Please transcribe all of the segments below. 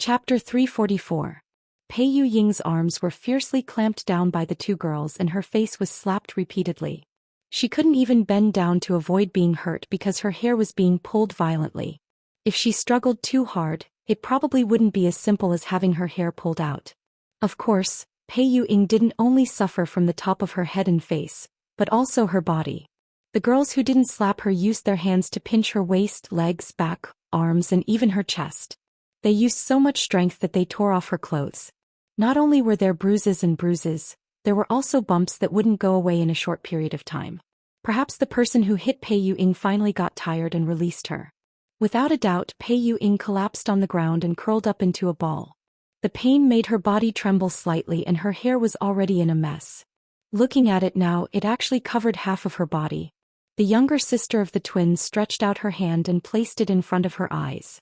Chapter 344. Pei Yu Ying's arms were fiercely clamped down by the two girls and her face was slapped repeatedly. She couldn't even bend down to avoid being hurt because her hair was being pulled violently. If she struggled too hard, it probably wouldn't be as simple as having her hair pulled out. Of course, Pei Yu Ying didn't only suffer from the top of her head and face, but also her body. The girls who didn't slap her used their hands to pinch her waist, legs, back, arms, and even her chest. They used so much strength that they tore off her clothes. Not only were there bruises, there were also bumps that wouldn't go away in a short period of time. Perhaps the person who hit Pei Yu Ying finally got tired and released her. Without a doubt, Pei Yu Ying collapsed on the ground and curled up into a ball. The pain made her body tremble slightly and her hair was already in a mess. Looking at it now, it actually covered half of her body. The younger sister of the twins stretched out her hand and placed it in front of her eyes.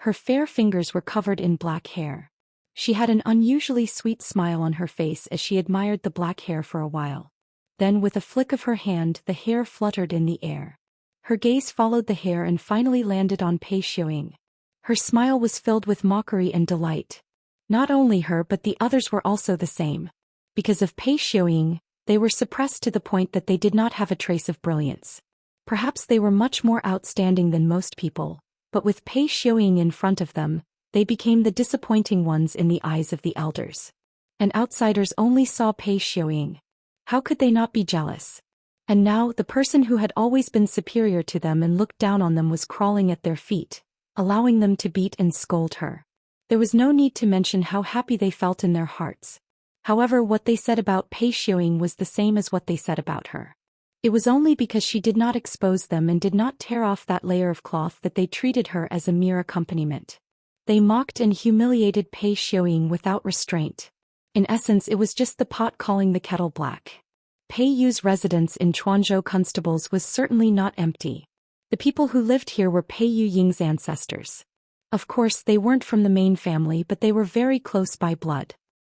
Her fair fingers were covered in black hair. She had an unusually sweet smile on her face as she admired the black hair for a while. Then with a flick of her hand, the hair fluttered in the air. Her gaze followed the hair and finally landed on Pei Yu Ying. Her smile was filled with mockery and delight. Not only her but the others were also the same. Because of Pei Yu Ying, they were suppressed to the point that they did not have a trace of brilliance. Perhaps they were much more outstanding than most people, but with Pei Yu Ying in front of them, they became the disappointing ones in the eyes of the elders. And outsiders only saw Pei Yu Ying. How could they not be jealous? And now, the person who had always been superior to them and looked down on them was crawling at their feet, allowing them to beat and scold her. There was no need to mention how happy they felt in their hearts. However, what they said about Pei Yu Ying was the same as what they said about her. It was only because she did not expose them and did not tear off that layer of cloth that they treated her as a mere accompaniment. They mocked and humiliated Pei Yu Ying without restraint. In essence, it was just the pot calling the kettle black. Pei Yu's residence in Quanzhou Constables was certainly not empty. The people who lived here were Pei Yu Ying's ancestors. Of course, they weren't from the main family, but they were very close by blood.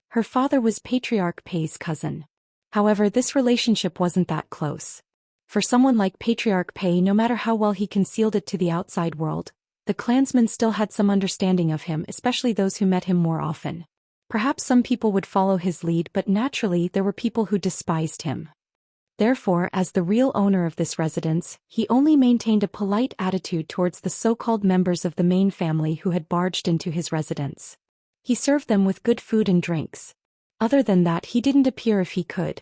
Her father was Patriarch Pei's cousin. However, this relationship wasn't that close. For someone like Patriarch Pei, no matter how well he concealed it to the outside world, the clansmen still had some understanding of him, especially those who met him more often. Perhaps some people would follow his lead, but naturally there were people who despised him. Therefore, as the real owner of this residence, he only maintained a polite attitude towards the so-called members of the main family who had barged into his residence. He served them with good food and drinks. Other than that, he didn't appear if he could.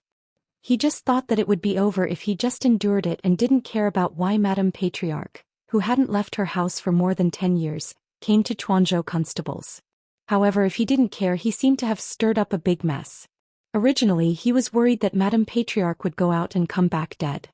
He just thought that it would be over if he just endured it and didn't care about why Madame Patriarch, who hadn't left her house for more than 10 years, came to Quanzhou Constables. However, if he didn't care, he seemed to have stirred up a big mess. Originally, he was worried that Madame Patriarch would go out and come back dead.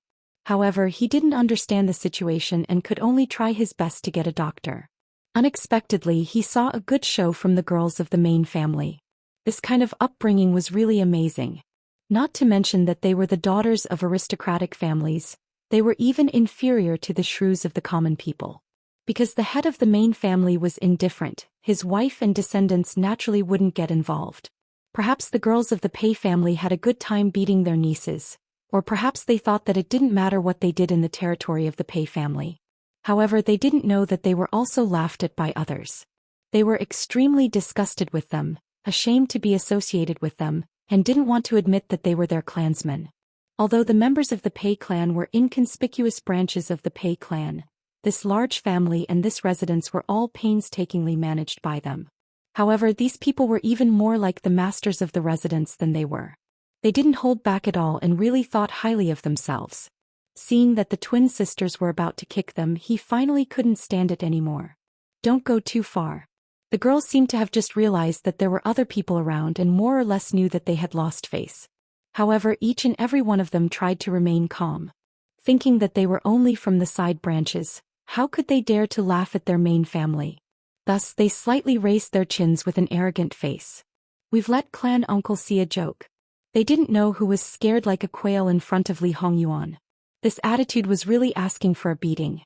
However, he didn't understand the situation and could only try his best to get a doctor. Unexpectedly, he saw a good show from the girls of the main family. This kind of upbringing was really amazing. Not to mention that they were the daughters of aristocratic families, they were even inferior to the shrews of the common people. Because the head of the main family was indifferent, his wife and descendants naturally wouldn't get involved. Perhaps the girls of the Pei family had a good time beating their nieces, or perhaps they thought that it didn't matter what they did in the territory of the Pei family. However, they didn't know that they were also laughed at by others. They were extremely disgusted with them, ashamed to be associated with them, and didn't want to admit that they were their clansmen. Although the members of the Pei clan were inconspicuous branches of the Pei clan, this large family and this residence were all painstakingly managed by them. However, these people were even more like the masters of the residence than they were. They didn't hold back at all and really thought highly of themselves. Seeing that the twin sisters were about to kick them, he finally couldn't stand it anymore. Don't go too far. The girls seemed to have just realized that there were other people around and more or less knew that they had lost face. However, each and every one of them tried to remain calm. Thinking that they were only from the side branches, how could they dare to laugh at their main family? Thus, they slightly raised their chins with an arrogant face. We've let clan uncle see a joke. They didn't know who was scared like a quail in front of Li Hongyuan. This attitude was really asking for a beating.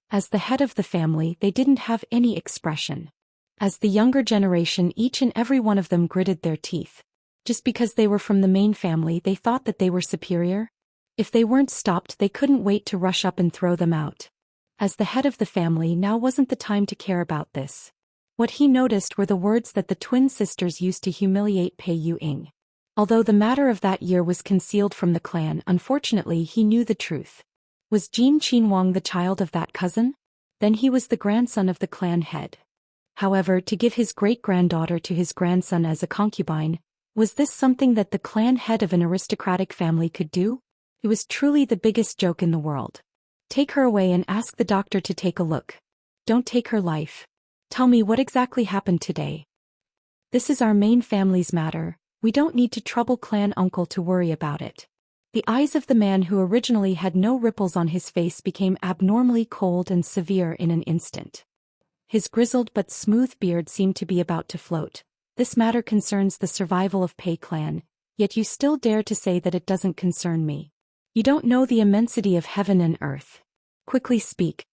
As the head of the family, they didn't have any expression. As the younger generation, each and every one of them gritted their teeth. Just because they were from the main family, they thought that they were superior? If they weren't stopped, they couldn't wait to rush up and throw them out. As the head of the family, now wasn't the time to care about this. What he noticed were the words that the twin sisters used to humiliate Pei Yu-ing. Although the matter of that year was concealed from the clan, unfortunately he knew the truth. Was Jin Qinhuang the child of that cousin? Then he was the grandson of the clan head. However, to give his great-granddaughter to his grandson as a concubine, was this something that the clan head of an aristocratic family could do? It was truly the biggest joke in the world. Take her away and ask the doctor to take a look. Don't take her life. Tell me what exactly happened today. This is our main family's matter. We don't need to trouble clan uncle to worry about it. The eyes of the man who originally had no ripples on his face became abnormally cold and severe in an instant. His grizzled but smooth beard seemed to be about to float. This matter concerns the survival of Pei clan, yet you still dare to say that it doesn't concern me. You don't know the immensity of heaven and earth. Quickly speak.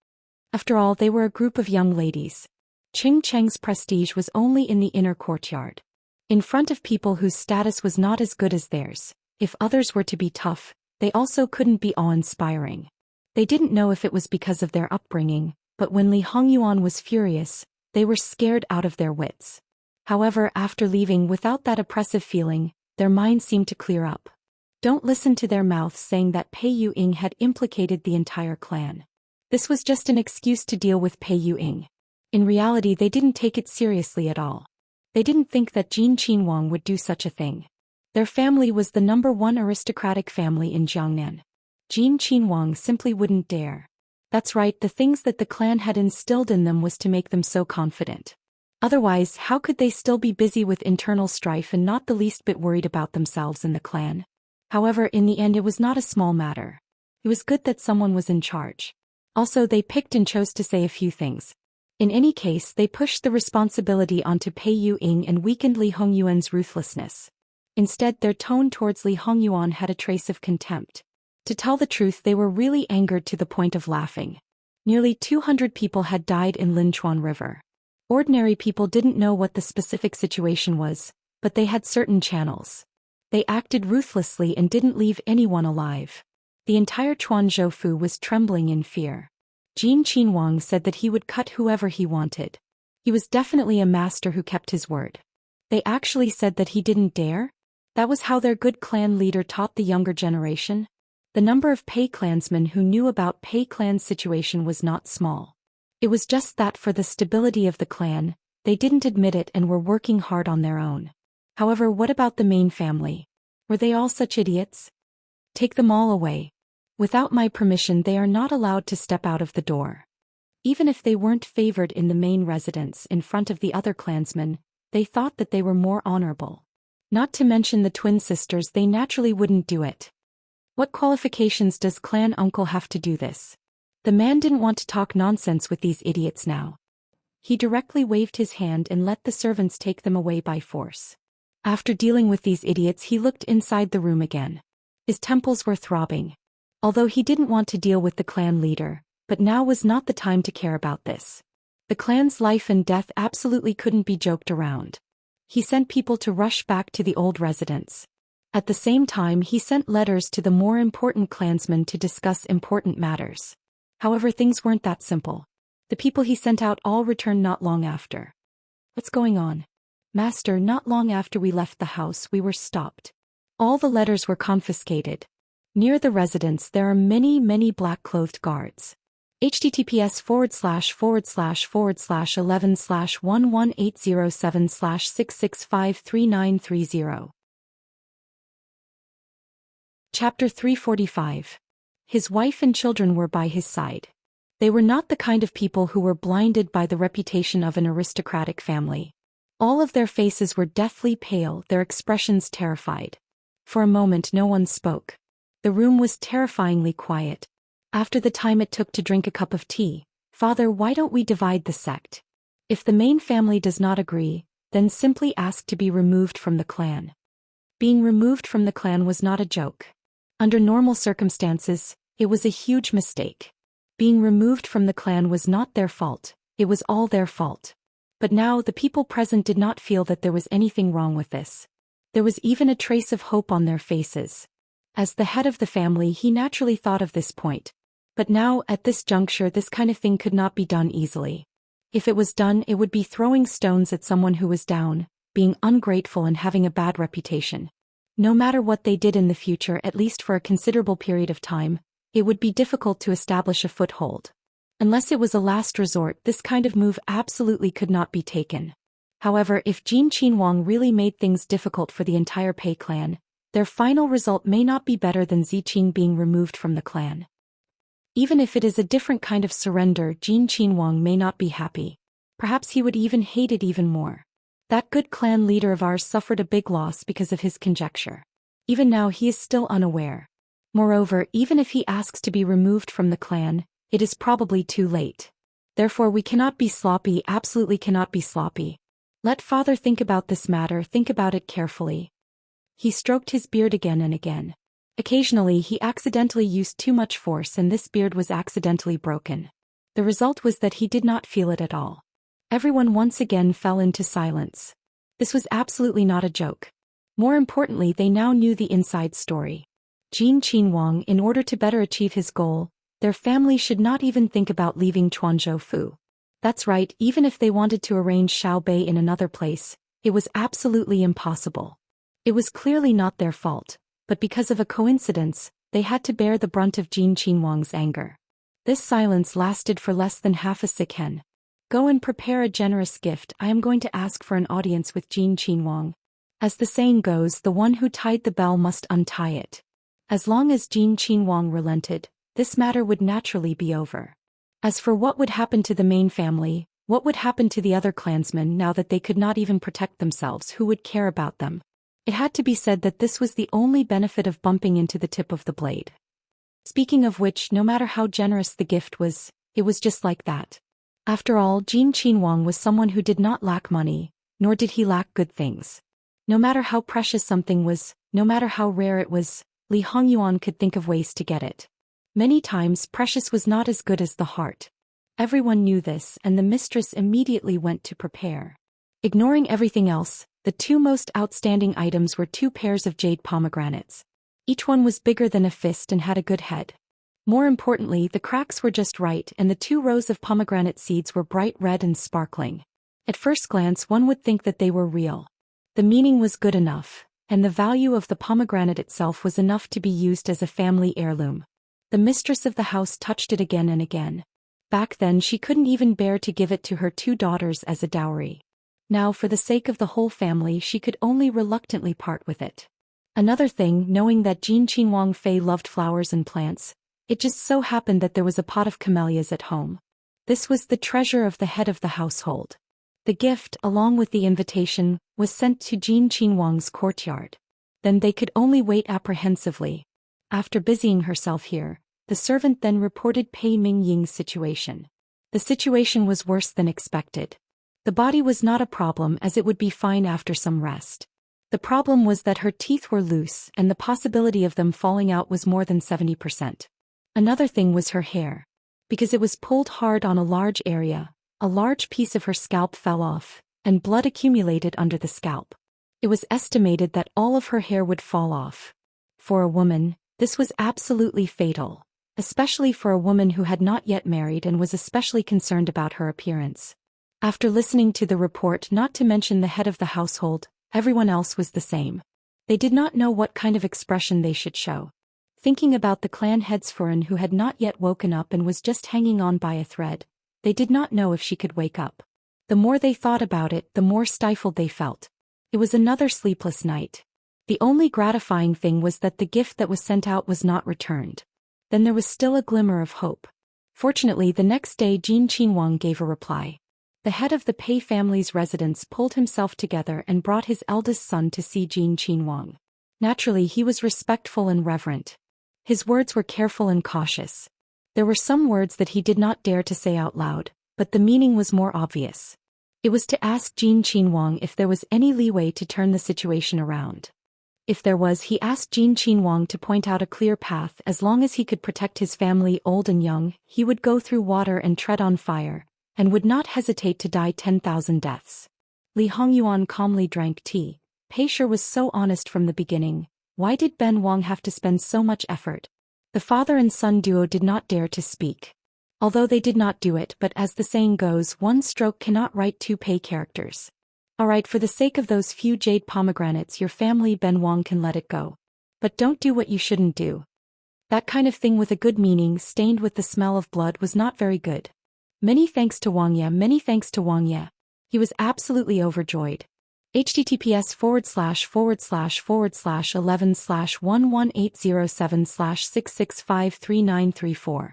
After all, they were a group of young ladies. Qing Cheng's prestige was only in the inner courtyard. In front of people whose status was not as good as theirs, if others were to be tough, they also couldn't be awe-inspiring. They didn't know if it was because of their upbringing, but when Li Hongyuan was furious, they were scared out of their wits. However, after leaving without that oppressive feeling, their minds seemed to clear up. Don't listen to their mouths saying that Pei Yu-ing had implicated the entire clan. This was just an excuse to deal with Pei Yu-ing. In reality, they didn't take it seriously at all. They didn't think that Jin Qinhuang would do such a thing. Their family was the #1 aristocratic family in Jiangnan. Jin Qinhuang simply wouldn't dare. That's right, the things that the clan had instilled in them was to make them so confident. Otherwise, how could they still be busy with internal strife and not the least bit worried about themselves and the clan? However, in the end it was not a small matter. It was good that someone was in charge. Also, they picked and chose to say a few things. In any case, they pushed the responsibility onto Pei Yu-ing and weakened Li Hongyuan's ruthlessness. Instead, their tone towards Li Hongyuan had a trace of contempt. To tell the truth, they were really angered to the point of laughing. Nearly 200 people had died in Linchuan River. Ordinary people didn't know what the specific situation was, but they had certain channels. They acted ruthlessly and didn't leave anyone alive. The entire Chuanzhou Fu was trembling in fear. Jin Qinhuang said that he would cut whoever he wanted. He was definitely a master who kept his word. They actually said that he didn't dare? That was how their good clan leader taught the younger generation? The number of Pei clansmen who knew about Pei clan's situation was not small. It was just that for the stability of the clan, they didn't admit it and were working hard on their own. However, what about the main family? Were they all such idiots? Take them all away. Without my permission, they are not allowed to step out of the door. Even if they weren't favored in the main residence in front of the other clansmen, they thought that they were more honorable. Not to mention the twin sisters, they naturally wouldn't do it. What qualifications does clan uncle have to do this? The man didn't want to talk nonsense with these idiots now. He directly waved his hand and let the servants take them away by force. After dealing with these idiots, he looked inside the room again. His temples were throbbing. Although he didn't want to deal with the clan leader, but now was not the time to care about this. The clan's life and death absolutely couldn't be joked around. He sent people to rush back to the old residence. At the same time, he sent letters to the more important clansmen to discuss important matters. However, things weren't that simple. The people he sent out all returned not long after. What's going on? Master, not long after we left the house, we were stopped. All the letters were confiscated. Near the residence, there are many black-clothed guards. https://11/118076653930. Chapter 345. His wife and children were by his side. They were not the kind of people who were blinded by the reputation of an aristocratic family. All of their faces were deathly pale, their expressions terrified. For a moment no one spoke. The room was terrifyingly quiet. After the time it took to drink a cup of tea, "Father, why don't we divide the sect? If the main family does not agree, then simply ask to be removed from the clan." Being removed from the clan was not a joke. Under normal circumstances, it was a huge mistake. Being removed from the clan was not their fault, it was all their fault. But now the people present did not feel that there was anything wrong with this. There was even a trace of hope on their faces. As the head of the family, he naturally thought of this point. But now, at this juncture, this kind of thing could not be done easily. If it was done, it would be throwing stones at someone who was down, being ungrateful and having a bad reputation. No matter what they did in the future, at least for a considerable period of time, it would be difficult to establish a foothold. Unless it was a last resort, this kind of move absolutely could not be taken. However, if Jin Qinhuang really made things difficult for the entire Pei clan, their final result may not be better than Ziqing being removed from the clan. Even if it is a different kind of surrender, Jin Qinhuang may not be happy. Perhaps he would even hate it even more. That good clan leader of ours suffered a big loss because of his conjecture. Even now he is still unaware. Moreover, even if he asks to be removed from the clan, it is probably too late. Therefore we cannot be sloppy, absolutely cannot be sloppy. Let father think about this matter, think about it carefully. He stroked his beard again and again. Occasionally he accidentally used too much force and this beard was accidentally broken. The result was that he did not feel it at all. Everyone once again fell into silence. This was absolutely not a joke. More importantly, they now knew the inside story. Jin Qinhuang, in order to better achieve his goal, their family should not even think about leaving Chuanzhou Fu. That's right, even if they wanted to arrange Xiao Bei in another place, it was absolutely impossible. It was clearly not their fault, but because of a coincidence, they had to bear the brunt of Jin Qinhuang's anger. This silence lasted for less than half a second. Go and prepare a generous gift. I am going to ask for an audience with Jin Qinhuang. As the saying goes, the one who tied the bell must untie it. As long as Jin Qinhuang relented, this matter would naturally be over. As for what would happen to the main family, what would happen to the other clansmen now that they could not even protect themselves, who would care about them? It had to be said that this was the only benefit of bumping into the tip of the blade. Speaking of which, no matter how generous the gift was, it was just like that. After all, Jin Qinhuang was someone who did not lack money, nor did he lack good things. No matter how precious something was, no matter how rare it was, Li Hongyuan could think of ways to get it. Many times, precious was not as good as the heart. Everyone knew this, and the mistress immediately went to prepare. Ignoring everything else, the two most outstanding items were 2 pairs of jade pomegranates. Each one was bigger than a fist and had a good head. More importantly, the cracks were just right and the 2 rows of pomegranate seeds were bright red and sparkling. At first glance one would think that they were real. The meaning was good enough, and the value of the pomegranate itself was enough to be used as a family heirloom. The mistress of the house touched it again and again. Back then she couldn't even bear to give it to her 2 daughters as a dowry. Now, for the sake of the whole family, she could only reluctantly part with it. Another thing, knowing that Jin Qinhuang Fei loved flowers and plants, it just so happened that there was a pot of camellias at home. This was the treasure of the head of the household. The gift, along with the invitation, was sent to Jin Qinhuang's courtyard. Then they could only wait apprehensively. After busying herself here, the servant then reported Pei Mingying's situation. The situation was worse than expected. The body was not a problem, as it would be fine after some rest. The problem was that her teeth were loose and the possibility of them falling out was more than 70%. Another thing was her hair. Because it was pulled hard on a large area, a large piece of her scalp fell off, and blood accumulated under the scalp. It was estimated that all of her hair would fall off. For a woman, this was absolutely fatal, especially for a woman who had not yet married and was especially concerned about her appearance. After listening to the report, not to mention the head of the household, everyone else was the same. They did not know what kind of expression they should show. Thinking about the clan head's Furen who had not yet woken up and was just hanging on by a thread, they did not know if she could wake up. The more they thought about it, the more stifled they felt. It was another sleepless night. The only gratifying thing was that the gift that was sent out was not returned. Then there was still a glimmer of hope. Fortunately, the next day Jin Qinhuang gave a reply. The head of the Pei family's residence pulled himself together and brought his eldest son to see Jin Qinhuang. Naturally, he was respectful and reverent. His words were careful and cautious. There were some words that he did not dare to say out loud, but the meaning was more obvious. It was to ask Jin Qinhuang if there was any leeway to turn the situation around. If there was, he asked Jin Qinhuang to point out a clear path. As long as he could protect his family, old and young, he would go through water and tread on fire, and would not hesitate to die 10,000 deaths. Li Hongyuan calmly drank tea. Pei Shi was so honest from the beginning. Why did Ben Wang have to spend so much effort? The father and son duo did not dare to speak. Although they did not do it, but as the saying goes, one stroke cannot write two pay characters. Alright, for the sake of those few jade pomegranates, your family Ben Wong can let it go. But don't do what you shouldn't do. That kind of thing with a good meaning stained with the smell of blood was not very good. Many thanks to Wang Ye, many thanks to Wang Ye. He was absolutely overjoyed. https://11/11807/6653934.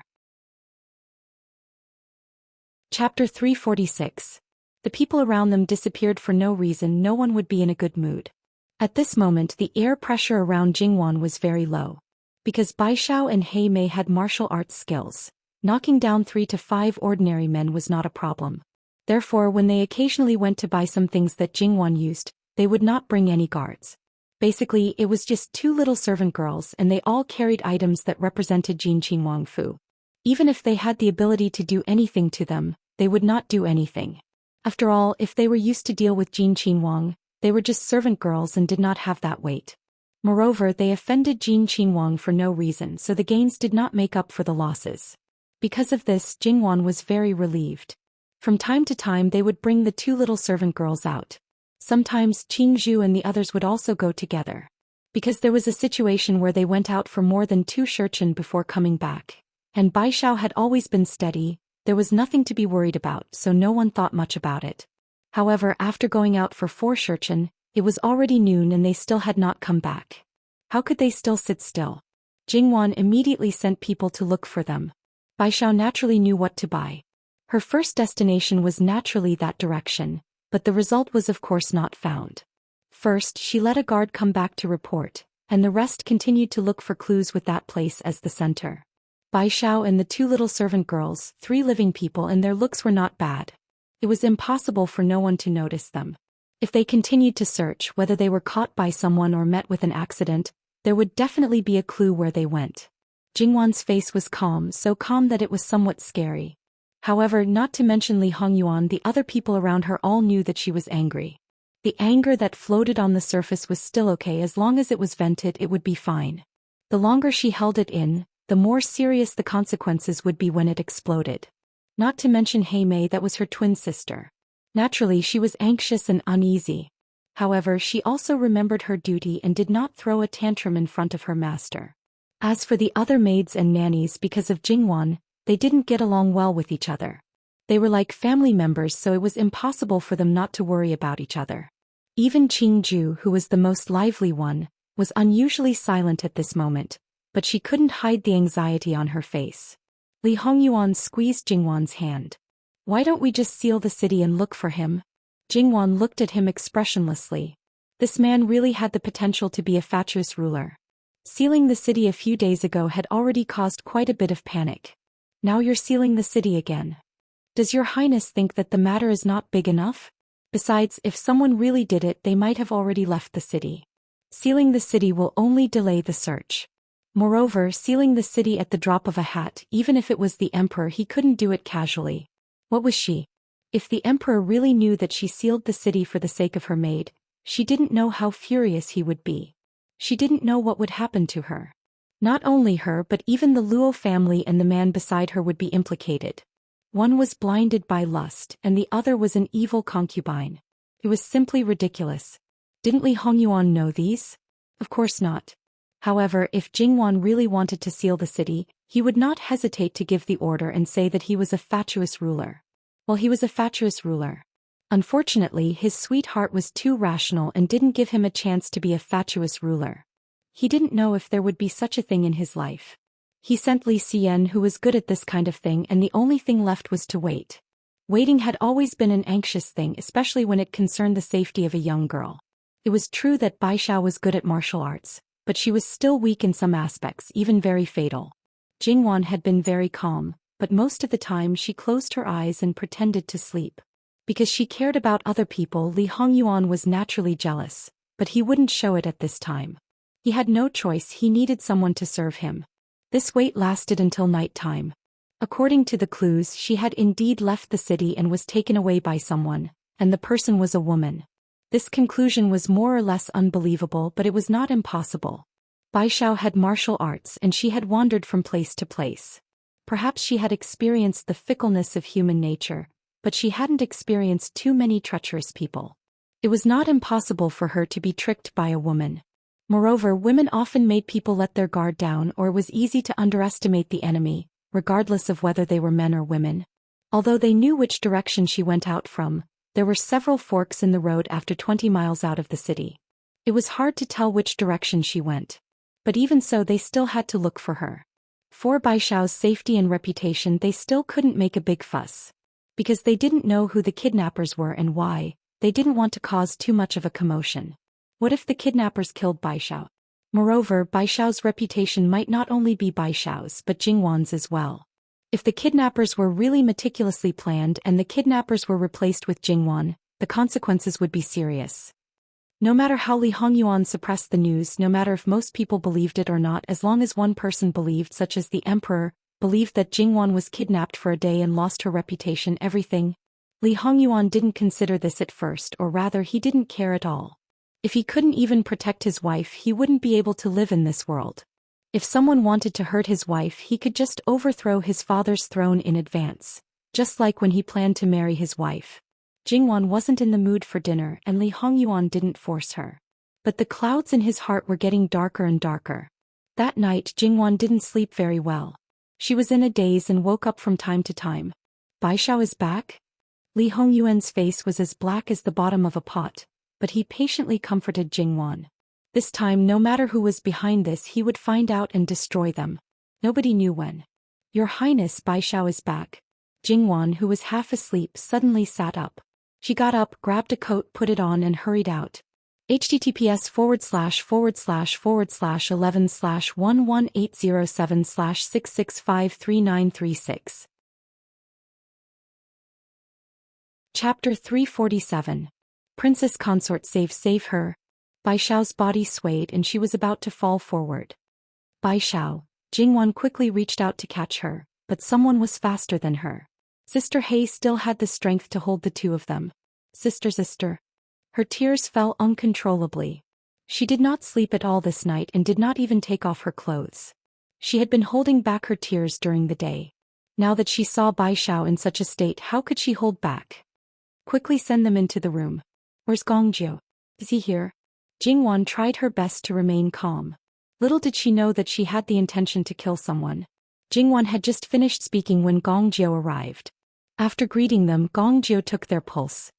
Chapter 346. The people around them disappeared for no reason. No one would be in a good mood. At this moment the air pressure around Jingwan was very low. Because Baishao and He Mei had martial arts skills, knocking down 3 to 5 ordinary men was not a problem. Therefore, when they occasionally went to buy some things that Jingwan used, they would not bring any guards. Basically, it was just 2 little servant girls and they all carried items that represented Jin Qin Wang Fu. Even if they had the ability to do anything to them, they would not do anything. After all, if they were used to deal with Jin Qin Wang, they were just servant girls and did not have that weight. Moreover, they offended Jin Qin Wang for no reason, so the gains did not make up for the losses. Because of this, Jingwan was very relieved. From time to time they would bring the 2 little servant girls out. Sometimes Qing Zhu and the others would also go together. Because there was a situation where they went out for more than 2 shurchen before coming back. And Baishao had always been steady, there was nothing to be worried about, so no one thought much about it. However, after going out for 4 shurchen, it was already noon and they still had not come back. How could they still sit still? Jingwan immediately sent people to look for them. Baishao naturally knew what to buy. Her first destination was naturally that direction, but the result was of course not found. First, she let a guard come back to report, and the rest continued to look for clues with that place as the center. Baishao and the 2 little servant girls, 3 living people, and their looks were not bad. It was impossible for no one to notice them. If they continued to search, whether they were caught by someone or met with an accident, there would definitely be a clue where they went. Jingwan's face was calm, so calm that it was somewhat scary. However, not to mention Li Hongyuan, the other people around her all knew that she was angry. The anger that floated on the surface was still okay. As long as it was vented, it would be fine. The longer she held it in, the more serious the consequences would be when it exploded. Not to mention He Mei, that was her twin sister. Naturally, she was anxious and uneasy. However, she also remembered her duty and did not throw a tantrum in front of her master. As for the other maids and nannies, because of Jingwan, they didn't get along well with each other. They were like family members, so it was impossible for them not to worry about each other. Even Qing Ju, who was the most lively one, was unusually silent at this moment, but she couldn't hide the anxiety on her face. Li Hongyuan squeezed Jingwan's hand. "Why don't we just seal the city and look for him?" Jingwan looked at him expressionlessly. This man really had the potential to be a fatuous ruler. Sealing the city a few days ago had already caused quite a bit of panic. Now you're sealing the city again. Does your highness think that the matter is not big enough? Besides, if someone really did it, they might have already left the city. Sealing the city will only delay the search. Moreover, sealing the city at the drop of a hat, even if it was the emperor, he couldn't do it casually. What was she? If the emperor really knew that she sealed the city for the sake of her maid, she didn't know how furious he would be. She didn't know what would happen to her. Not only her, but even the Luo family and the man beside her would be implicated. One was blinded by lust, and the other was an evil concubine. It was simply ridiculous. Didn't Li Hongyuan know these? Of course not. However, if Jingwan really wanted to seal the city, he would not hesitate to give the order and say that he was a fatuous ruler. Well, he was a fatuous ruler. Unfortunately, his sweetheart was too rational and didn't give him a chance to be a fatuous ruler. He didn't know if there would be such a thing in his life. He sent Li Xian, who was good at this kind of thing, and the only thing left was to wait. Waiting had always been an anxious thing, especially when it concerned the safety of a young girl. It was true that Baishao was good at martial arts, but she was still weak in some aspects, even very fatal. Jingwan had been very calm, but most of the time she closed her eyes and pretended to sleep. Because she cared about other people, Li Hongyuan was naturally jealous, but he wouldn't show it at this time. He had no choice, he needed someone to serve him. This wait lasted until night time. According to the clues, she had indeed left the city and was taken away by someone, and the person was a woman. This conclusion was more or less unbelievable, but it was not impossible. Baishao had martial arts and she had wandered from place to place. Perhaps she had experienced the fickleness of human nature, but she hadn't experienced too many treacherous people. It was not impossible for her to be tricked by a woman. Moreover, women often made people let their guard down, or it was easy to underestimate the enemy, regardless of whether they were men or women. Although they knew which direction she went out from, there were several forks in the road after 20 miles out of the city. It was hard to tell which direction she went. But even so, they still had to look for her. For Baishao's safety and reputation, they still couldn't make a big fuss. Because they didn't know who the kidnappers were and why, they didn't want to cause too much of a commotion. What if the kidnappers killed Baishao? Moreover, Baishao's reputation might not only be Baishao's but Jingwan's as well. If the kidnappers were really meticulously planned and the kidnappers were replaced with Jingwan, the consequences would be serious. No matter how Li Hongyuan suppressed the news, no matter if most people believed it or not, as long as one person believed, such as the emperor, believed that Jingwan was kidnapped for a day and lost her reputation, everything. Li Hongyuan didn't consider this at first, or rather he didn't care at all. If he couldn't even protect his wife, he wouldn't be able to live in this world. If someone wanted to hurt his wife, he could just overthrow his father's throne in advance, just like when he planned to marry his wife. Jingwan wasn't in the mood for dinner and Li Hongyuan didn't force her. But the clouds in his heart were getting darker and darker. That night Jingwan didn't sleep very well. She was in a daze and woke up from time to time. Baishao is back? Li Hongyuan's face was as black as the bottom of a pot, but he patiently comforted Jingwan. This time, no matter who was behind this, he would find out and destroy them. Nobody knew when. Your Highness, Baishao is back. Jingwan, who was half asleep, suddenly sat up. She got up, grabbed a coat, put it on and hurried out. https://11/11807/6653936. Chapter 347. Princess Consort save her. Baishao's body swayed and she was about to fall forward. Baishao. Jingwan quickly reached out to catch her, but someone was faster than her. Sister Hei still had the strength to hold the two of them. Sister. Her tears fell uncontrollably. She did not sleep at all this night and did not even take off her clothes. She had been holding back her tears during the day. Now that she saw Baishao in such a state, how could she hold back? Quickly send them into the room. Where's Gongjiu? Is he here? Jingwan tried her best to remain calm. Little did she know that she had the intention to kill someone. Jingwan had just finished speaking when Gongjiu arrived. After greeting them, Gongjiu took their pulse.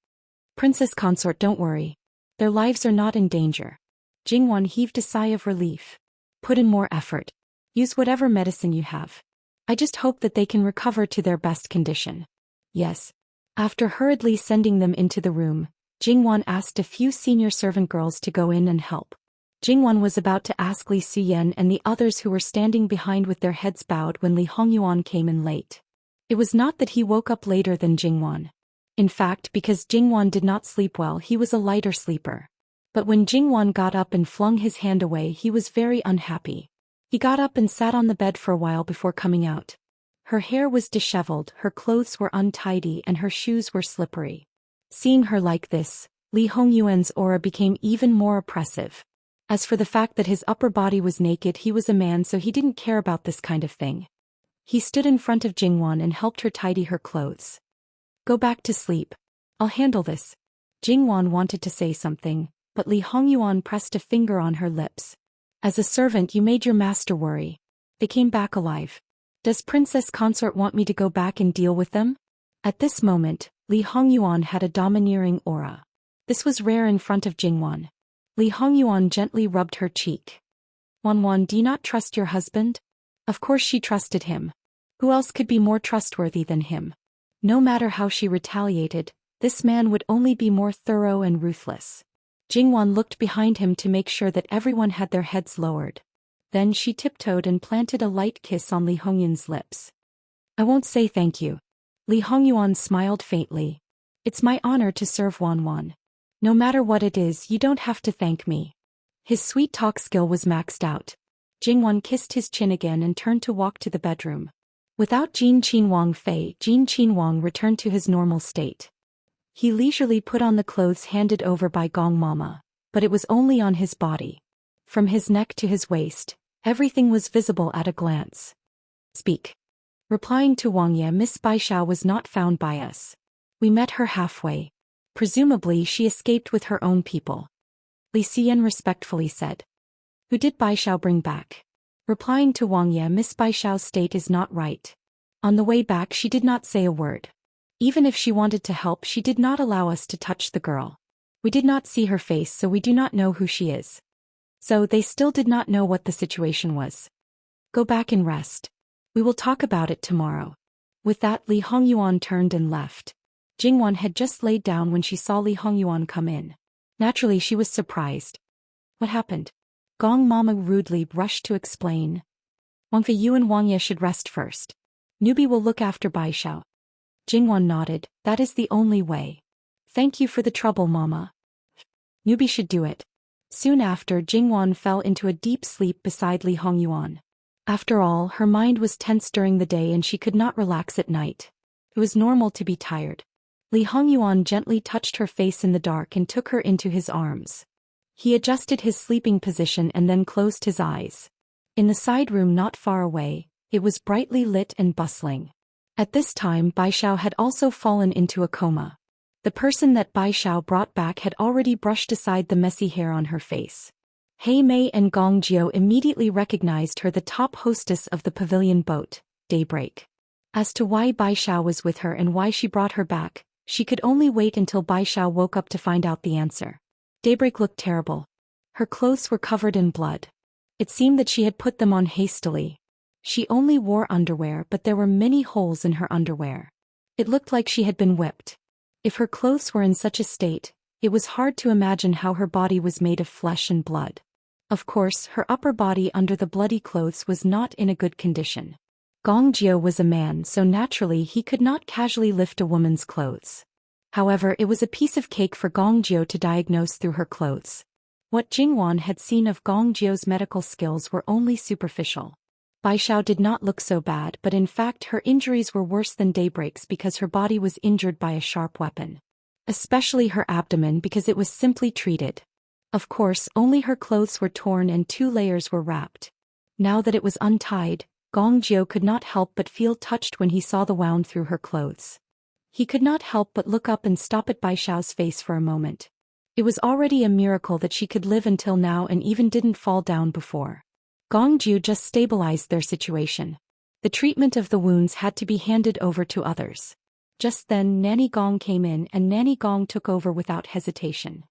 Princess Consort, don't worry. Their lives are not in danger. Jingwan heaved a sigh of relief. Put in more effort. Use whatever medicine you have. I just hope that they can recover to their best condition. Yes. After hurriedly sending them into the room, Jingwan asked a few senior servant girls to go in and help. Jingwan was about to ask Li Suyen and the others who were standing behind with their heads bowed when Li Hongyuan came in late. It was not that he woke up later than Jingwan. In fact, because Jingwan did not sleep well, he was a lighter sleeper. But when Jingwan got up and flung his hand away, he was very unhappy. He got up and sat on the bed for a while before coming out. Her hair was disheveled, her clothes were untidy and her shoes were slippery. Seeing her like this, Li Hongyuan's aura became even more oppressive. As for the fact that his upper body was naked, he was a man, so he didn't care about this kind of thing. He stood in front of Jingwan and helped her tidy her clothes. Go back to sleep. I'll handle this. Jingwan wanted to say something, but Li Hongyuan pressed a finger on her lips. As a servant, you made your master worry. They came back alive. Does Princess Consort want me to go back and deal with them? At this moment, Li Hongyuan had a domineering aura. This was rare in front of Jingwan. Li Hongyuan gently rubbed her cheek. Wanwan, do you not trust your husband? Of course she trusted him. Who else could be more trustworthy than him? No matter how she retaliated, this man would only be more thorough and ruthless. Jingwan looked behind him to make sure that everyone had their heads lowered. Then she tiptoed and planted a light kiss on Li Hongyuan's lips. I won't say thank you. Li Hongyuan smiled faintly. It's my honor to serve Wanwan. No matter what it is, you don't have to thank me. His sweet talk skill was maxed out. Jingwan kissed his chin again and turned to walk to the bedroom. Without Jin Qinhuang Fei, Jin Qinhuang returned to his normal state. He leisurely put on the clothes handed over by Gong Mama, but it was only on his body. From his neck to his waist, everything was visible at a glance. Speak. Replying to Wang Ye, Miss Baishao was not found by us. We met her halfway. Presumably she escaped with her own people. Li Xian respectfully said. Who did Baishao bring back? Replying to Wang Ye, Miss Baishao's state is not right. On the way back she did not say a word. Even if she wanted to help, she did not allow us to touch the girl. We did not see her face, so we do not know who she is. So they still did not know what the situation was. Go back and rest. We will talk about it tomorrow. With that, Li Hongyuan turned and left. Jingwan had just laid down when she saw Li Hongyuan come in. Naturally she was surprised. What happened? Gong Mama rudely rushed to explain. Wang Fei, you and Wang Ye should rest first. Newbie will look after Baishao. Jingwan nodded. That is the only way. Thank you for the trouble, Mama. Newbie should do it. Soon after, Jingwan fell into a deep sleep beside Li Hongyuan. After all, her mind was tense during the day and she could not relax at night. It was normal to be tired. Li Hongyuan gently touched her face in the dark and took her into his arms. He adjusted his sleeping position and then closed his eyes. In the side room not far away, it was brightly lit and bustling. At this time, Baishao had also fallen into a coma. The person that Baishao brought back had already brushed aside the messy hair on her face. Hei Mei and Gong Jiu immediately recognized her, the top hostess of the pavilion boat, Daybreak. As to why Baishao was with her and why she brought her back, she could only wait until Baishao woke up to find out the answer. Daybreak looked terrible. Her clothes were covered in blood. It seemed that she had put them on hastily. She only wore underwear, but there were many holes in her underwear. It looked like she had been whipped. If her clothes were in such a state, it was hard to imagine how her body was made of flesh and blood. Of course, her upper body under the bloody clothes was not in a good condition. Gong Jiu was a man, so naturally he could not casually lift a woman's clothes. However, it was a piece of cake for Gong Jiu to diagnose through her clothes. What Jingwan had seen of Gong Jiu's medical skills were only superficial. Baishao did not look so bad, but in fact her injuries were worse than Daybreak's because her body was injured by a sharp weapon. Especially her abdomen, because it was simply treated. Of course, only her clothes were torn and 2 layers were wrapped. Now that it was untied, Gong Jiu could not help but feel touched when he saw the wound through her clothes. He could not help but look up and stop at Baishao's face for a moment. It was already a miracle that she could live until now and even didn't fall down before. Gong Jiu just stabilized their situation. The treatment of the wounds had to be handed over to others. Just then Nanny Gong came in and Nanny Gong took over without hesitation.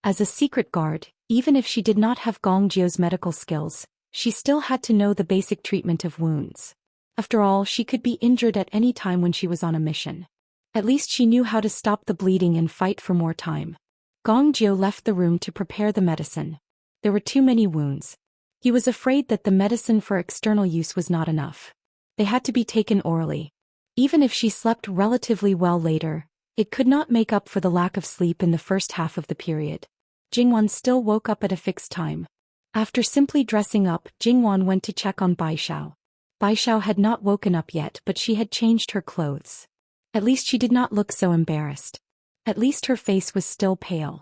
As a secret guard, even if she did not have Gong Jiu's medical skills, she still had to know the basic treatment of wounds. After all, she could be injured at any time when she was on a mission. At least she knew how to stop the bleeding and fight for more time. Gong Jiu left the room to prepare the medicine. There were too many wounds. He was afraid that the medicine for external use was not enough. They had to be taken orally. Even if she slept relatively well later, it could not make up for the lack of sleep in the first half of the period. Jingwan still woke up at a fixed time. After simply dressing up, Jingwan went to check on Baishao. Baishao had not woken up yet, but she had changed her clothes. At least she did not look so embarrassed. At least her face was still pale.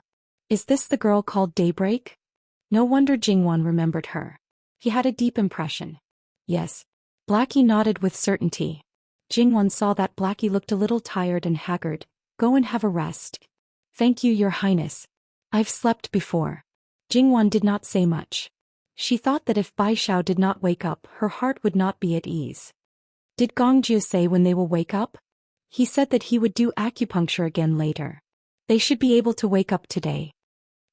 Is this the girl called Daybreak? No wonder Jingwan remembered her. He had a deep impression. Yes. Blackie nodded with certainty. Jingwan saw that Blackie looked a little tired and haggard. Go and have a rest. Thank you, Your Highness. I've slept before. Jingwan did not say much. She thought that if Baishao did not wake up, her heart would not be at ease. Did Gong Jiu say when they will wake up? He said that he would do acupuncture again later. They should be able to wake up today.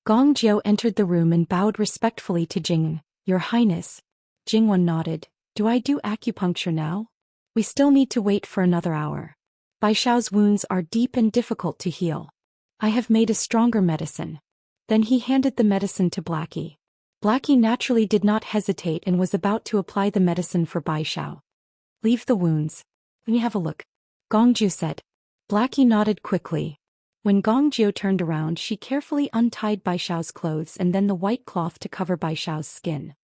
Gong Jiu entered the room and bowed respectfully to Jing. Your Highness. Jingwan nodded. Do I do acupuncture now? We still need to wait for another hour. Baishao's wounds are deep and difficult to heal. I have made a stronger medicine. Then he handed the medicine to Blackie. Blackie naturally did not hesitate and was about to apply the medicine for Baishao. Leave the wounds. Let me have a look. Gong Jiu said. Blackie nodded quickly. When Gong Jiu turned around, she carefully untied Baishao's clothes and then the white cloth to cover Baishao's skin.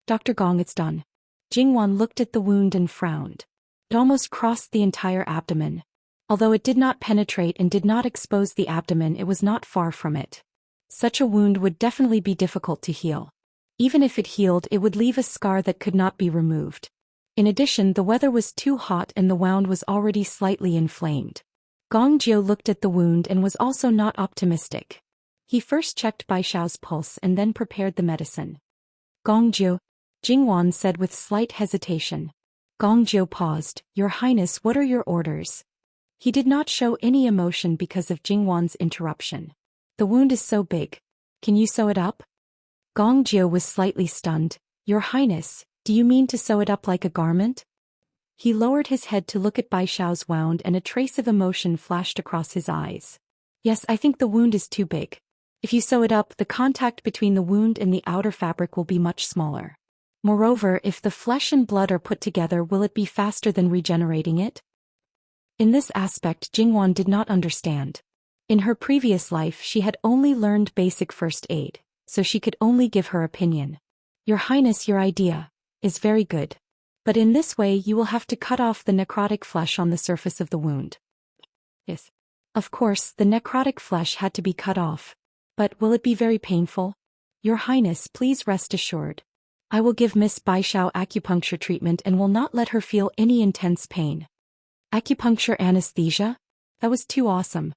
Dr. Gong, it's done. Jingwan looked at the wound and frowned. It almost crossed the entire abdomen. Although it did not penetrate and did not expose the abdomen, it was not far from it. Such a wound would definitely be difficult to heal. Even if it healed, it would leave a scar that could not be removed. In addition, the weather was too hot and the wound was already slightly inflamed. Gong Jiu looked at the wound and was also not optimistic. He first checked Bai Xiao's pulse and then prepared the medicine. Gong Jiu, Jingwan said with slight hesitation. Gong Jiu paused. Your Highness, what are your orders? He did not show any emotion because of Jingwan's interruption. The wound is so big. Can you sew it up? Gong Jiu was slightly stunned. Your Highness, do you mean to sew it up like a garment? He lowered his head to look at Bai Xiao's wound and a trace of emotion flashed across his eyes. Yes, I think the wound is too big. If you sew it up, the contact between the wound and the outer fabric will be much smaller. Moreover, if the flesh and blood are put together, will it be faster than regenerating it? In this aspect, Jingwan did not understand. In her previous life, she had only learned basic first aid, so she could only give her opinion. Your Highness, your idea is very good. But in this way, you will have to cut off the necrotic flesh on the surface of the wound. Yes. Of course, the necrotic flesh had to be cut off. But will it be very painful? Your Highness, please rest assured. I will give Miss Bai Xiao acupuncture treatment and will not let her feel any intense pain. Acupuncture anesthesia? That was too awesome.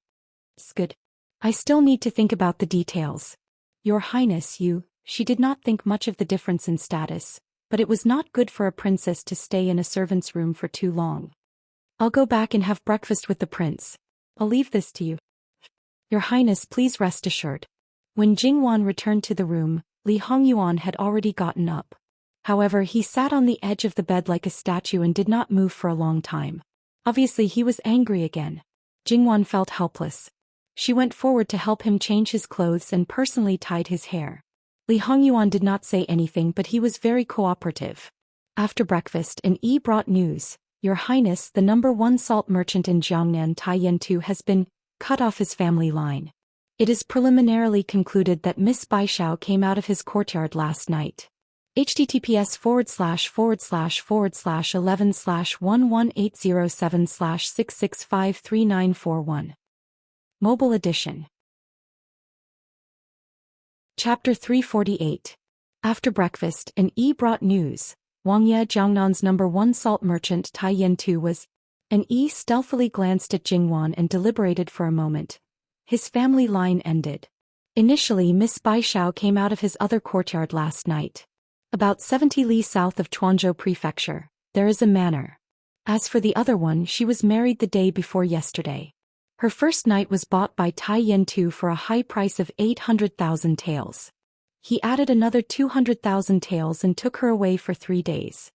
It's good. I still need to think about the details. Your Highness, she did not think much of the difference in status, but it was not good for a princess to stay in a servant's room for too long. I'll go back and have breakfast with the prince. I'll leave this to you. Your Highness, please rest assured. When Jingwan returned to the room, Li Hongyuan had already gotten up. However, he sat on the edge of the bed like a statue and did not move for a long time. Obviously, he was angry again. Jingwan felt helpless. She went forward to help him change his clothes and personally tied his hair. Li Hongyuan did not say anything, but he was very cooperative. After breakfast, an E brought news. Your Highness, the #1 salt merchant in Jiangnan Tai Yentu has been cut off his family line. It is preliminarily concluded that Miss Bai Xiao came out of his courtyard last night. https://11807/6653941. Mobile Edition. Chapter 348. After breakfast, an E brought news. Wang Ye, Jiangnan's #1 salt merchant Tai Yentu was. An E stealthily glanced at Jingwan and deliberated for a moment. His family line ended. Initially, Miss Bai Xiao came out of his other courtyard last night. About 70 li south of Chuanzhou Prefecture, there is a manor. As for the other one, she was married the day before yesterday. Her first night was bought by Tai Yentu for a high price of 800,000 taels. He added another 200,000 taels and took her away for 3 days.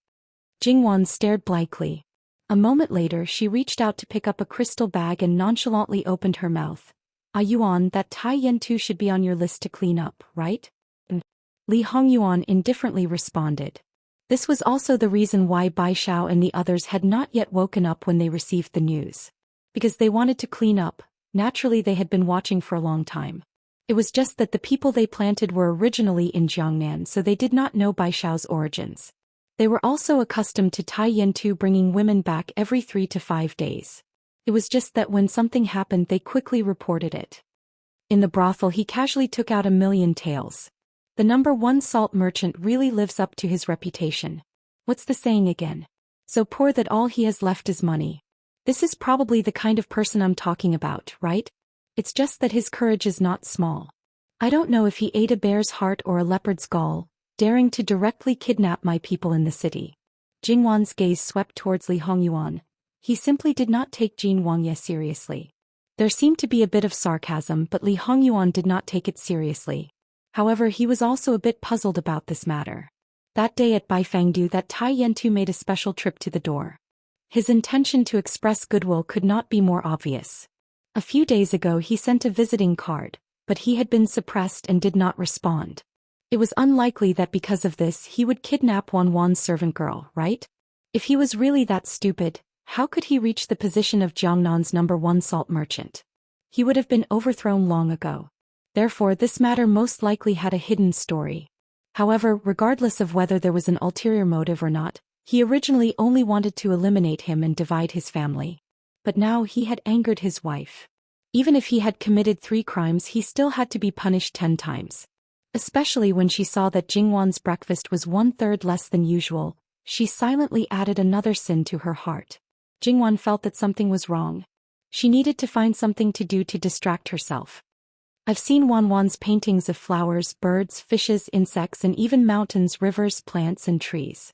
Jingwan stared blankly. A moment later, she reached out to pick up a crystal bag and nonchalantly opened her mouth. Yuan, that Tai Yentu should be on your list to clean up, right? Li Hongyuan indifferently responded. This was also the reason why Bai Xiao and the others had not yet woken up when they received the news. Because they wanted to clean up. Naturally, they had been watching for a long time. It was just that the people they planted were originally in Jiangnan, so they did not know Bai Xiao's origins. They were also accustomed to Tai Yentu bringing women back every 3 to 5 days. It was just that when something happened, they quickly reported it. In the brothel, he casually took out 1,000,000 taels. The #1 salt merchant really lives up to his reputation. What's the saying again? So poor that all he has left is money. This is probably the kind of person I'm talking about, right? It's just that his courage is not small. I don't know if he ate a bear's heart or a leopard's gall, daring to directly kidnap my people in the city. Jingwan's gaze swept towards Li Hongyuan. He simply did not take Jin Wangye seriously. There seemed to be a bit of sarcasm, but Li Hongyuan did not take it seriously. However, he was also a bit puzzled about this matter. That day at Baifangdu, that Tai Yentu made a special trip to the door. His intention to express goodwill could not be more obvious. A few days ago he sent a visiting card, but he had been suppressed and did not respond. It was unlikely that because of this he would kidnap Wan's servant girl, right? If he was really that stupid, how could he reach the position of Jiangnan's #1 salt merchant? He would have been overthrown long ago. Therefore, this matter most likely had a hidden story. However, regardless of whether there was an ulterior motive or not, he originally only wanted to eliminate him and divide his family. But now he had angered his wife. Even if he had committed 3 crimes, he still had to be punished 10 times. Especially when she saw that Jingwan's breakfast was 1/3 less than usual, She silently added another sin to her heart. Jingwan felt that something was wrong. She needed to find something to do to distract herself. I've seen Wanwan's paintings of flowers, birds, fishes, insects, and even mountains, rivers, plants, and trees.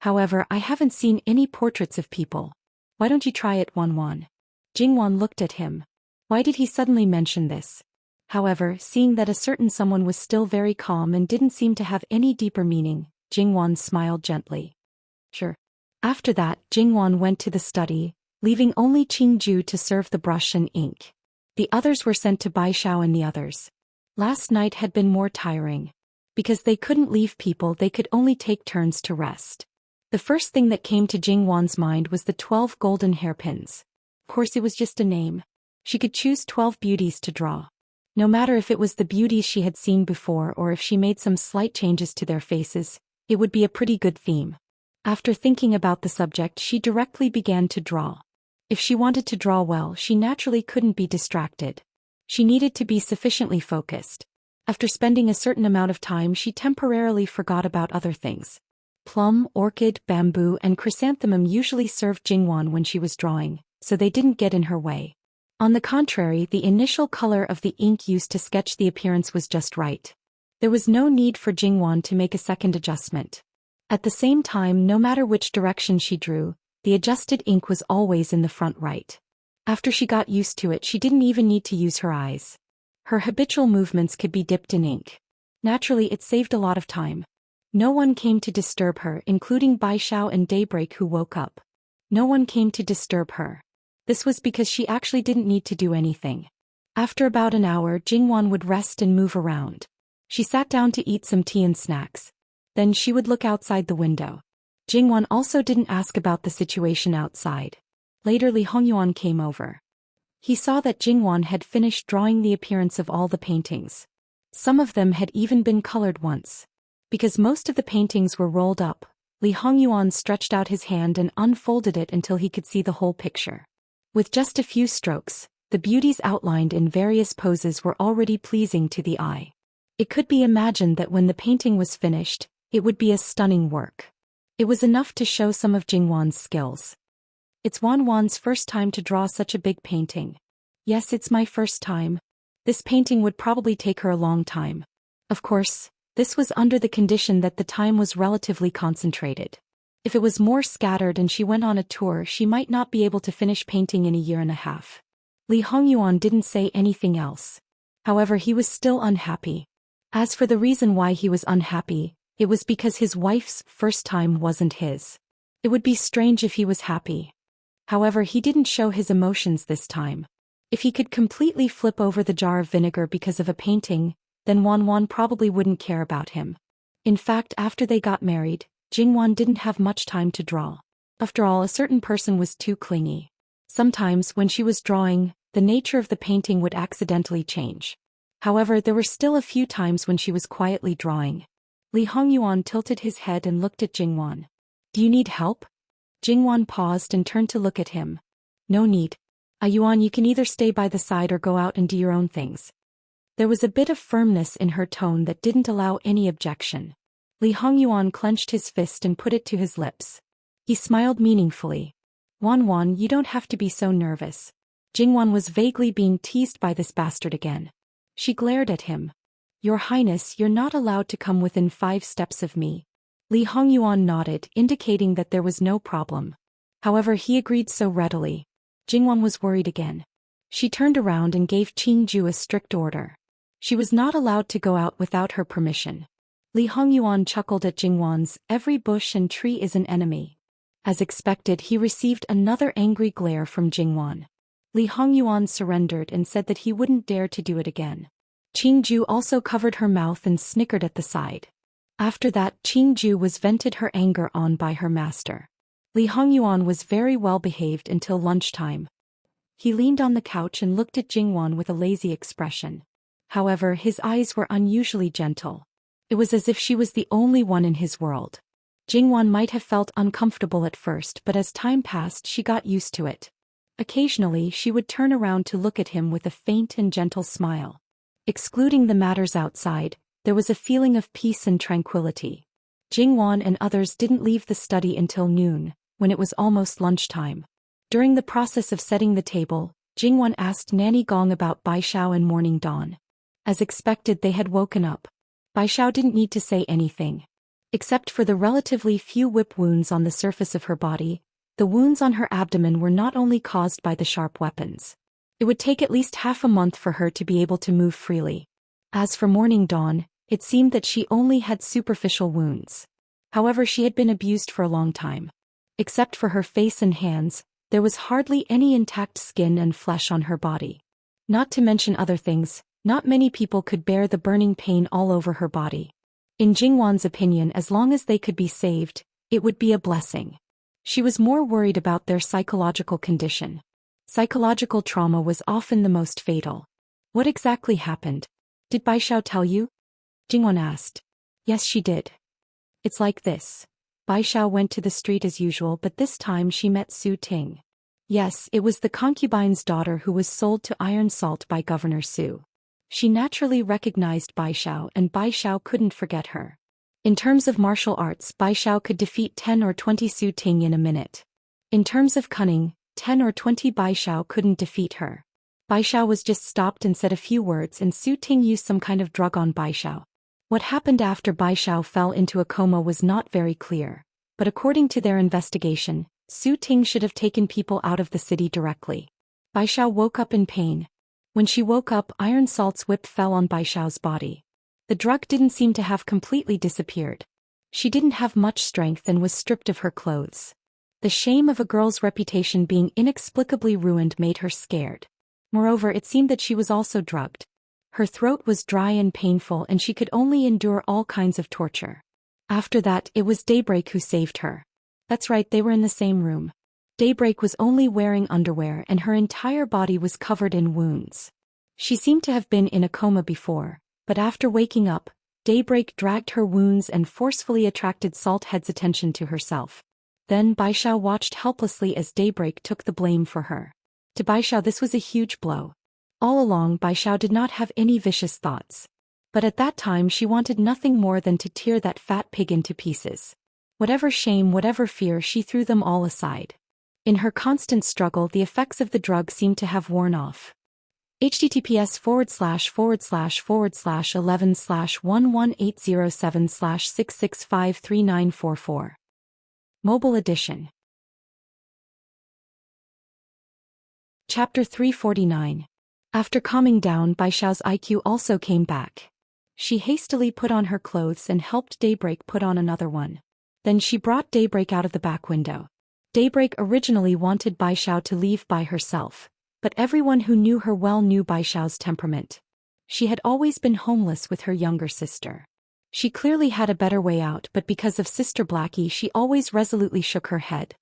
However, I haven't seen any portraits of people. Why don't you try it, Wanwan? Jingwan looked at him. Why did he suddenly mention this? However, seeing that a certain someone was still very calm and didn't seem to have any deeper meaning, Jingwan smiled gently. Sure. After that, Jingwan went to the study, leaving only Qingju to serve the brush and ink. The others were sent to Baishao and the others. Last night had been more tiring. Because they couldn't leave people, they could only take turns to rest. The first thing that came to Jingwan's mind was the 12 golden hairpins. Of course, it was just a name. She could choose 12 beauties to draw. No matter if it was the beauties she had seen before or if she made some slight changes to their faces, it would be a pretty good theme. After thinking about the subject, she directly began to draw. If she wanted to draw well, she naturally couldn't be distracted. She needed to be sufficiently focused. After spending a certain amount of time, she temporarily forgot about other things. Plum, orchid, bamboo, and chrysanthemum usually served Jingwan when she was drawing, so they didn't get in her way. On the contrary, the initial color of the ink used to sketch the appearance was just right. There was no need for Jingwan to make a second adjustment. At the same time, no matter which direction she drew, the adjusted ink was always in the front right. After she got used to it, she didn't even need to use her eyes. Her habitual movements could be dipped in ink. Naturally, it saved a lot of time. No one came to disturb her, including Baishao and Daybreak, who woke up. No one came to disturb her. This was because she actually didn't need to do anything. After about an hour, Jingwan would rest and move around. She sat down to eat some tea and snacks. Then she would look outside the window. Jingwan also didn't ask about the situation outside. Later, Li Hongyuan came over. He saw that Jingwan had finished drawing the appearance of all the paintings. Some of them had even been colored once. Because most of the paintings were rolled up, Li Hongyuan stretched out his hand and unfolded it until he could see the whole picture. With just a few strokes, the beauties outlined in various poses were already pleasing to the eye. It could be imagined that when the painting was finished, it would be a stunning work. It was enough to show some of Jingwan's skills. It's Wanwan's first time to draw such a big painting. Yes, it's my first time. This painting would probably take her a long time. Of course, this was under the condition that the time was relatively concentrated. If it was more scattered and she went on a tour, she might not be able to finish painting in a year and a half. Li Hongyuan didn't say anything else. However, he was still unhappy. As for the reason why he was unhappy, it was because his wife's first time wasn't his. It would be strange if he was happy. However, he didn't show his emotions this time. If he could completely flip over the jar of vinegar because of a painting, then Wanwan probably wouldn't care about him. In fact, after they got married, Jingwan didn't have much time to draw. After all, a certain person was too clingy. Sometimes, when she was drawing, the nature of the painting would accidentally change. However, there were still a few times when she was quietly drawing. Li Hongyuan tilted his head and looked at Jingwan. Do you need help? Jingwan paused and turned to look at him. No need. Yuan, you can either stay by the side or go out and do your own things. There was a bit of firmness in her tone that didn't allow any objection. Li Hongyuan clenched his fist and put it to his lips. He smiled meaningfully. Wanwan, you don't have to be so nervous. Jingwan was vaguely being teased by this bastard again. She glared at him. Your Highness, you're not allowed to come within 5 steps of me. Li Hongyuan nodded, indicating that there was no problem. However, he agreed so readily. Jingwan was worried again. She turned around and gave Qingju a strict order. She was not allowed to go out without her permission. Li Hongyuan chuckled at Jingwan's, every bush and tree is an enemy. As expected, he received another angry glare from Jingwan. Li Hongyuan surrendered and said that he wouldn't dare to do it again. Qingju also covered her mouth and snickered at the side. After that, Qingju was vented her anger on by her master. Li Hongyuan was very well behaved until lunchtime. He leaned on the couch and looked at Jingwan with a lazy expression. However, his eyes were unusually gentle. It was as if she was the only one in his world. Jingwan might have felt uncomfortable at first, but as time passed she got used to it. Occasionally she would turn around to look at him with a faint and gentle smile. Excluding the matters outside, there was a feeling of peace and tranquility. Jingwan and others didn't leave the study until noon, when it was almost lunchtime. During the process of setting the table, Jingwan asked Nanny Gong about Baishao and Morning Dawn. As expected, they had woken up. Baishao didn't need to say anything. Except for the relatively few whip wounds on the surface of her body, the wounds on her abdomen were not only caused by the sharp weapons. It would take at least half a month for her to be able to move freely. As for Morning Dawn, it seemed that she only had superficial wounds. However, she had been abused for a long time. Except for her face and hands, there was hardly any intact skin and flesh on her body. Not to mention other things, not many people could bear the burning pain all over her body. In Jingwan's opinion, as long as they could be saved, it would be a blessing. She was more worried about their psychological condition. Psychological trauma was often the most fatal. What exactly happened? Did Baishao tell you? Jingwan asked. Yes, she did. It's like this. Baishao went to the street as usual, but this time she met Su Ting. Yes, it was the concubine's daughter who was sold to Iron Salt by Governor Su. She naturally recognized Baishao, and Baishao couldn't forget her. In terms of martial arts, Baishao could defeat 10 or 20 Su Ting in a minute. In terms of cunning, 10 or 20 Baishao couldn't defeat her. Baishao was just stopped and said a few words, and Su Ting used some kind of drug on Baishao. What happened after Baishao fell into a coma was not very clear, but according to their investigation, Su Ting should have taken people out of the city directly. Baishao woke up in pain. When she woke up, Iron Salt's whip fell on Baishao's body. The drug didn't seem to have completely disappeared. She didn't have much strength and was stripped of her clothes. The shame of a girl's reputation being inexplicably ruined made her scared. Moreover, it seemed that she was also drugged. Her throat was dry and painful, and she could only endure all kinds of torture. After that, it was Daybreak who saved her. That's right, they were in the same room. Daybreak was only wearing underwear, and her entire body was covered in wounds. She seemed to have been in a coma before, but after waking up, Daybreak dragged her wounds and forcefully attracted Salthead's attention to herself. Then Baishao watched helplessly as Daybreak took the blame for her. To Baishao, this was a huge blow. All along, Baishao did not have any vicious thoughts. But at that time she wanted nothing more than to tear that fat pig into pieces. Whatever shame, whatever fear, she threw them all aside. In her constant struggle, the effects of the drug seemed to have worn off. https://11/11807/6653944 Mobile Edition. Chapter 349. After calming down, Baishao's IQ also came back. She hastily put on her clothes and helped Daybreak put on another one. Then she brought Daybreak out of the back window. Daybreak originally wanted Baishao to leave by herself, but everyone who knew her well knew Baishao's temperament. She had always been homeless with her younger sister. She clearly had a better way out, but because of Sister Blackie she always resolutely shook her head.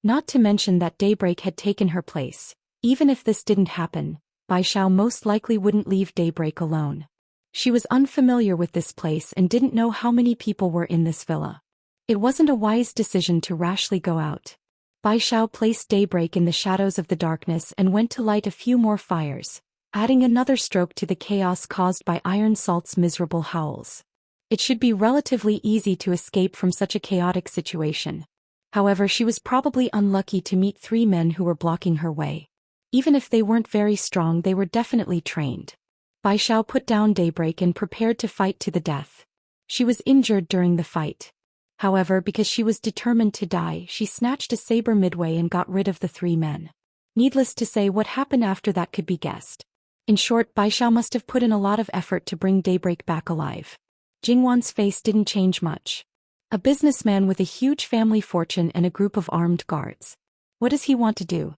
Not to mention that Daybreak had taken her place. Even if this didn't happen, Baishao most likely wouldn't leave Daybreak alone. She was unfamiliar with this place and didn't know how many people were in this villa. It wasn't a wise decision to rashly go out. Baishao placed Daybreak in the shadows of the darkness and went to light a few more fires, adding another stroke to the chaos caused by Iron Salt's miserable howls. It should be relatively easy to escape from such a chaotic situation. However, she was probably unlucky to meet 3 men who were blocking her way. Even if they weren't very strong, they were definitely trained. Baishao put down Daybreak and prepared to fight to the death. She was injured during the fight. However, because she was determined to die, she snatched a saber midway and got rid of the 3 men. Needless to say, what happened after that could be guessed. In short, Baishao must have put in a lot of effort to bring Daybreak back alive. Jingwan's face didn't change much. A businessman with a huge family fortune and a group of armed guards. What does he want to do?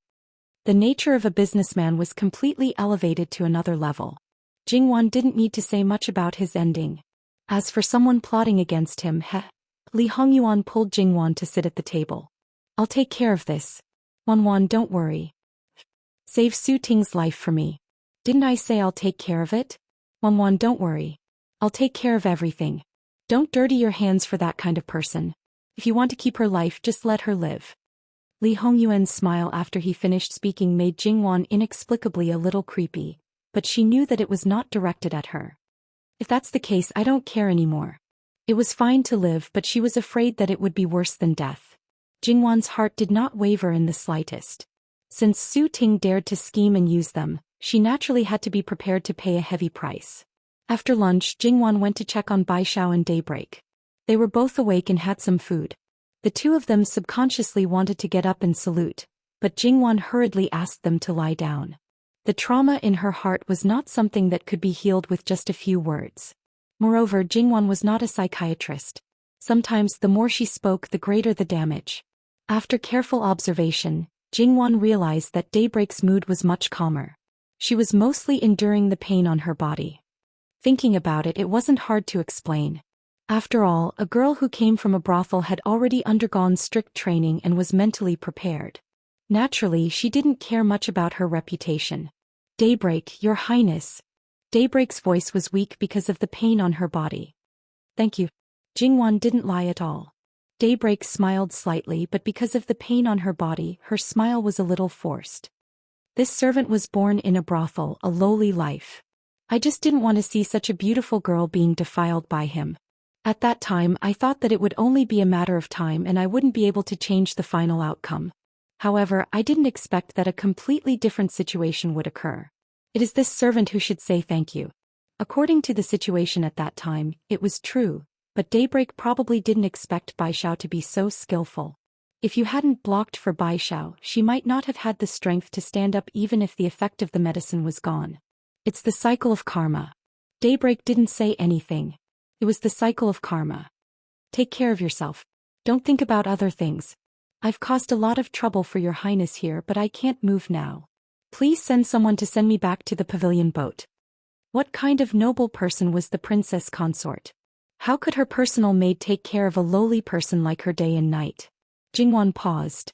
The nature of a businessman was completely elevated to another level. Jingwan didn't need to say much about his ending. As for someone plotting against him, Li Hongyuan pulled Jingwan to sit at the table. I'll take care of this. Wanwan, don't worry. Save Su Ting's life for me. Didn't I say I'll take care of it? Wanwan, don't worry. I'll take care of everything. Don't dirty your hands for that kind of person. If you want to keep her life, just let her live. Li Hongyuan's smile after he finished speaking made Jingwan inexplicably a little creepy, but she knew that it was not directed at her. If that's the case, I don't care anymore. It was fine to live, but she was afraid that it would be worse than death. Jingwan's heart did not waver in the slightest. Since Su Ting dared to scheme and use them, she naturally had to be prepared to pay a heavy price. After lunch, Jingwan went to check on Bai Xiao and Daybreak. They were both awake and had some food. The two of them subconsciously wanted to get up and salute, but Jingwan hurriedly asked them to lie down. The trauma in her heart was not something that could be healed with just a few words. Moreover, Jingwan was not a psychiatrist. Sometimes the more she spoke, the greater the damage. After careful observation, Jingwan realized that Daybreak's mood was much calmer. She was mostly enduring the pain on her body. Thinking about it, it wasn't hard to explain. After all, a girl who came from a brothel had already undergone strict training and was mentally prepared. Naturally, she didn't care much about her reputation. Daybreak, Your Highness. Daybreak's voice was weak because of the pain on her body. Thank you. Jingwan didn't lie at all. Daybreak smiled slightly, but because of the pain on her body, her smile was a little forced. This servant was born in a brothel, a lowly life. I just didn't want to see such a beautiful girl being defiled by him. At that time, I thought that it would only be a matter of time and I wouldn't be able to change the final outcome. However, I didn't expect that a completely different situation would occur. It is this servant who should say thank you. According to the situation at that time, it was true. But Daybreak probably didn't expect Bai Xiao to be so skillful. If you hadn't blocked for Bai Xiao, she might not have had the strength to stand up even if the effect of the medicine was gone. It's the cycle of karma. Daybreak didn't say anything. It was the cycle of karma. Take care of yourself. Don't think about other things. I've caused a lot of trouble for your highness here, but I can't move now. Please send someone to send me back to the pavilion boat. What kind of noble person was the princess consort? How could her personal maid take care of a lowly person like her day and night? Jingwan paused.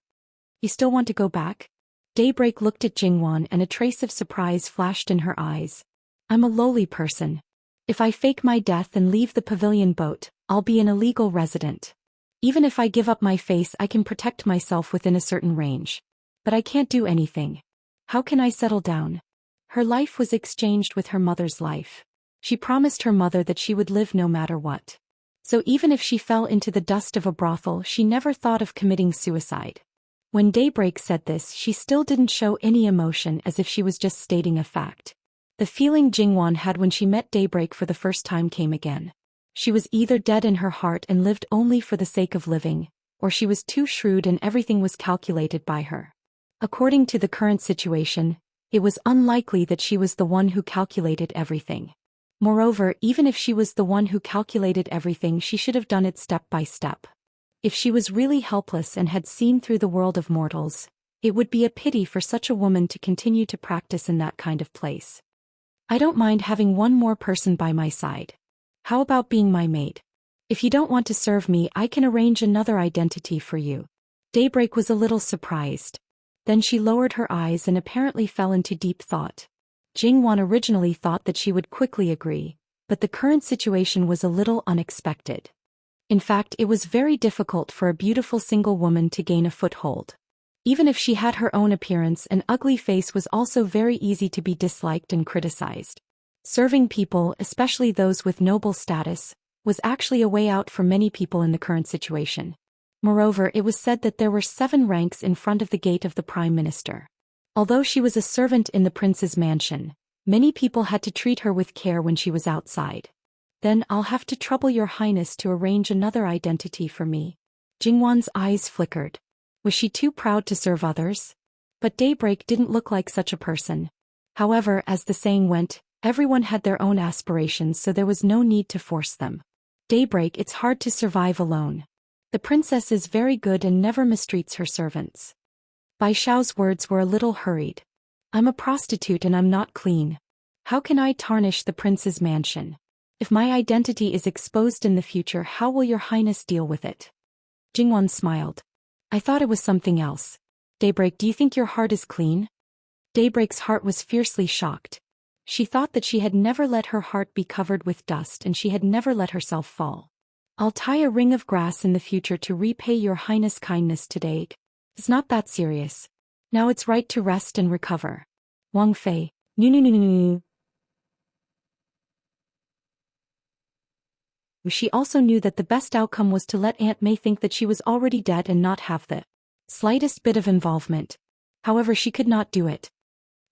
You still want to go back? Daybreak looked at Jingwan and a trace of surprise flashed in her eyes. I'm a lowly person. If I fake my death and leave the pavilion boat, I'll be an illegal resident. Even if I give up my face, I can protect myself within a certain range. But I can't do anything. How can I settle down? Her life was exchanged with her mother's life. She promised her mother that she would live no matter what. So even if she fell into the dust of a brothel, she never thought of committing suicide. When Daybreak said this, she still didn't show any emotion, as if she was just stating a fact. The feeling Jingwan had when she met Daybreak for the first time came again. She was either dead in her heart and lived only for the sake of living, or she was too shrewd and everything was calculated by her. According to the current situation, it was unlikely that she was the one who calculated everything. Moreover, even if she was the one who calculated everything, she should have done it step by step. If she was really helpless and had seen through the world of mortals, it would be a pity for such a woman to continue to practice in that kind of place. I don't mind having one more person by my side. How about being my maid? If you don't want to serve me, I can arrange another identity for you. Daybreak was a little surprised. Then she lowered her eyes and apparently fell into deep thought. Jingwan originally thought that she would quickly agree, but the current situation was a little unexpected. In fact, it was very difficult for a beautiful single woman to gain a foothold. Even if she had her own appearance, an ugly face was also very easy to be disliked and criticized. Serving people, especially those with noble status, was actually a way out for many people in the current situation. Moreover, it was said that there were 7 ranks in front of the gate of the Prime Minister. Although she was a servant in the prince's mansion, many people had to treat her with care when she was outside. Then I'll have to trouble your highness to arrange another identity for me. Jingwan's eyes flickered. Was she too proud to serve others? But Daybreak didn't look like such a person. However, as the saying went, everyone had their own aspirations, so there was no need to force them. Daybreak, it's hard to survive alone. The princess is very good and never mistreats her servants. Bai Xiao's words were a little hurried. I'm a prostitute and I'm not clean. How can I tarnish the prince's mansion? If my identity is exposed in the future, how will your highness deal with it? Jingwan smiled. I thought it was something else. Daybreak, do you think your heart is clean? Daybreak's heart was fiercely shocked. She thought that she had never let her heart be covered with dust and she had never let herself fall. I'll tie a ring of grass in the future to repay your highness' kindness today. It's not that serious. Now it's right to rest and recover. Wang Fei. Nu. She also knew that the best outcome was to let Aunt May think that she was already dead and not have the slightest bit of involvement. However, she could not do it.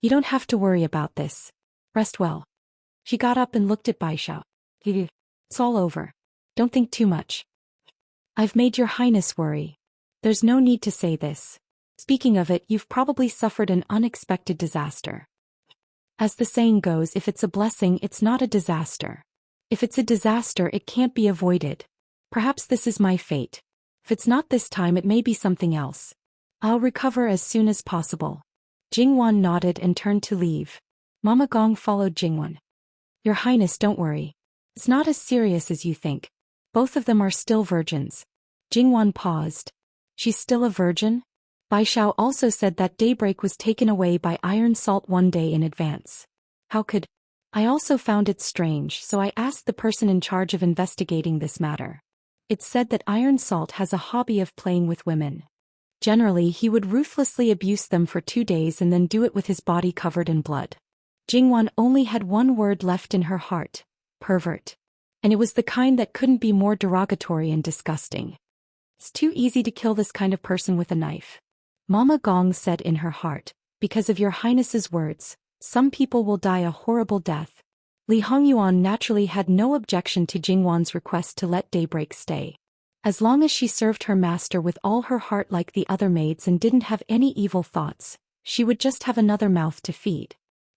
You don't have to worry about this. Rest well. She got up and looked at Bai Xiao. It's all over. Don't think too much. I've made your highness worry. There's no need to say this. Speaking of it, you've probably suffered an unexpected disaster. As the saying goes, if it's a blessing, it's not a disaster. If it's a disaster, it can't be avoided. Perhaps this is my fate. If it's not this time, it may be something else. I'll recover as soon as possible. Jingwan nodded and turned to leave. Mama Gong followed Jingwan. Your Highness, don't worry. It's not as serious as you think. Both of them are still virgins. Jingwan paused. She's still a virgin? Bai Xiao also said that Daybreak was taken away by Iron Salt one day in advance. How could... I also found it strange, so I asked the person in charge of investigating this matter. It's said that Iron Salt has a hobby of playing with women. Generally, he would ruthlessly abuse them for 2 days and then do it with his body covered in blood. Jingwan only had one word left in her heart: pervert. And it was the kind that couldn't be more derogatory and disgusting. It's too easy to kill this kind of person with a knife. Mama Gong said in her heart, because of your highness's words, some people will die a horrible death. Li Hongyuan naturally had no objection to Jingwan's request to let Daybreak stay. As long as she served her master with all her heart like the other maids and didn't have any evil thoughts, she would just have another mouth to feed.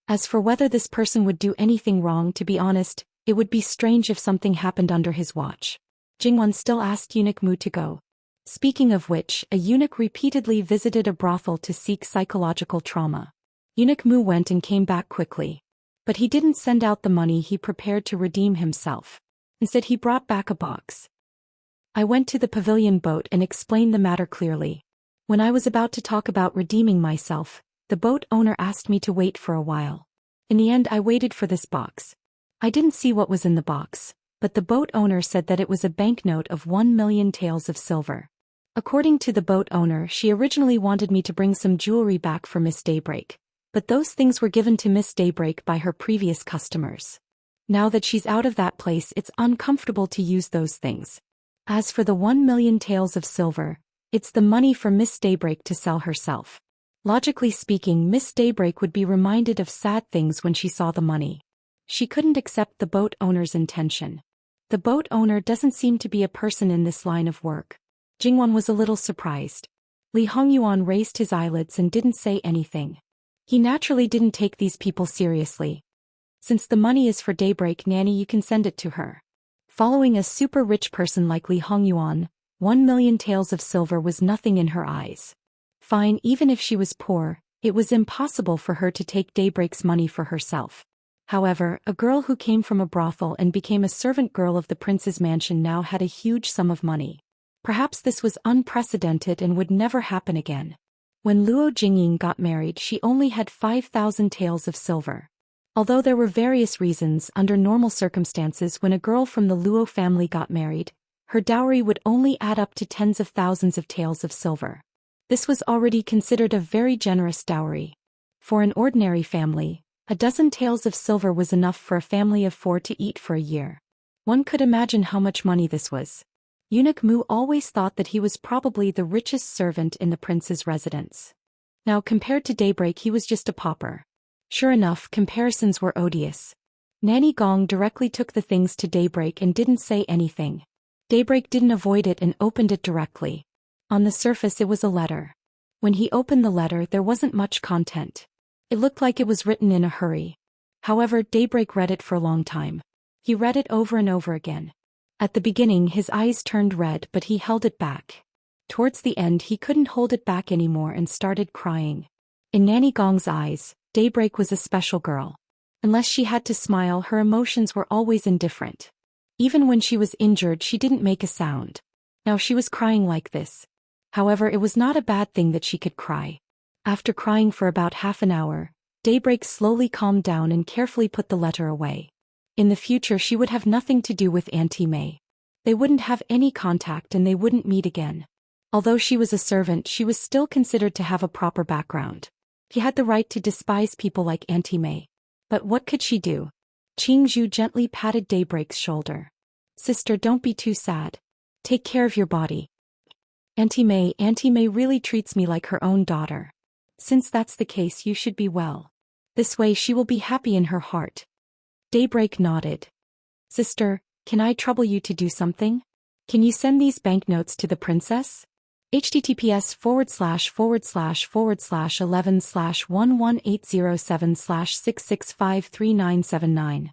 As for whether this person would do anything wrong, to be honest, it would be strange if something happened under his watch. Jingwan still asked Eunuch Mu to go. Speaking of which, a eunuch repeatedly visited a brothel to seek psychological trauma. Eunuch Mu went and came back quickly. But he didn't send out the money he prepared to redeem himself. Instead, he brought back a box. I went to the pavilion boat and explained the matter clearly. When I was about to talk about redeeming myself, the boat owner asked me to wait for a while. In the end, I waited for this box. I didn't see what was in the box, but the boat owner said that it was a banknote of 1 million taels of silver. According to the boat owner, she originally wanted me to bring some jewelry back for Miss Daybreak, but those things were given to Miss Daybreak by her previous customers. Now that she's out of that place, it's uncomfortable to use those things. As for the 1 million taels of silver, it's the money for Miss Daybreak to sell herself. Logically speaking, Miss Daybreak would be reminded of sad things when she saw the money. She couldn't accept the boat owner's intention. The boat owner doesn't seem to be a person in this line of work. Jingwan was a little surprised. Li Hongyuan raised his eyelids and didn't say anything. He naturally didn't take these people seriously. Since the money is for Daybreak Nanny, you can send it to her. Following a super rich person like Li Hongyuan, 1 million taels of silver was nothing in her eyes. Fine, even if she was poor, it was impossible for her to take Daybreak's money for herself. However, a girl who came from a brothel and became a servant girl of the prince's mansion now had a huge sum of money. Perhaps this was unprecedented and would never happen again. When Luo Jingying got married, she only had 5,000 taels of silver. Although there were various reasons, under normal circumstances when a girl from the Luo family got married, her dowry would only add up to tens of thousands of taels of silver. This was already considered a very generous dowry. For an ordinary family, a dozen taels of silver was enough for a family of 4 to eat for a year. One could imagine how much money this was. Eunuch Mu always thought that he was probably the richest servant in the prince's residence. Now compared to Daybreak, he was just a pauper. Sure enough, comparisons were odious. Nanny Gong directly took the things to Daybreak and didn't say anything. Daybreak didn't avoid it and opened it directly. On the surface it was a letter. When he opened the letter, there wasn't much content. It looked like it was written in a hurry. However, Daybreak read it for a long time. He read it over and over again. At the beginning his eyes turned red, but he held it back. Towards the end he couldn't hold it back anymore and started crying. In Nanny Gong's eyes, Daybreak was a special girl. Unless she had to smile, her emotions were always indifferent. Even when she was injured, she didn't make a sound. Now she was crying like this. However, it was not a bad thing that she could cry. After crying for about half an hour, Daybreak slowly calmed down and carefully put the letter away. In the future she would have nothing to do with Auntie May. They wouldn't have any contact and they wouldn't meet again. Although she was a servant, she was still considered to have a proper background. He had the right to despise people like Auntie May. But what could she do? Qingzhu gently patted Daybreak's shoulder. Sister, don't be too sad. Take care of your body. Auntie May really treats me like her own daughter. Since that's the case, you should be well. This way she will be happy in her heart. Daybreak nodded. Sister, can I trouble you to do something? Can you send these banknotes to the princess? https://11/11807/6653979.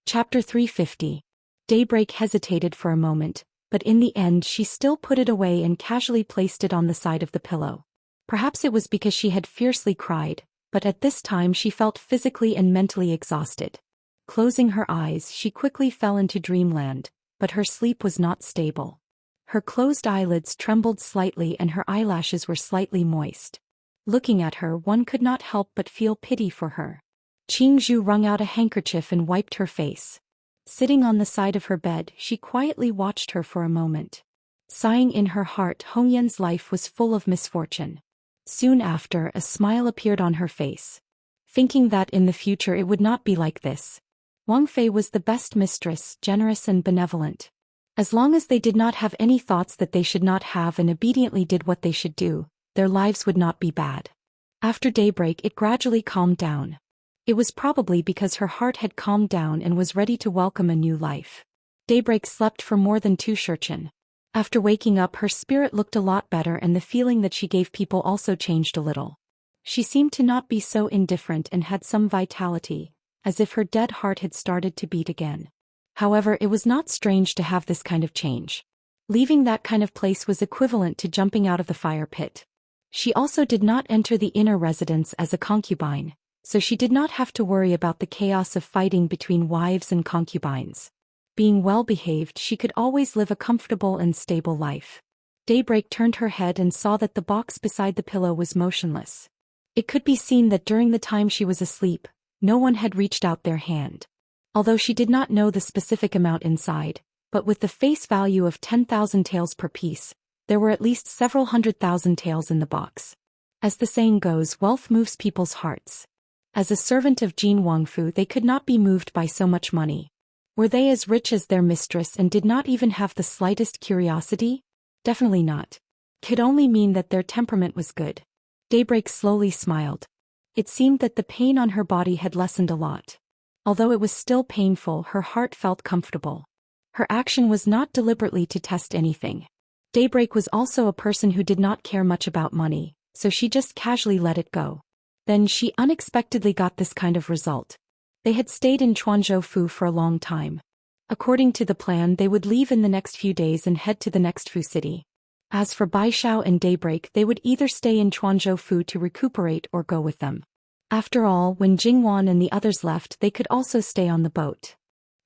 Chapter 350. Daybreak hesitated for a moment, but in the end she still put it away and casually placed it on the side of the pillow. Perhaps it was because she had fiercely cried, but at this time she felt physically and mentally exhausted. Closing her eyes, she quickly fell into dreamland, but her sleep was not stable. Her closed eyelids trembled slightly and her eyelashes were slightly moist. Looking at her, one could not help but feel pity for her. Qingzhu wrung out a handkerchief and wiped her face. Sitting on the side of her bed, she quietly watched her for a moment. Sighing in her heart, Hongyan's life was full of misfortune. Soon after, a smile appeared on her face. Thinking that in the future it would not be like this. Wang Fei was the best mistress, generous and benevolent. As long as they did not have any thoughts that they should not have and obediently did what they should do, their lives would not be bad. After daybreak it gradually calmed down. It was probably because her heart had calmed down and was ready to welcome a new life. Daybreak slept for more than 2 shurchen. After waking up, her spirit looked a lot better and the feeling that she gave people also changed a little. She seemed to not be so indifferent and had some vitality, as if her dead heart had started to beat again. However, it was not strange to have this kind of change. Leaving that kind of place was equivalent to jumping out of the fire pit. She also did not enter the inner residence as a concubine, so she did not have to worry about the chaos of fighting between wives and concubines. Being well-behaved, she could always live a comfortable and stable life. Daybreak turned her head and saw that the box beside the pillow was motionless. It could be seen that during the time she was asleep, no one had reached out their hand. Although she did not know the specific amount inside, but with the face value of 10,000 taels per piece, there were at least several 100,000 taels in the box. As the saying goes, wealth moves people's hearts. As a servant of Jin Wangfu, they could not be moved by so much money. Were they as rich as their mistress and did not even have the slightest curiosity? Definitely not. Could only mean that their temperament was good. Daybreak slowly smiled. It seemed that the pain on her body had lessened a lot. Although it was still painful, her heart felt comfortable. Her action was not deliberately to test anything. Daybreak was also a person who did not care much about money, so she just casually let it go. Then she unexpectedly got this kind of result. They had stayed in Chuanzhou for a long time. According to the plan, they would leave in the next few days and head to the next Fu city. As for Baishao and Daybreak, they would either stay in Chuanzhou to recuperate or go with them. After all, when Jingwan and the others left, they could also stay on the boat.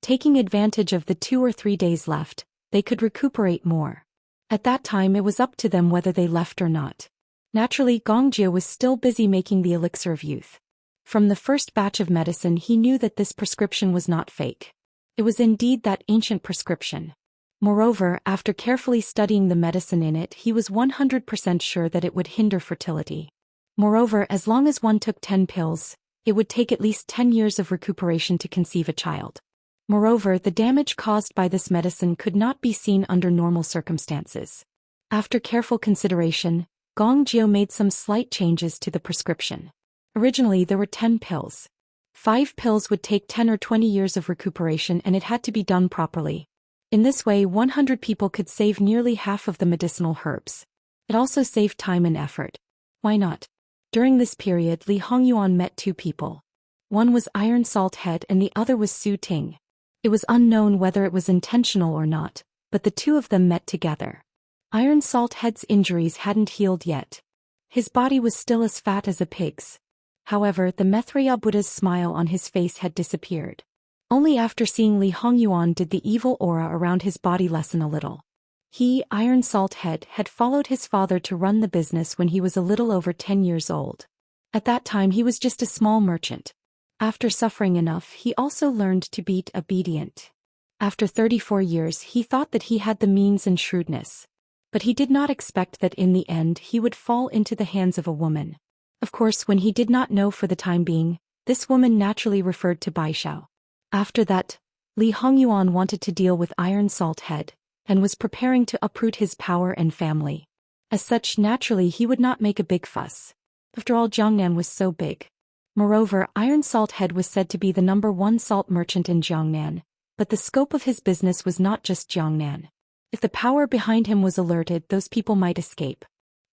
Taking advantage of the 2 or 3 days left, they could recuperate more. At that time it was up to them whether they left or not. Naturally, Gongjie was still busy making the elixir of youth. From the first batch of medicine he knew that this prescription was not fake. It was indeed that ancient prescription. Moreover, after carefully studying the medicine in it, he was 100% sure that it would hinder fertility. Moreover, as long as one took 10 pills, it would take at least 10 years of recuperation to conceive a child. Moreover, the damage caused by this medicine could not be seen under normal circumstances. After careful consideration, Gong Jio made some slight changes to the prescription. Originally there were 10 pills. 5 pills would take 10 or 20 years of recuperation and it had to be done properly. In this way 100 people could save nearly half of the medicinal herbs. It also saved time and effort. Why not? During this period Li Hongyuan met 2 people. One was Iron Salt Head and the other was Su Ting. It was unknown whether it was intentional or not, but the 2 of them met together. Iron Salt Head's injuries hadn't healed yet. His body was still as fat as a pig's. However, the Maitreya Buddha's smile on his face had disappeared. Only after seeing Li Hongyuan did the evil aura around his body lessen a little. He, Iron Salt Head, had followed his father to run the business when he was a little over 10 years old. At that time he was just a small merchant. After suffering enough, he also learned to be obedient. After 34 years he thought that he had the means and shrewdness. But he did not expect that in the end he would fall into the hands of a woman. Of course, when he did not know for the time being, This woman naturally referred to Bai Xiao. After that, Li Hongyuan wanted to deal with Iron Salt Head, and was preparing to uproot his power and family. As such, naturally he would not make a big fuss. After all, Jiangnan was so big. Moreover, Iron Salt Head was said to be the #1 salt merchant in Jiangnan, but the scope of his business was not just Jiangnan. If the power behind him was alerted, those people might escape.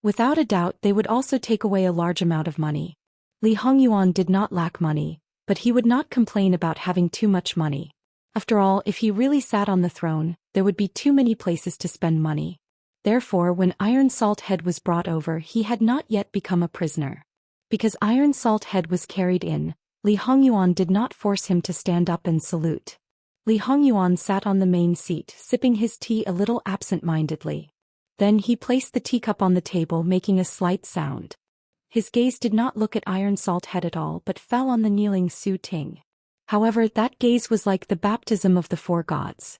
Without a doubt, they would also take away a large amount of money. Li Hongyuan did not lack money, but he would not complain about having too much money. After all, if he really sat on the throne, there would be too many places to spend money. Therefore, when Iron Salt Head was brought over, he had not yet become a prisoner. Because Iron Salt Head was carried in, Li Hongyuan did not force him to stand up and salute. Li Hongyuan sat on the main seat, sipping his tea a little absent-mindedly. Then he placed the teacup on the table, making a slight sound. His gaze did not look at Iron Salt Head at all, but fell on the kneeling Su Ting. However, that gaze was like the baptism of the four gods.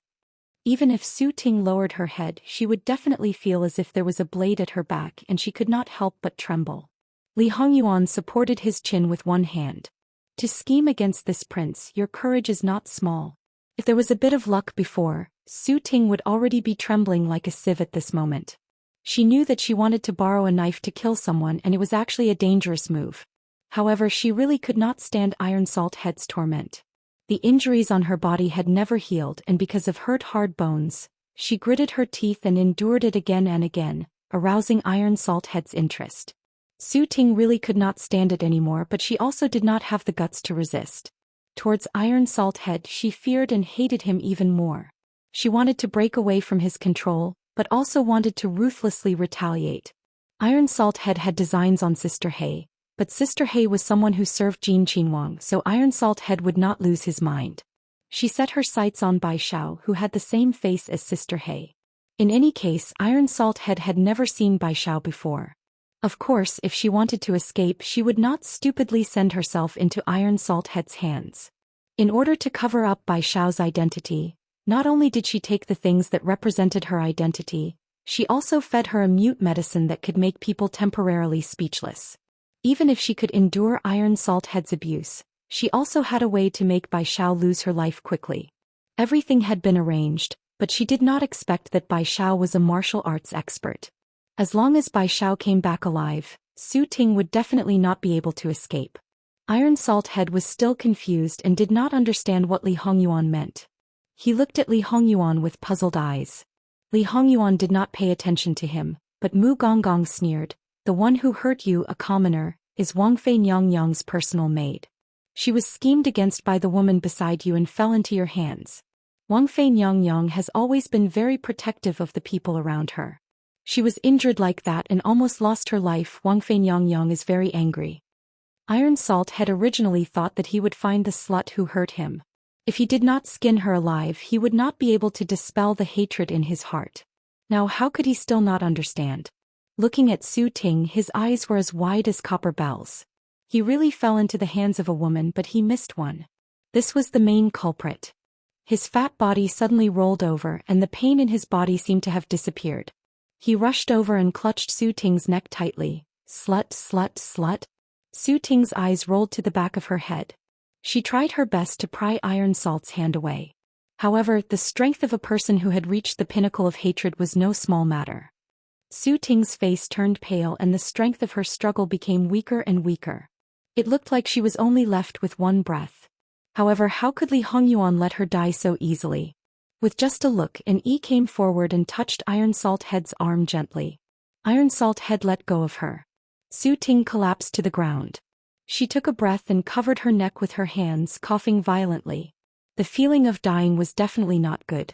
Even if Su Ting lowered her head, she would definitely feel as if there was a blade at her back, and she could not help but tremble. Li Hongyuan supported his chin with one hand. To scheme against this prince, your courage is not small. If there was a bit of luck before, Su Ting would already be trembling like a sieve at this moment. She knew that she wanted to borrow a knife to kill someone, and it was actually a dangerous move. However, she really could not stand Iron Salt Head's torment. The injuries on her body had never healed, and because of hurt hard bones, she gritted her teeth and endured it again and again, arousing Iron Salt Head's interest. Su Ting really could not stand it anymore, but she also did not have the guts to resist. Towards Iron Salt Head, she feared and hated him even more. She wanted to break away from his control, but also wanted to ruthlessly retaliate. Iron Salt Head had designs on Sister He, but Sister He was someone who served Jin Qinhuang, so Iron Salt Head would not lose his mind. She set her sights on Bai Xiao, who had the same face as Sister He. In any case, Iron Salt Head had never seen Bai Xiao before. Of course, if she wanted to escape, she would not stupidly send herself into Iron Salt Head's hands. In order to cover up Bai Xiao's identity, not only did she take the things that represented her identity, she also fed her a mute medicine that could make people temporarily speechless. Even if she could endure Iron Salt Head's abuse, she also had a way to make Bai Xiao lose her life quickly. Everything had been arranged, but she did not expect that Bai Xiao was a martial arts expert. As long as Bai Xiao came back alive, Su Ting would definitely not be able to escape. Iron Salt Head was still confused and did not understand what Li Hongyuan meant. He looked at Li Hongyuan with puzzled eyes. Li Hongyuan did not pay attention to him, but Mu Gonggong sneered, "The one who hurt you, a commoner, is Wang Fei Nyang's personal maid. She was schemed against by the woman beside you and fell into your hands. Wang Fei Nyang has always been very protective of the people around her. She was injured like that and almost lost her life. Wang Fei Nyang is very angry." Iron Salt had originally thought that he would find the slut who hurt him. If he did not skin her alive, he would not be able to dispel the hatred in his heart. Now how could he still not understand? Looking at Su Ting, his eyes were as wide as copper bells. He really fell into the hands of a woman, but he missed one. This was the main culprit. His fat body suddenly rolled over, and the pain in his body seemed to have disappeared. He rushed over and clutched Su Ting's neck tightly. "Slut, slut, slut." Su Ting's eyes rolled to the back of her head. She tried her best to pry Iron Salt's hand away. However, the strength of a person who had reached the pinnacle of hatred was no small matter. Su Ting's face turned pale and the strength of her struggle became weaker and weaker. It looked like she was only left with one breath. However, how could Li Hongyuan let her die so easily? With just a look, an E came forward and touched Iron Salt Head's arm gently. Iron Salt Head let go of her. Su Ting collapsed to the ground. She took a breath and covered her neck with her hands, coughing violently. The feeling of dying was definitely not good.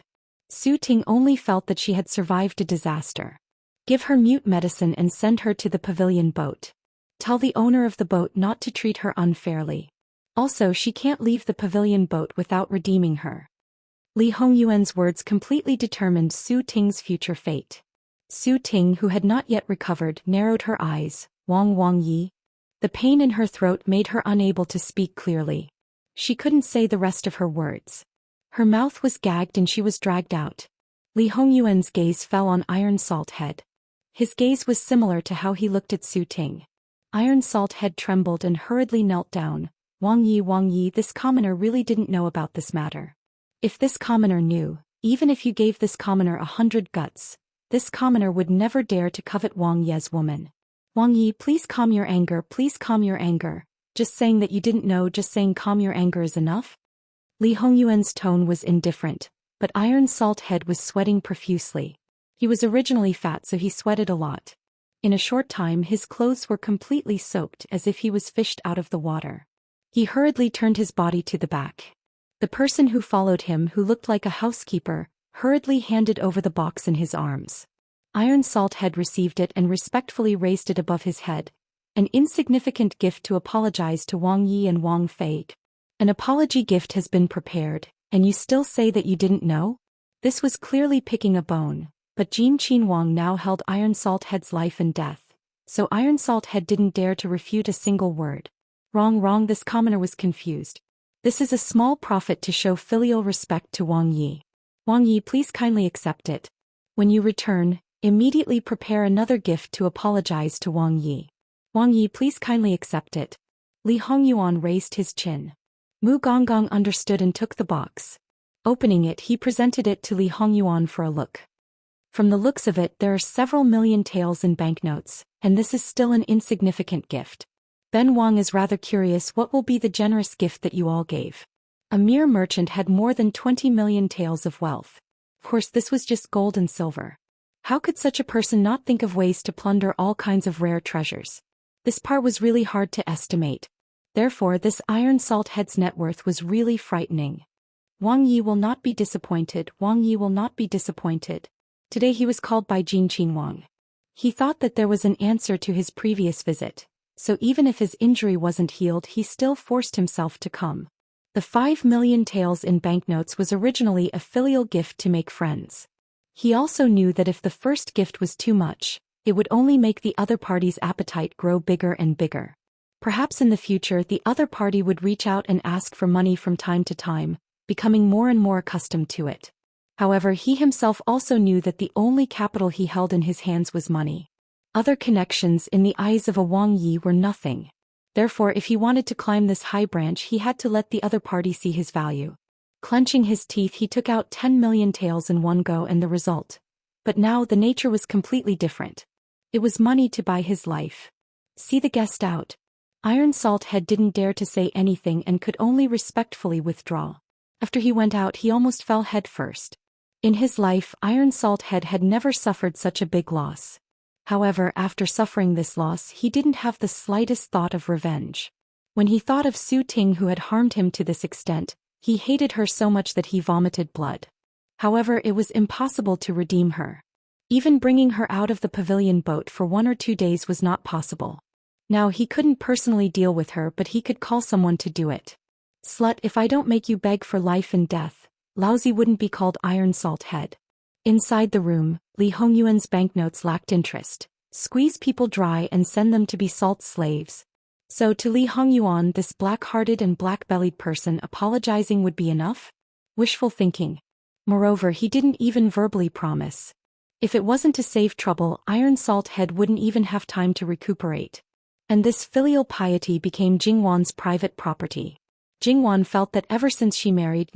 Su Ting only felt that she had survived a disaster. Give her mute medicine and send her to the pavilion boat. Tell the owner of the boat not to treat her unfairly. Also, she can't leave the pavilion boat without redeeming her. Li Hongyuan's words completely determined Su Ting's future fate. Su Ting, who had not yet recovered, narrowed her eyes. Wang Yi. The pain in her throat made her unable to speak clearly. She couldn't say the rest of her words. Her mouth was gagged and she was dragged out. Li Hongyuan's gaze fell on Iron Salt Head. His gaze was similar to how he looked at Su Ting. Iron Salt Head trembled and hurriedly knelt down, Wang Yi, this commoner really didn't know about this matter. If this commoner knew, even if you gave this commoner 100 guts, this commoner would never dare to covet Wang Ye's woman. Wang Yi, please calm your anger, please calm your anger. Just saying that you didn't know, just saying calm your anger is enough? Li Hongyuan's tone was indifferent, but Iron Salt Head was sweating profusely. He was originally fat, so he sweated a lot. In a short time his clothes were completely soaked as if he was fished out of the water. He hurriedly turned his body to the back. The person who followed him, who looked like a housekeeper, hurriedly handed over the box in his arms. Iron Salt Head received it and respectfully raised it above his head, an insignificant gift to apologize to Wang Yi and Wang Fei. An apology gift has been prepared, and you still say that you didn't know? This was clearly picking a bone, but Jin Qin Wang now held Iron Salt Head's life and death, so Iron Salt Head didn't dare to refute a single word. Wrong, this commoner was confused. This is a small profit to show filial respect to Wang Yi. Wang Yi, please kindly accept it. When you return, immediately prepare another gift to apologize to Wang Yi. Wang Yi, please kindly accept it. Li Hongyuan raised his chin. Mu Gonggong understood and took the box. Opening it, he presented it to Li Hongyuan for a look. From the looks of it, there are several million taels in banknotes, and this is still an insignificant gift. Ben Wang is rather curious what will be the generous gift that you all gave. A mere merchant had more than 20 million taels of wealth. Of course, this was just gold and silver. How could such a person not think of ways to plunder all kinds of rare treasures? This part was really hard to estimate. Therefore, this Iron Salt Head's net worth was really frightening. Wang Yi will not be disappointed. Wang Yi will not be disappointed. Today he was called by Jin Qin Wang. He thought that there was an answer to his previous visit, so even if his injury wasn't healed, he still forced himself to come. The 5 million taels in banknotes was originally a filial gift to make friends. He also knew that if the first gift was too much, it would only make the other party's appetite grow bigger and bigger. Perhaps in the future the other party would reach out and ask for money from time to time, becoming more and more accustomed to it. However, he himself also knew that the only capital he held in his hands was money. Other connections in the eyes of a Wang Yi were nothing. Therefore, if he wanted to climb this high branch, he had to let the other party see his value. Clenching his teeth, he took out 10 million taels in one go, and the result. But now the nature was completely different. It was money to buy his life. See the guest out. Iron Salt Head didn't dare to say anything and could only respectfully withdraw. After he went out, he almost fell head first. In his life, Iron Salt Head had never suffered such a big loss. However, after suffering this loss, he didn't have the slightest thought of revenge. When he thought of Su Ting, who had harmed him to this extent, he hated her so much that he vomited blood. However, it was impossible to redeem her. Even bringing her out of the pavilion boat for 1 or 2 days was not possible. Now he couldn't personally deal with her, but he could call someone to do it. Slut, if I don't make you beg for life and death, Lousy wouldn't be called Iron Salt Head. Inside the room, Li Hongyuan's banknotes lacked interest. Squeeze people dry and send them to be salt slaves. So to Li Hongyuan, this black-hearted and black-bellied person, apologizing would be enough? Wishful thinking. Moreover, he didn't even verbally promise. If it wasn't to save trouble, Iron Salt Head wouldn't even have time to recuperate. And this filial piety became Jingwan's private property. Jingwan felt that ever since she married,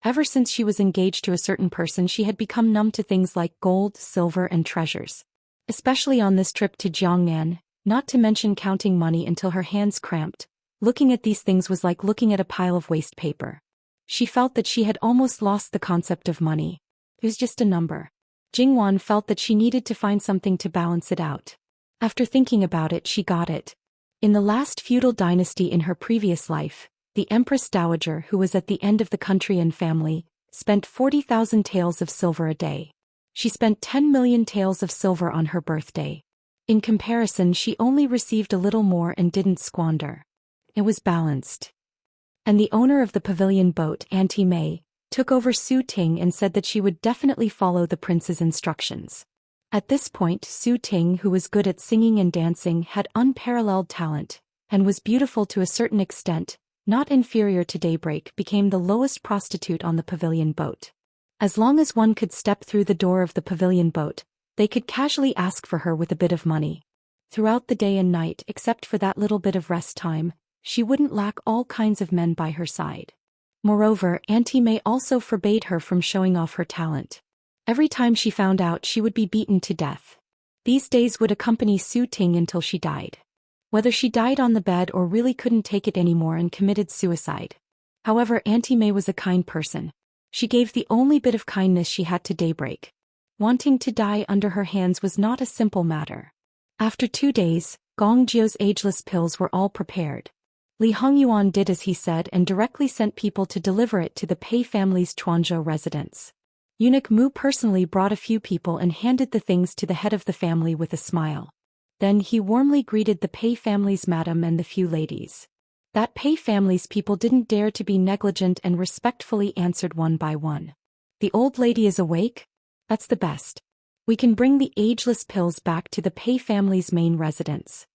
ever since she was engaged to a certain person, she had become numb to things like gold, silver, and treasures. Especially on this trip to Jiangnan, not to mention counting money until her hands cramped. Looking at these things was like looking at a pile of waste paper. She felt that she had almost lost the concept of money. It was just a number. Jingwan felt that she needed to find something to balance it out. After thinking about it, she got it. In the last feudal dynasty in her previous life, the Empress Dowager, who was at the end of the country and family, spent 40,000 taels of silver a day. She spent 10 million taels of silver on her birthday. In comparison, she only received a little more and didn't squander. It was balanced. And the owner of the pavilion boat, Auntie May, took over Su Ting and said that she would definitely follow the prince's instructions. At this point, Su Ting, who was good at singing and dancing, had unparalleled talent, and was beautiful to a certain extent, not inferior to Daybreak, became the lowest prostitute on the pavilion boat. As long as one could step through the door of the pavilion boat, they could casually ask for her with a bit of money. Throughout the day and night, except for that little bit of rest time, she wouldn't lack all kinds of men by her side. Moreover, Auntie May also forbade her from showing off her talent. Every time she found out, she would be beaten to death. These days would accompany Su Ting until she died. Whether she died on the bed or really couldn't take it anymore and committed suicide. However, Auntie May was a kind person. She gave the only bit of kindness she had to Daybreak. Wanting to die under her hands was not a simple matter. After 2 days, Gong Jiu's ageless pills were all prepared. Li Hongyuan did as he said and directly sent people to deliver it to the Pei family's Chuanzhou residence. Eunuch Mu personally brought a few people and handed the things to the head of the family with a smile. Then he warmly greeted the Pei family's madam and the few ladies. That Pei family's people didn't dare to be negligent and respectfully answered one by one. The old lady is awake? That's the best. We can bring the ageless pills back to the Pei family's main residence.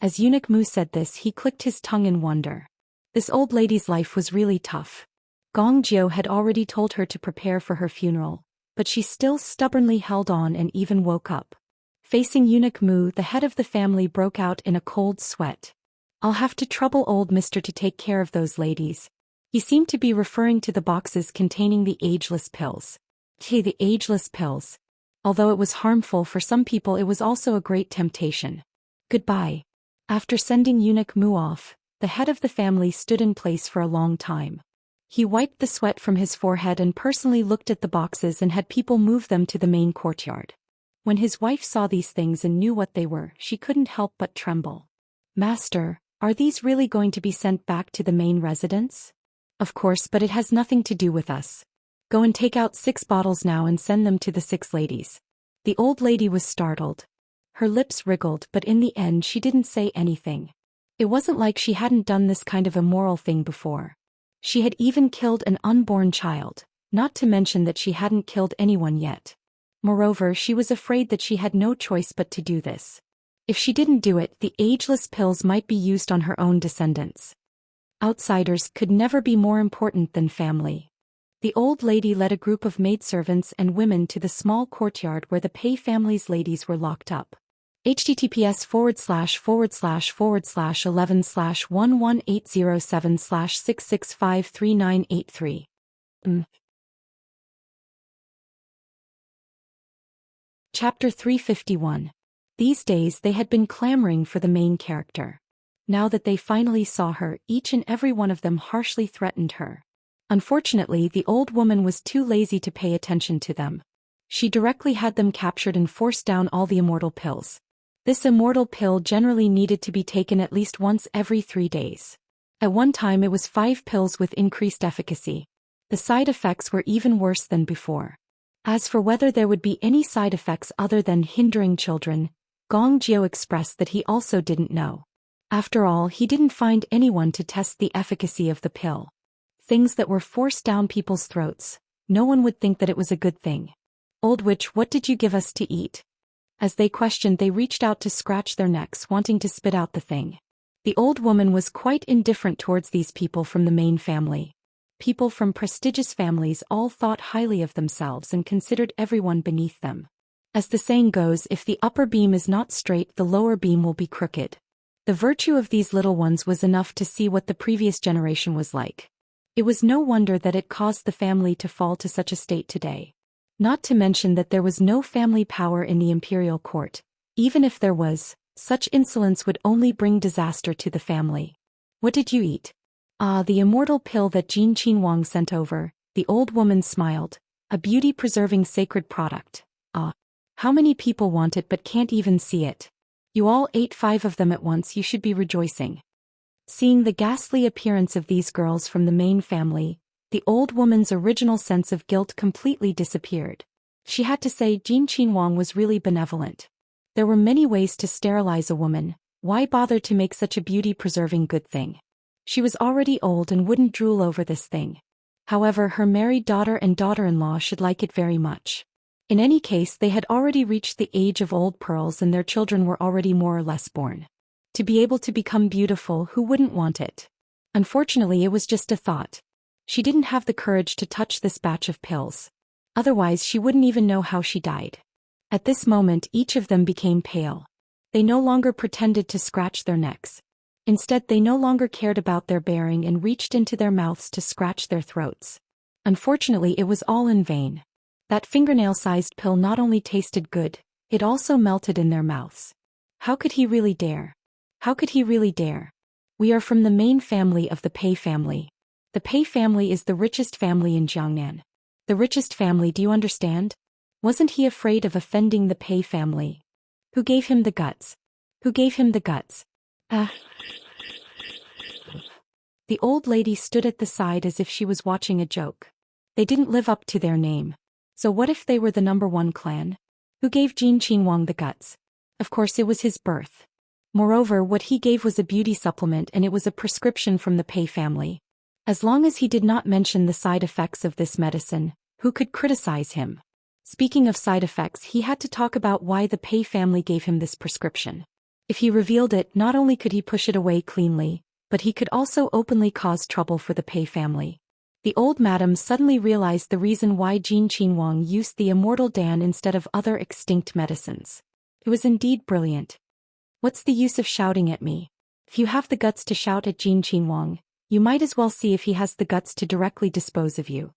As Eunuch Mu said this, he clicked his tongue in wonder. This old lady's life was really tough. Gong Jiu had already told her to prepare for her funeral, but she still stubbornly held on and even woke up. Facing Eunuch Mu, the head of the family broke out in a cold sweat. I'll have to trouble old Mr. to take care of those ladies. He seemed to be referring to the boxes containing the ageless pills. The ageless pills. Although it was harmful for some people, it was also a great temptation. Goodbye. After sending Eunuch Mu off, the head of the family stood in place for a long time. He wiped the sweat from his forehead and personally looked at the boxes and had people move them to the main courtyard. When his wife saw these things and knew what they were, she couldn't help but tremble. Master, are these really going to be sent back to the main residence? Of course, but it has nothing to do with us. Go and take out 6 bottles now and send them to the 6 ladies. The old lady was startled. Her lips wriggled, but in the end she didn't say anything. It wasn't like she hadn't done this kind of immoral thing before. She had even killed an unborn child, not to mention that she hadn't killed anyone yet. Moreover, she was afraid that she had no choice but to do this. If she didn't do it, the ageless pills might be used on her own descendants. Outsiders could never be more important than family. The old lady led a group of maidservants and women to the small courtyard where the Pei family's ladies were locked up. https://11/11807/6653983. Chapter 351. These days they had been clamoring for the main character. Now that they finally saw her, each and every one of them harshly threatened her. Unfortunately, the old woman was too lazy to pay attention to them. She directly had them captured and forced down all the immortal pills. This immortal pill generally needed to be taken at least once every 3 days. At one time it was 5 pills with increased efficacy. The side effects were even worse than before. As for whether there would be any side effects other than hindering children, Gong Jiu expressed that he also didn't know. After all, he didn't find anyone to test the efficacy of the pill. Things that were forced down people's throats, no one would think that it was a good thing. Old witch, what did you give us to eat? As they questioned, they reached out to scratch their necks, wanting to spit out the thing. The old woman was quite indifferent towards these people from the main family. People from prestigious families all thought highly of themselves and considered everyone beneath them. As the saying goes, if the upper beam is not straight, the lower beam will be crooked. The virtue of these little ones was enough to see what the previous generation was like. It was no wonder that it caused the family to fall to such a state today. Not to mention that there was no family power in the imperial court. Even if there was, such insolence would only bring disaster to the family. What did you eat? Ah, the immortal pill that Jin Qinhuang sent over. The old woman smiled. A beauty-preserving sacred product. Ah. How many people want it but can't even see it? You all ate 5 of them at once, you should be rejoicing. Seeing the ghastly appearance of these girls from the main family, the old woman's original sense of guilt completely disappeared. She had to say Jin Qinhuang was really benevolent. There were many ways to sterilize a woman, why bother to make such a beauty-preserving good thing? She was already old and wouldn't drool over this thing. However, her married daughter and daughter-in-law should like it very much. In any case, they had already reached the age of old pearls and their children were already more or less born. To be able to become beautiful, who wouldn't want it? Unfortunately, it was just a thought. She didn't have the courage to touch this batch of pills. Otherwise, she wouldn't even know how she died. At this moment, each of them became pale. They no longer pretended to scratch their necks. Instead, they no longer cared about their bearing and reached into their mouths to scratch their throats. Unfortunately, it was all in vain. That fingernail-sized pill not only tasted good, it also melted in their mouths. How could he really dare? How could he really dare? We are from the main family of the Pei family. The Pei family is the richest family in Jiangnan. The richest family, do you understand? Wasn't he afraid of offending the Pei family? Who gave him the guts? Who gave him the guts? The old lady stood at the side as if she was watching a joke. They didn't live up to their name. So what if they were the #1 clan? Who gave Jin Qinhuang the guts? Of course it was his birth. Moreover, what he gave was a beauty supplement, and it was a prescription from the Pei family. As long as he did not mention the side effects of this medicine, who could criticize him? Speaking of side effects, he had to talk about why the Pei family gave him this prescription. If he revealed it, not only could he push it away cleanly, but he could also openly cause trouble for the Pei family. The old madam suddenly realized the reason why Jin Qinhuang used the immortal Dan instead of other extinct medicines. It was indeed brilliant. What's the use of shouting at me? If you have the guts to shout at Jin Qinhuang, you might as well see if he has the guts to directly dispose of you.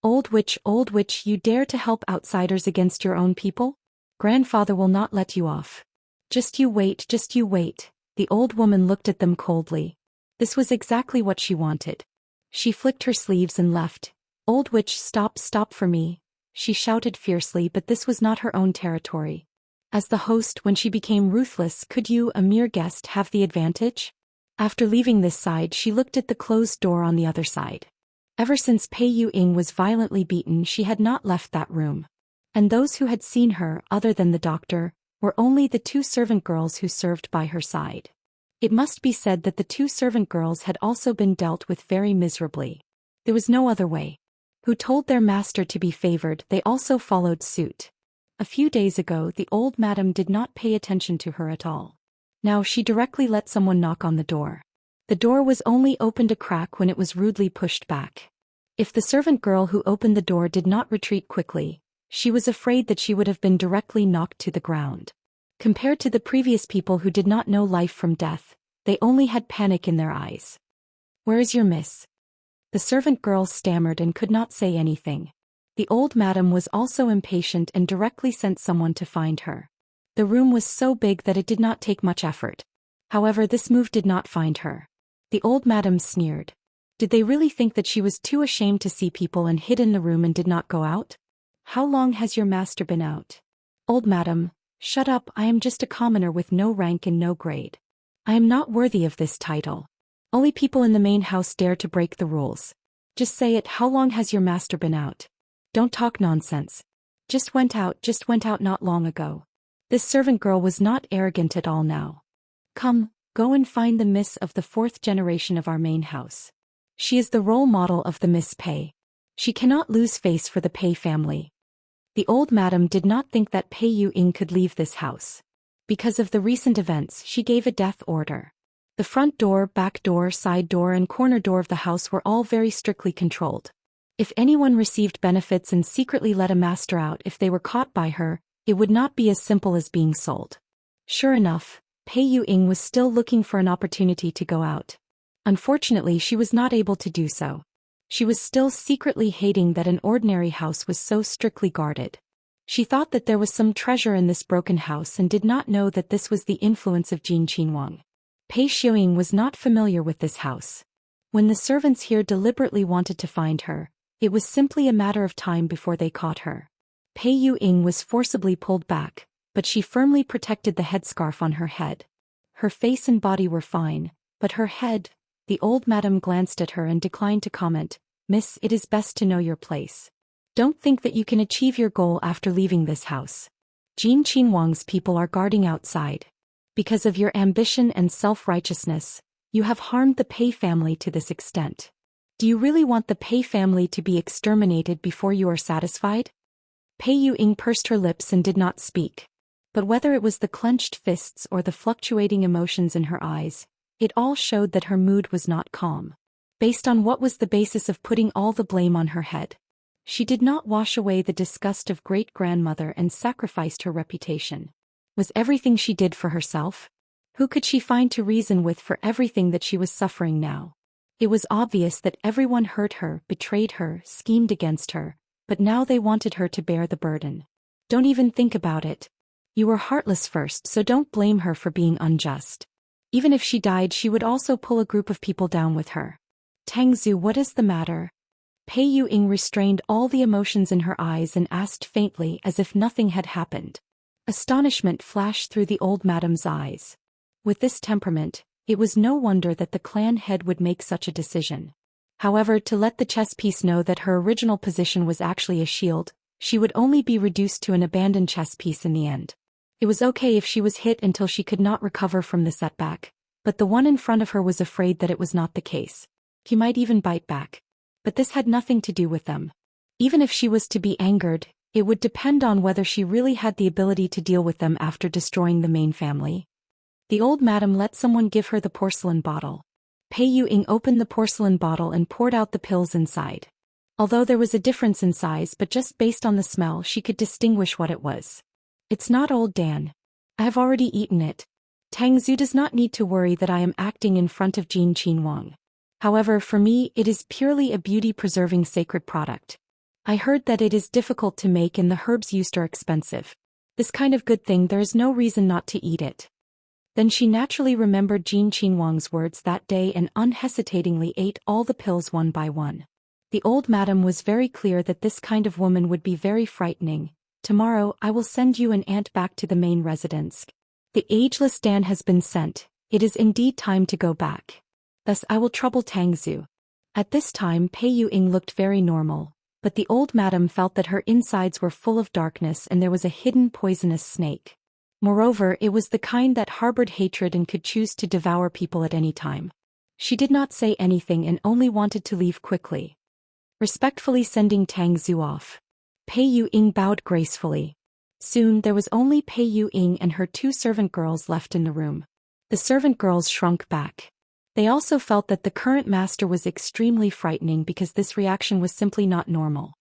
Old witch, you dare to help outsiders against your own people? Grandfather will not let you off. Just you wait. The old woman looked at them coldly. This was exactly what she wanted. She flicked her sleeves and left. Old witch, stop for me, she shouted fiercely, but this was not her own territory. As the host, when she became ruthless, could you, a mere guest, have the advantage? After leaving this side, she looked at the closed door on the other side. Ever since Pei Yuying was violently beaten, she had not left that room. And those who had seen her, other than the doctor, were only the 2 servant girls who served by her side. It must be said that the 2 servant girls had also been dealt with very miserably. There was no other way. Who told their master to be favored, they also followed suit. A few days ago, the old madam did not pay attention to her at all. Now she directly let someone knock on the door. The door was only opened a crack when it was rudely pushed back. If the servant girl who opened the door did not retreat quickly, she was afraid that she would have been directly knocked to the ground. Compared to the previous people who did not know life from death, they only had panic in their eyes. Where is your miss? The servant girl stammered and could not say anything. The old madam was also impatient and directly sent someone to find her. The room was so big that it did not take much effort. However, this move did not find her. The old madam sneered. Did they really think that she was too ashamed to see people and hid in the room and did not go out? How long has your master been out? Old madam, shut up, I am just a commoner with no rank and no grade. I am not worthy of this title. Only people in the main house dare to break the rules. Just say it, how long has your master been out? Don't talk nonsense. Just went out not long ago. This servant girl was not arrogant at all now. Come, go and find the miss of the 4th generation of our main house. She is the role model of the Miss Pei. She cannot lose face for the Pei family. The old madam did not think that Pei Yuying could leave this house. Because of the recent events, she gave a death order. The front door, back door, side door and corner door of the house were all very strictly controlled. If anyone received benefits and secretly let a master out if they were caught by her, it would not be as simple as being sold. Sure enough, Pei Yuying was still looking for an opportunity to go out. Unfortunately, she was not able to do so. She was still secretly hating that an ordinary house was so strictly guarded. She thought that there was some treasure in this broken house and did not know that this was the influence of Jin Qinhuang. Pei Yuying was not familiar with this house. When the servants here deliberately wanted to find her, it was simply a matter of time before they caught her. Pei Yuying was forcibly pulled back, but she firmly protected the headscarf on her head. Her face and body were fine, but her head... The old madam glanced at her and declined to comment. Miss, it is best to know your place. Don't think that you can achieve your goal after leaving this house. Jin Qinhuang's people are guarding outside. Because of your ambition and self-righteousness, you have harmed the Pei family to this extent. Do you really want the Pei family to be exterminated before you are satisfied? Pei Yuying pursed her lips and did not speak. But whether it was the clenched fists or the fluctuating emotions in her eyes, it all showed that her mood was not calm. Based on what was the basis of putting all the blame on her head? She did not wash away the disgust of great-grandmother and sacrificed her reputation. Was everything she did for herself? Who could she find to reason with for everything that she was suffering now? It was obvious that everyone hurt her, betrayed her, schemed against her, but now they wanted her to bear the burden. Don't even think about it. You were heartless first, so don't blame her for being unjust. Even if she died, she would also pull a group of people down with her. Tangzu, what is the matter? Pei Ying restrained all the emotions in her eyes and asked faintly as if nothing had happened. Astonishment flashed through the old madam's eyes. With this temperament, it was no wonder that the clan head would make such a decision. However, to let the chess piece know that her original position was actually a shield, she would only be reduced to an abandoned chess piece in the end. It was okay if she was hit until she could not recover from the setback, but the one in front of her was afraid that it was not the case. He might even bite back. But this had nothing to do with them. Even if she was to be angered, it would depend on whether she really had the ability to deal with them after destroying the main family. The old madam let someone give her the porcelain bottle. Pei Ying opened the porcelain bottle and poured out the pills inside. Although there was a difference in size, but just based on the smell she could distinguish what it was. It's not Old Dan. I have already eaten it. Tangzu does not need to worry that I am acting in front of Jin Qinhuang. However, for me, it is purely a beauty-preserving sacred product. I heard that it is difficult to make and the herbs used are expensive. This kind of good thing, there is no reason not to eat it. Then she naturally remembered Jin Qinhuang's words that day and unhesitatingly ate all the pills one by one. The old madam was very clear that this kind of woman would be very frightening. Tomorrow, I will send you and aunt back to the main residence. The ageless Dan has been sent. It is indeed time to go back. Thus I will trouble Tangzu. At this time Pei Ying looked very normal, but the old madam felt that her insides were full of darkness and there was a hidden poisonous snake. Moreover, it was the kind that harbored hatred and could choose to devour people at any time. She did not say anything and only wanted to leave quickly. Respectfully sending Tangzu off, Pei Ying bowed gracefully. Soon there was only Pei Ying and her two servant girls left in the room. The servant girls shrunk back. They also felt that the current master was extremely frightening because this reaction was simply not normal.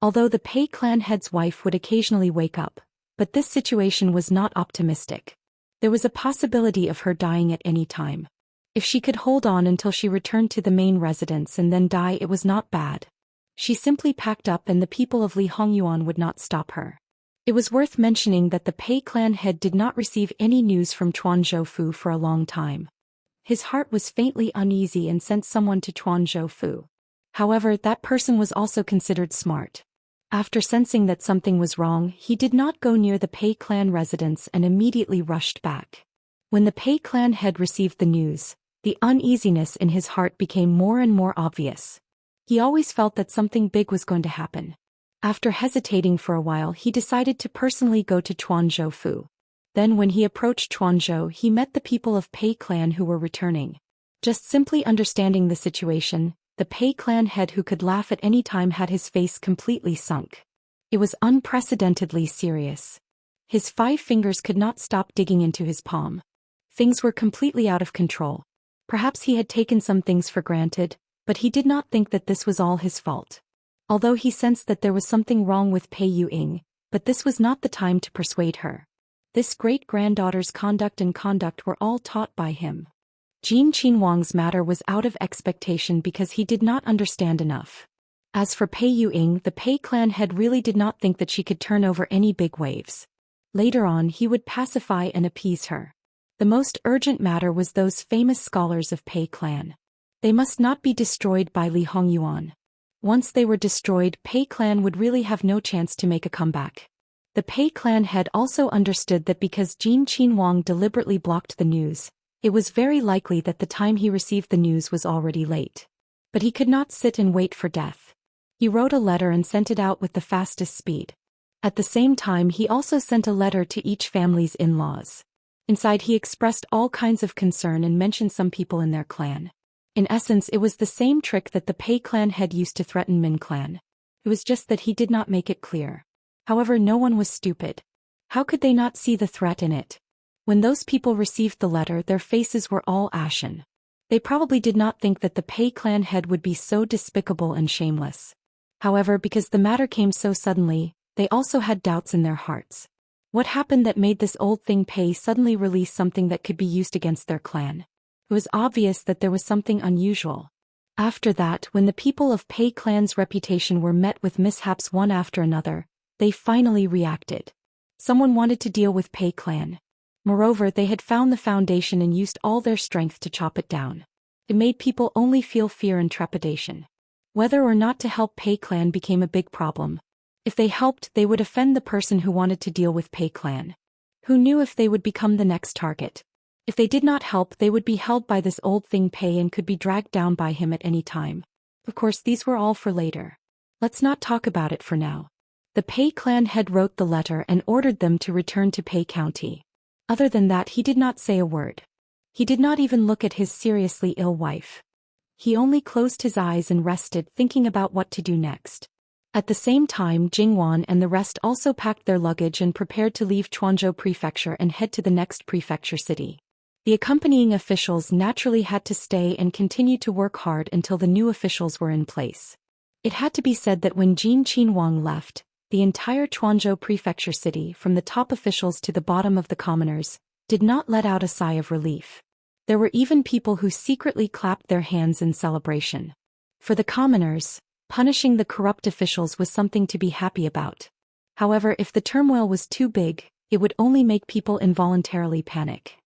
Although the Pei clan head's wife would occasionally wake up, but this situation was not optimistic. There was a possibility of her dying at any time. If she could hold on until she returned to the main residence and then die, it was not bad. She simply packed up and the people of Li Hongyuan would not stop her. It was worth mentioning that the Pei clan head did not receive any news from Chuan Zhoufu for a long time. His heart was faintly uneasy and sent someone to Chuan Zhoufu. However, that person was also considered smart. After sensing that something was wrong, he did not go near the Pei clan residence and immediately rushed back. When the Pei clan head received the news, the uneasiness in his heart became more and more obvious. He always felt that something big was going to happen. After hesitating for a while, he decided to personally go to Chuan Zhoufu. Then when he approached Chuanzhou, he met the people of Pei clan who were returning. Just simply understanding the situation, the Pei clan head who could laugh at any time had his face completely sunk. It was unprecedentedly serious. His 5 fingers could not stop digging into his palm. Things were completely out of control. Perhaps he had taken some things for granted, but he did not think that this was all his fault. Although he sensed that there was something wrong with Pei Ying, but this was not the time to persuade her. This great-granddaughter's conduct were all taught by him. Jin Qinhuang's matter was out of expectation because he did not understand enough. As for Pei Ying, the Pei clan head really did not think that she could turn over any big waves. Later on he would pacify and appease her. The most urgent matter was those famous scholars of Pei clan. They must not be destroyed by Li Hongyuan. Once they were destroyed, Pei clan would really have no chance to make a comeback. The Pei clan head also understood that because Jin Qinhuang deliberately blocked the news, it was very likely that the time he received the news was already late. But he could not sit and wait for death. He wrote a letter and sent it out with the fastest speed. At the same time, he also sent a letter to each family's in-laws. Inside he expressed all kinds of concern and mentioned some people in their clan. In essence, it was the same trick that the Pei clan head used to threaten Min clan. It was just that he did not make it clear. However, no one was stupid. How could they not see the threat in it? When those people received the letter, their faces were all ashen. They probably did not think that the Pei clan head would be so despicable and shameless. However, because the matter came so suddenly, they also had doubts in their hearts. What happened that made this old thing Pei suddenly release something that could be used against their clan? It was obvious that there was something unusual. After that, when the people of Pei clan's reputation were met with mishaps one after another, they finally reacted. Someone wanted to deal with Pei clan. Moreover, they had found the foundation and used all their strength to chop it down. It made people only feel fear and trepidation. Whether or not to help Pei clan became a big problem. If they helped, they would offend the person who wanted to deal with Pei clan. Who knew if they would become the next target? If they did not help, they would be held by this old thing Pei and could be dragged down by him at any time. Of course, these were all for later. Let's not talk about it for now. The Pei clan head wrote the letter and ordered them to return to Pei County. Other than that, he did not say a word. He did not even look at his seriously ill wife. He only closed his eyes and rested, thinking about what to do next. At the same time, Jingwan and the rest also packed their luggage and prepared to leave Chuanzhou Prefecture and head to the next prefecture city. The accompanying officials naturally had to stay and continue to work hard until the new officials were in place. It had to be said that when Jin Qinhuang left, the entire Chuanzhou Prefecture city, from the top officials to the bottom of the commoners, did not let out a sigh of relief. There were even people who secretly clapped their hands in celebration. For the commoners, punishing the corrupt officials was something to be happy about. However, if the turmoil was too big, it would only make people involuntarily panic.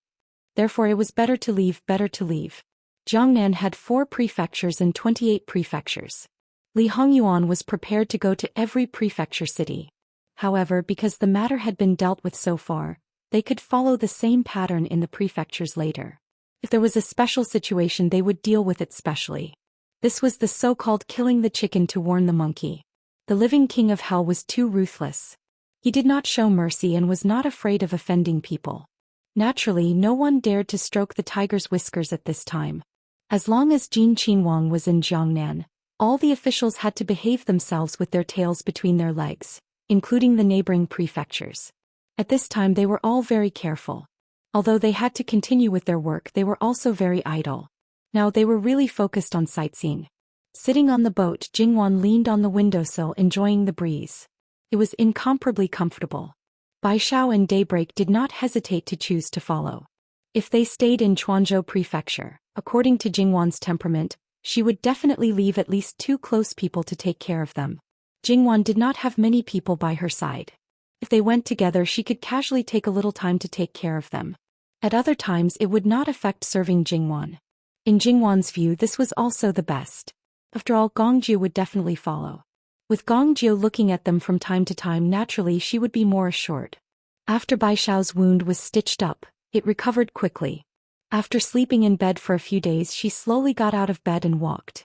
Therefore, it was better to leave. Jiangnan had 4 prefectures and 28 prefectures. Li Hongyuan was prepared to go to every prefecture city. However, because the matter had been dealt with so far, they could follow the same pattern in the prefectures later. If there was a special situation, they would deal with it specially. This was the so-called killing the chicken to warn the monkey. The living king of hell was too ruthless. He did not show mercy and was not afraid of offending people. Naturally, no one dared to stroke the tiger's whiskers at this time. As long as Jin Qinhuang was in Jiangnan, all the officials had to behave themselves with their tails between their legs, including the neighboring prefectures. At this time, they were all very careful. Although they had to continue with their work, they were also very idle. Now they were really focused on sightseeing. Sitting on the boat, Jingwan leaned on the windowsill enjoying the breeze. It was incomparably comfortable. Baishao and Daybreak did not hesitate to choose to follow. If they stayed in Chuanzhou Prefecture, according to Jingwan's temperament, she would definitely leave at least 2 close people to take care of them. Jingwan did not have many people by her side. If they went together, she could casually take a little time to take care of them. At other times, it would not affect serving Jingwan. In Jingwan's view, this was also the best. After all, Gongjiu would definitely follow. With Gongjiu looking at them from time to time, naturally she would be more assured. After Baishao's wound was stitched up, it recovered quickly. After sleeping in bed for a few days, she slowly got out of bed and walked.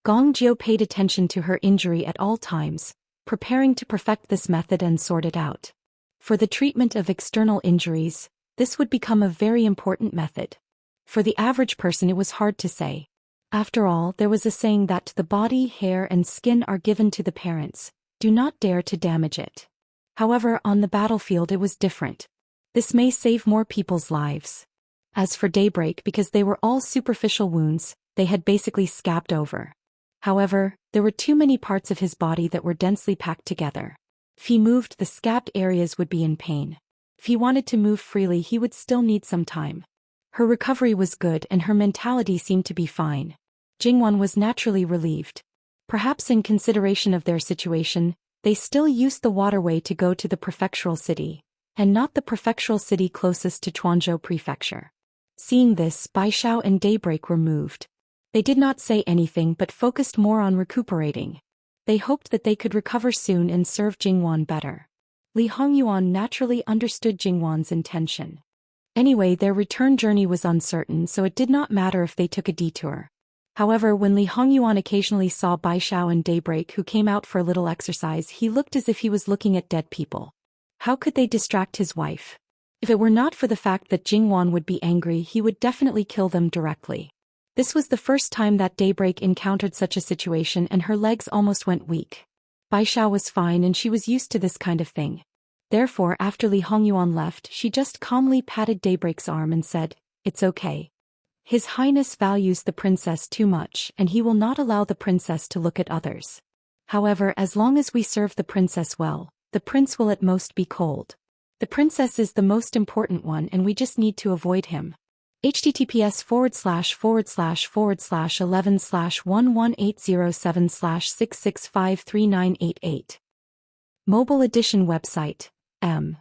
Gongjiu paid attention to her injury at all times, preparing to perfect this method and sort it out. For the treatment of external injuries, this would become a very important method. For the average person, it was hard to say. After all, there was a saying that the body, hair, and skin are given to the parents. Do not dare to damage it. However, on the battlefield it was different. This may save more people's lives. As for Daybreak, because they were all superficial wounds, they had basically scabbed over. However, there were too many parts of his body that were densely packed together. If he moved, the scabbed areas would be in pain. If he wanted to move freely, he would still need some time. Her recovery was good and her mentality seemed to be fine. Jingwan was naturally relieved. Perhaps in consideration of their situation, they still used the waterway to go to the prefectural city, and not the prefectural city closest to Chuanzhou Prefecture. Seeing this, Baishao and Daybreak were moved. They did not say anything but focused more on recuperating. They hoped that they could recover soon and serve Jingwan better. Li Hongyuan naturally understood Jingwan's intention. Anyway, their return journey was uncertain, so it did not matter if they took a detour. However, when Li Hongyuan occasionally saw Baishao and Daybreak, who came out for a little exercise, he looked as if he was looking at dead people. How could they distract his wife? If it were not for the fact that Jingwan would be angry, he would definitely kill them directly. This was the first time that Daybreak encountered such a situation, and her legs almost went weak. Baishao was fine and she was used to this kind of thing. Therefore, after Li Hongyuan left, she just calmly patted Daybreak's arm and said, "It's okay. His Highness values the princess too much and he will not allow the princess to look at others. However, as long as we serve the princess well, the prince will at most be cold." The princess is the most important one and we just need to avoid him. https://11/11807/6653988. Mobile edition website, M.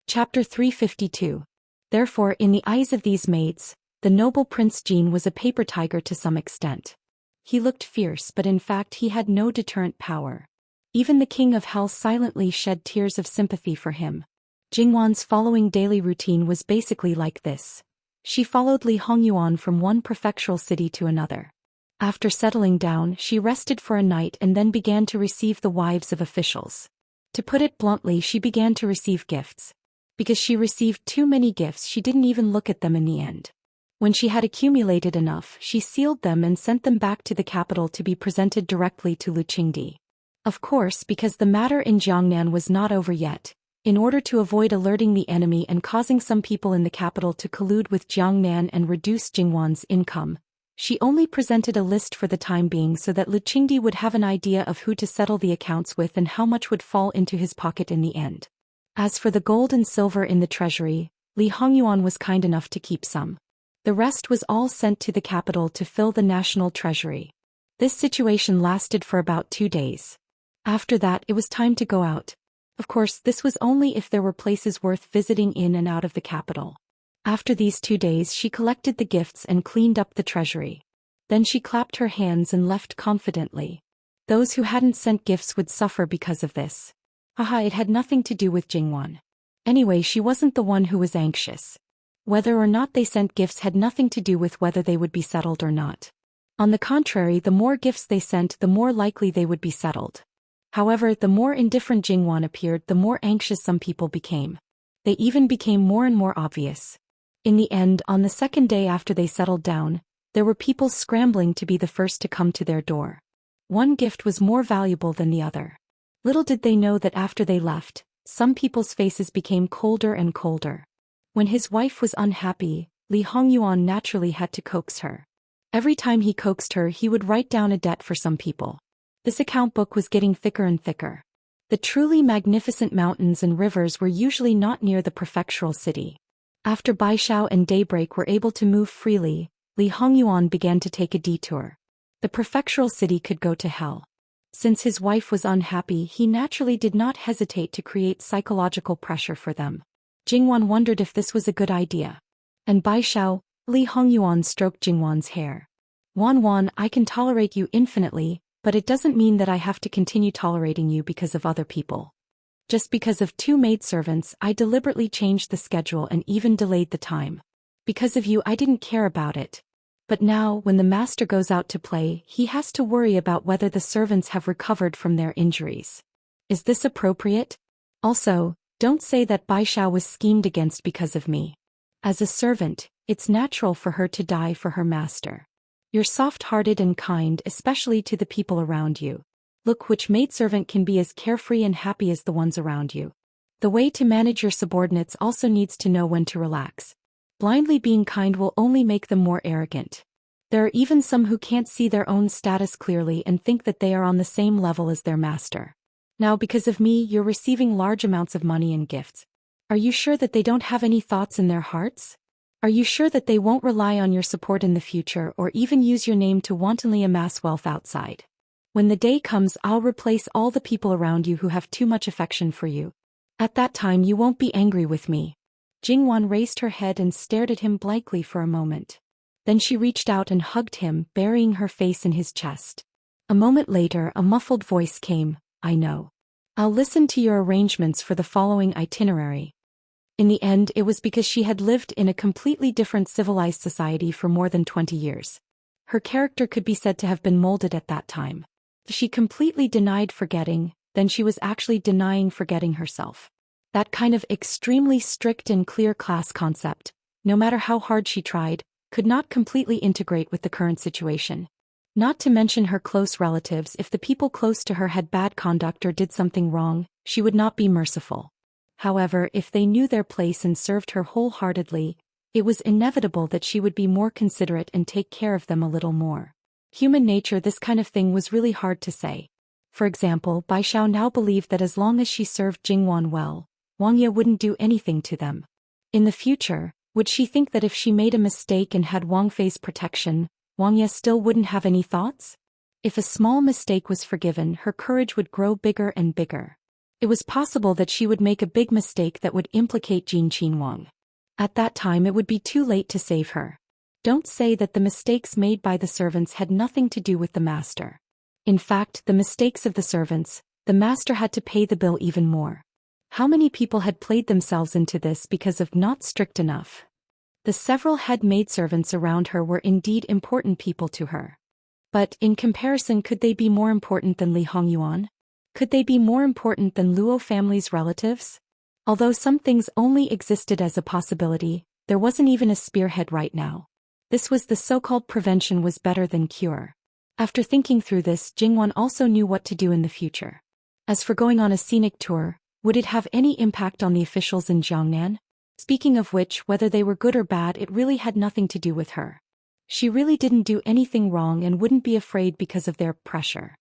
Chapter 352. Therefore, in the eyes of these maids, the noble Prince Jean was a paper tiger to some extent. He looked fierce, but in fact he had no deterrent power. Even the king of hell silently shed tears of sympathy for him. Jingwan's following daily routine was basically like this. She followed Li Hongyuan from one prefectural city to another. After settling down, she rested for a night and then began to receive the wives of officials. To put it bluntly, she began to receive gifts. Because she received too many gifts, she didn't even look at them in the end. When she had accumulated enough, she sealed them and sent them back to the capital to be presented directly to Lu Qingdi. Of course, because the matter in Jiangnan was not over yet, in order to avoid alerting the enemy and causing some people in the capital to collude with Jiangnan and reduce Jingwan's income, she only presented a list for the time being so that Lu Qingdi would have an idea of who to settle the accounts with and how much would fall into his pocket in the end. As for the gold and silver in the treasury, Li Hongyuan was kind enough to keep some. The rest was all sent to the capital to fill the national treasury. This situation lasted for about 2 days. After that, it was time to go out. Of course, this was only if there were places worth visiting in and out of the capital. After these 2 days, she collected the gifts and cleaned up the treasury. Then she clapped her hands and left confidently. Those who hadn't sent gifts would suffer because of this. Haha, it had nothing to do with Jingwan. Anyway, she wasn't the one who was anxious. Whether or not they sent gifts had nothing to do with whether they would be settled or not. On the contrary, the more gifts they sent, the more likely they would be settled. However, the more indifferent Jingwan appeared, the more anxious some people became. They even became more and more obvious. In the end, on the second day after they settled down, there were people scrambling to be the first to come to their door. One gift was more valuable than the other. Little did they know that after they left, some people's faces became colder and colder. When his wife was unhappy, Li Hongyuan naturally had to coax her. Every time he coaxed her, he would write down a debt for some people. This account book was getting thicker and thicker. The truly magnificent mountains and rivers were usually not near the prefectural city. After Baishao and Daybreak were able to move freely, Li Hongyuan began to take a detour. The prefectural city could go to hell. Since his wife was unhappy, he naturally did not hesitate to create psychological pressure for them. Jingwan wondered if this was a good idea. And Baishao, Li Hongyuan stroked Jingwan's hair. Wan, I can tolerate you infinitely, but it doesn't mean that I have to continue tolerating you because of other people. Just because of 2 maidservants, I deliberately changed the schedule and even delayed the time. Because of you, I didn't care about it. But now, when the master goes out to play, he has to worry about whether the servants have recovered from their injuries. Is this appropriate? Also, don't say that Baishao was schemed against because of me. As a servant, it's natural for her to die for her master. You're soft-hearted and kind, especially to the people around you. Look, which maidservant can be as carefree and happy as the ones around you? The way to manage your subordinates also needs to know when to relax. Blindly being kind will only make them more arrogant. There are even some who can't see their own status clearly and think that they are on the same level as their master. Now, because of me, you're receiving large amounts of money and gifts. Are you sure that they don't have any thoughts in their hearts? Are you sure that they won't rely on your support in the future or even use your name to wantonly amass wealth outside? When the day comes, I'll replace all the people around you who have too much affection for you. At that time, you won't be angry with me. Jingwan raised her head and stared at him blankly for a moment. Then she reached out and hugged him, burying her face in his chest. A moment later, a muffled voice came, I know. I'll listen to your arrangements for the following itinerary. In the end, it was because she had lived in a completely different civilized society for more than 20 years. Her character could be said to have been molded at that time. If she completely denied forgetting, then she was actually denying forgetting herself. That kind of extremely strict and clear class concept, no matter how hard she tried, could not completely integrate with the current situation. Not to mention her close relatives, if the people close to her had bad conduct or did something wrong, she would not be merciful. However, if they knew their place and served her wholeheartedly, it was inevitable that she would be more considerate and take care of them a little more. Human nature, this kind of thing was really hard to say. For example, Bai Xiao now believed that as long as she served Jingwan well, Wang Ye wouldn't do anything to them. In the future, would she think that if she made a mistake and had Wang Fei's protection, Wang Ye still wouldn't have any thoughts? If a small mistake was forgiven, her courage would grow bigger and bigger. It was possible that she would make a big mistake that would implicate Jin Qinhuang. At that time it would be too late to save her. Don't say that the mistakes made by the servants had nothing to do with the master. In fact, the mistakes of the servants, the master had to pay the bill even more. How many people had played themselves into this because of not strict enough? The several head maidservants around her were indeed important people to her. But, in comparison, could they be more important than Li Hongyuan? Could they be more important than Luo family's relatives? Although some things only existed as a possibility, there wasn't even a spearhead right now. This was the so-called prevention was better than cure. After thinking through this, Jingwan also knew what to do in the future. As for going on a scenic tour, would it have any impact on the officials in Jiangnan? Speaking of which, whether they were good or bad, it really had nothing to do with her. She really didn't do anything wrong and wouldn't be afraid because of their pressure.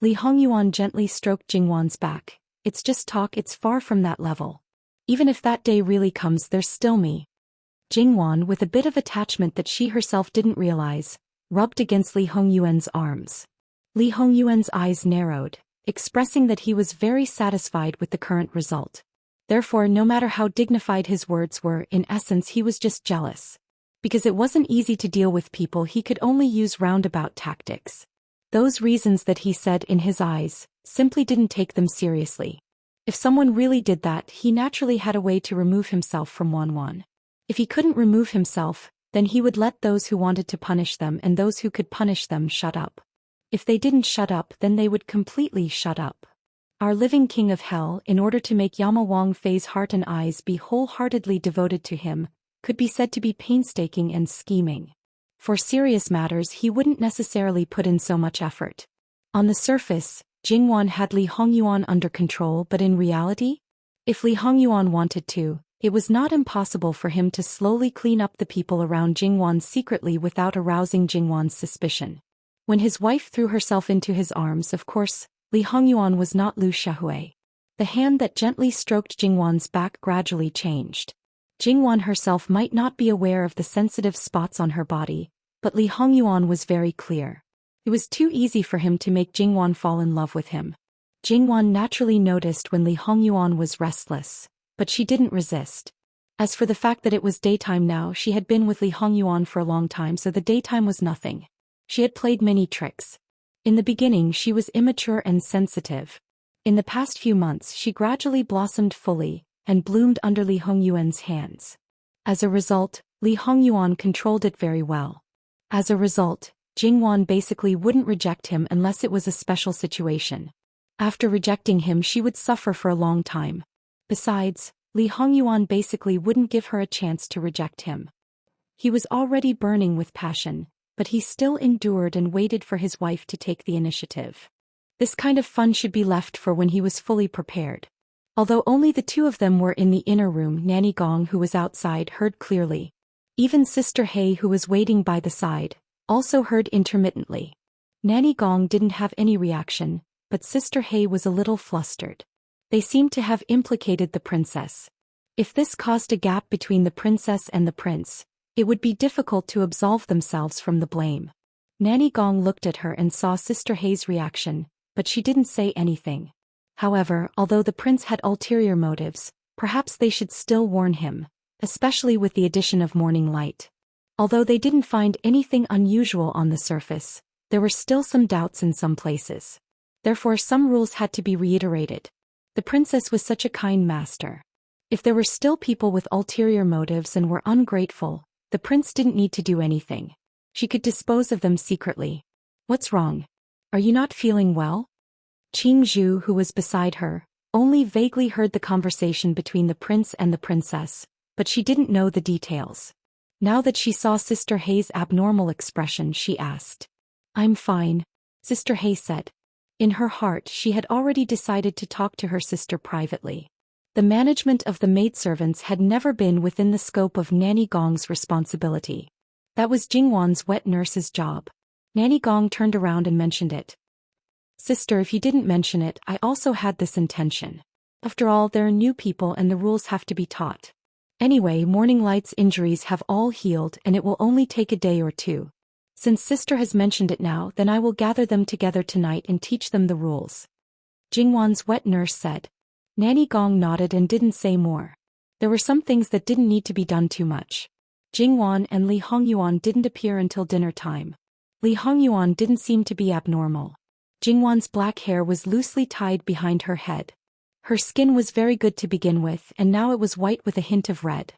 Li Hongyuan gently stroked Jingwan's back. It's just talk, it's far from that level. Even if that day really comes, there's still me. Jingwan, with a bit of attachment that she herself didn't realize, rubbed against Li Hongyuan's arms. Li Hongyuan's eyes narrowed, expressing that he was very satisfied with the current result. Therefore, no matter how dignified his words were, in essence he was just jealous. Because it wasn't easy to deal with people, he could only use roundabout tactics. Those reasons that he said in his eyes, simply didn't take them seriously. If someone really did that, he naturally had a way to remove himself from Wanwan. If he couldn't remove himself, then he would let those who wanted to punish them and those who could punish them shut up. If they didn't shut up, then they would completely shut up. Our living king of hell, in order to make Yama Wang Fei's heart and eyes be wholeheartedly devoted to him, could be said to be painstaking and scheming. For serious matters he wouldn't necessarily put in so much effort. On the surface, Jingwan had Li Hongyuan under control, but in reality? If Li Hongyuan wanted to, it was not impossible for him to slowly clean up the people around Jingwan secretly without arousing Jingwan's suspicion. When his wife threw herself into his arms, of course, Li Hongyuan was not Lu Xiaohui. The hand that gently stroked Jingwan's back gradually changed. Jingwan herself might not be aware of the sensitive spots on her body, but Li Hongyuan was very clear. It was too easy for him to make Jingwan fall in love with him. Jingwan naturally noticed when Li Hongyuan was restless, but she didn't resist. As for the fact that it was daytime now, she had been with Li Hongyuan for a long time, so the daytime was nothing. She had played many tricks. In the beginning she was immature and sensitive. In the past few months she gradually blossomed fully, and bloomed under Li Hongyuan's hands. As a result, Li Hongyuan controlled it very well. As a result, Jingwan basically wouldn't reject him unless it was a special situation. After rejecting him she would suffer for a long time. Besides, Li Hongyuan basically wouldn't give her a chance to reject him. He was already burning with passion, but he still endured and waited for his wife to take the initiative. This kind of fun should be left for when he was fully prepared. Although only the two of them were in the inner room, Nanny Gong, who was outside, heard clearly. Even Sister Hei, who was waiting by the side, also heard intermittently. Nanny Gong didn't have any reaction, but Sister Hei was a little flustered. They seemed to have implicated the princess. If this caused a gap between the princess and the prince, it would be difficult to absolve themselves from the blame. Nanny Gong looked at her and saw Sister Hei's reaction, but she didn't say anything. However, although the prince had ulterior motives, perhaps they should still warn him, especially with the addition of morning light. Although they didn't find anything unusual on the surface, there were still some doubts in some places. Therefore some rules had to be reiterated. The princess was such a kind master. If there were still people with ulterior motives and were ungrateful, the prince didn't need to do anything. She could dispose of them secretly. What's wrong? Are you not feeling well? Qing Zhu, who was beside her, only vaguely heard the conversation between the prince and the princess, but she didn't know the details. Now that she saw Sister Hei's abnormal expression, she asked. I'm fine, Sister Hei said. In her heart she had already decided to talk to her sister privately. The management of the maidservants had never been within the scope of Nanny Gong's responsibility. That was Jingwan's wet nurse's job. Nanny Gong turned around and mentioned it. Sister, if you didn't mention it, I also had this intention. After all, there are new people and the rules have to be taught. Anyway, Morning Light's injuries have all healed and it will only take a day or two. Since Sister has mentioned it now, then I will gather them together tonight and teach them the rules. Jingwan's wet nurse said. Nanny Gong nodded and didn't say more. There were some things that didn't need to be done too much. Jingwan and Li Hongyuan didn't appear until dinner time. Li Hongyuan didn't seem to be abnormal. Jingwan's black hair was loosely tied behind her head. Her skin was very good to begin with, and now it was white with a hint of red.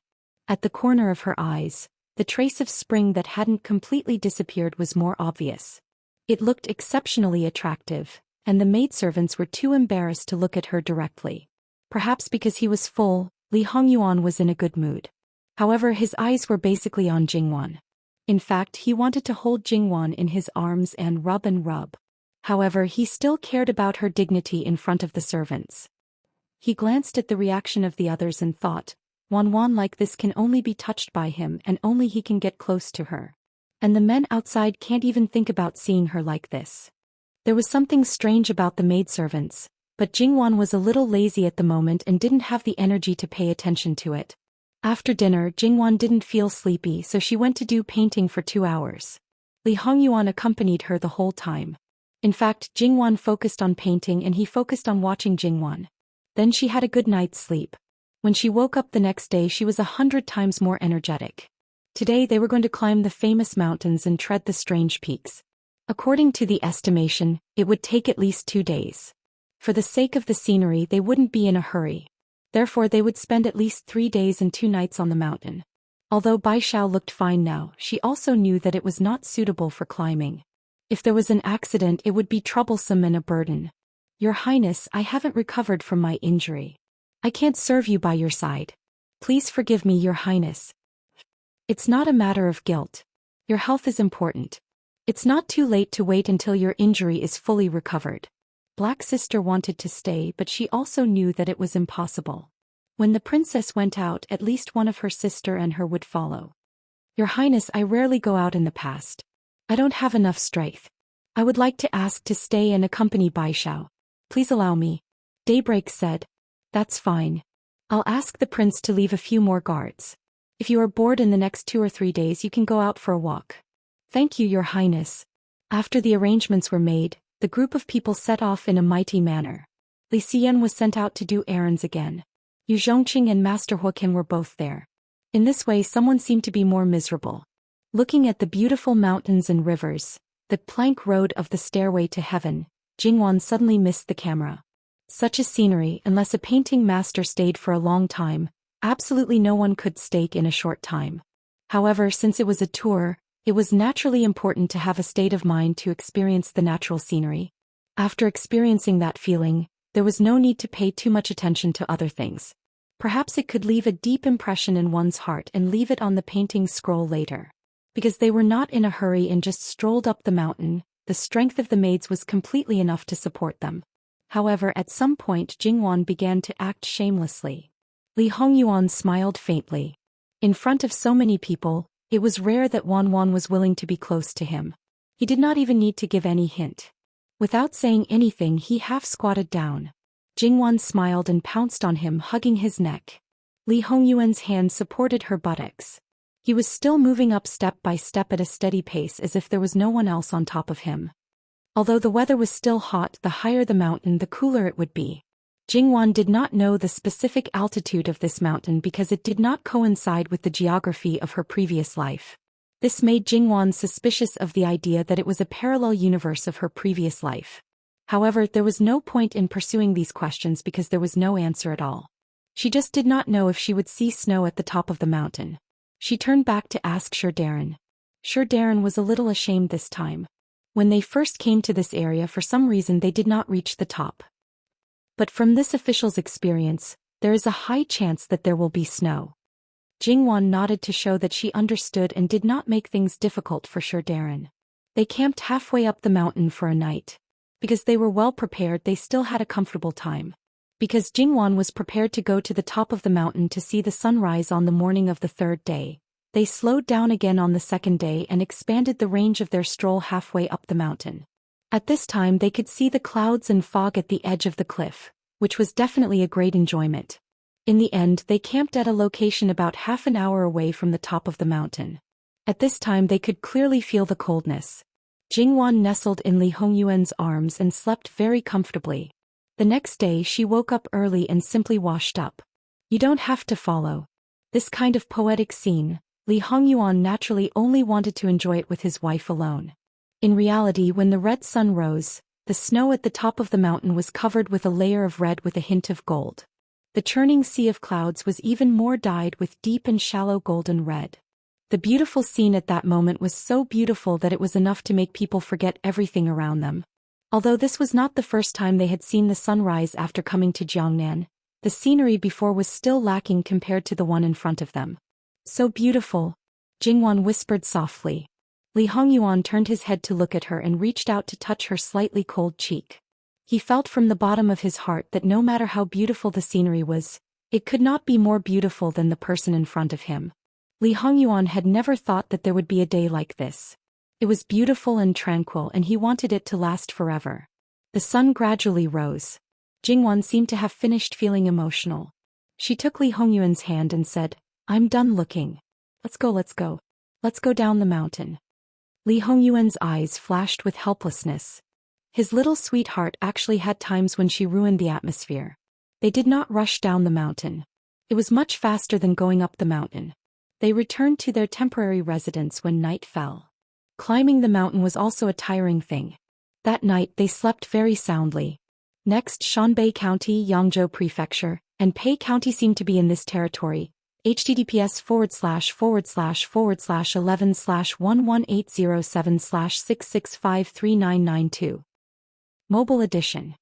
At the corner of her eyes, the trace of spring that hadn't completely disappeared was more obvious. It looked exceptionally attractive, and the maidservants were too embarrassed to look at her directly. Perhaps because he was full, Li Hongyuan was in a good mood. However, his eyes were basically on Jingwan. In fact, he wanted to hold Jingwan in his arms and rub. However, he still cared about her dignity in front of the servants. He glanced at the reaction of the others and thought, Wan like this can only be touched by him and only he can get close to her. And the men outside can't even think about seeing her like this. There was something strange about the maidservants, but Jingwan was a little lazy at the moment and didn't have the energy to pay attention to it. After dinner, Jingwan didn't feel sleepy, so she went to do painting for 2 hours. Li Hongyuan accompanied her the whole time. In fact, Jingwan focused on painting and he focused on watching Jingwan. Then she had a good night's sleep. When she woke up the next day, she was 100 times more energetic. Today they were going to climb the famous mountains and tread the strange peaks. According to the estimation, it would take at least 2 days. For the sake of the scenery, they wouldn't be in a hurry. Therefore, they would spend at least 3 days and 2 nights on the mountain. Although Bai Xiao looked fine now, she also knew that it was not suitable for climbing. If there was an accident, it would be troublesome and a burden. Your Highness, I haven't recovered from my injury. I can't serve you by your side. Please forgive me, Your Highness. It's not a matter of guilt. Your health is important. It's not too late to wait until your injury is fully recovered. Black Sister wanted to stay, but she also knew that it was impossible. When the princess went out, at least one of her sister and her would follow. Your Highness, I rarely go out in the past. I don't have enough strength. I would like to ask to stay and accompany Bai Xiao. Please allow me. Daybreak said. That's fine. I'll ask the prince to leave a few more guards. If you are bored in the next 2 or 3 days, you can go out for a walk. Thank you, Your Highness. After the arrangements were made, the group of people set off in a mighty manner. Li Xian was sent out to do errands again. Yu Zhongqing and Master Huoqian were both there. In this way, someone seemed to be more miserable. Looking at the beautiful mountains and rivers, the plank road of the stairway to heaven, Jingwan suddenly missed the camera. Such a scenery, unless a painting master stayed for a long time, absolutely no one could stake in a short time. However, since it was a tour, it was naturally important to have a state of mind to experience the natural scenery. After experiencing that feeling, there was no need to pay too much attention to other things. Perhaps it could leave a deep impression in one's heart and leave it on the painting scroll later. Because they were not in a hurry and just strolled up the mountain, the strength of the maids was completely enough to support them. However, at some point Jingwan began to act shamelessly. Li Hongyuan smiled faintly. In front of so many people, it was rare that Wan was willing to be close to him. He did not even need to give any hint. Without saying anything, he half squatted down. Jingwan smiled and pounced on him, hugging his neck. Li Hongyuan's hand supported her buttocks. He was still moving up step by step at a steady pace as if there was no one else on top of him. Although the weather was still hot, the higher the mountain, the cooler it would be. Jingwan did not know the specific altitude of this mountain because it did not coincide with the geography of her previous life. This made Jingwan suspicious of the idea that it was a parallel universe of her previous life. However, there was no point in pursuing these questions because there was no answer at all. She just did not know if she would see snow at the top of the mountain. She turned back to ask Sir Darren. Sir Darren was a little ashamed this time. When they first came to this area, for some reason they did not reach the top. But from this official's experience, there is a high chance that there will be snow. Jingwan nodded to show that she understood and did not make things difficult for Sir Darren. They camped halfway up the mountain for a night. Because they were well prepared, they still had a comfortable time. Because Jingwan was prepared to go to the top of the mountain to see the sunrise on the morning of the 3rd day, they slowed down again on the 2nd day and expanded the range of their stroll halfway up the mountain. At this time they could see the clouds and fog at the edge of the cliff, which was definitely a great enjoyment. In the end they camped at a location about half an hour away from the top of the mountain. At this time they could clearly feel the coldness. Jingwan nestled in Li Hongyuan's arms and slept very comfortably. The next day she woke up early and simply washed up. You don't have to follow this kind of poetic scene. Li Hongyuan naturally only wanted to enjoy it with his wife alone. In reality, when the red sun rose, the snow at the top of the mountain was covered with a layer of red with a hint of gold. The churning sea of clouds was even more dyed with deep and shallow golden red. The beautiful scene at that moment was so beautiful that it was enough to make people forget everything around them. Although this was not the first time they had seen the sunrise after coming to Jiangnan, the scenery before was still lacking compared to the one in front of them. So beautiful, Jingwan whispered softly. Li Hongyuan turned his head to look at her and reached out to touch her slightly cold cheek. He felt from the bottom of his heart that no matter how beautiful the scenery was, it could not be more beautiful than the person in front of him. Li Hongyuan had never thought that there would be a day like this. It was beautiful and tranquil and he wanted it to last forever. The sun gradually rose. Jingwan seemed to have finished feeling emotional. She took Li Hongyuan's hand and said, "I'm done looking. Let's go. Let's go down the mountain." Li Hongyuan's eyes flashed with helplessness. His little sweetheart actually had times when she ruined the atmosphere. They did not rush down the mountain. It was much faster than going up the mountain. They returned to their temporary residence when night fell. Climbing the mountain was also a tiring thing. That night they slept very soundly. Next, Shanbei County, Yangzhou Prefecture, and Pei County seemed to be in this territory. https://11/118076653992. Mobile Edition.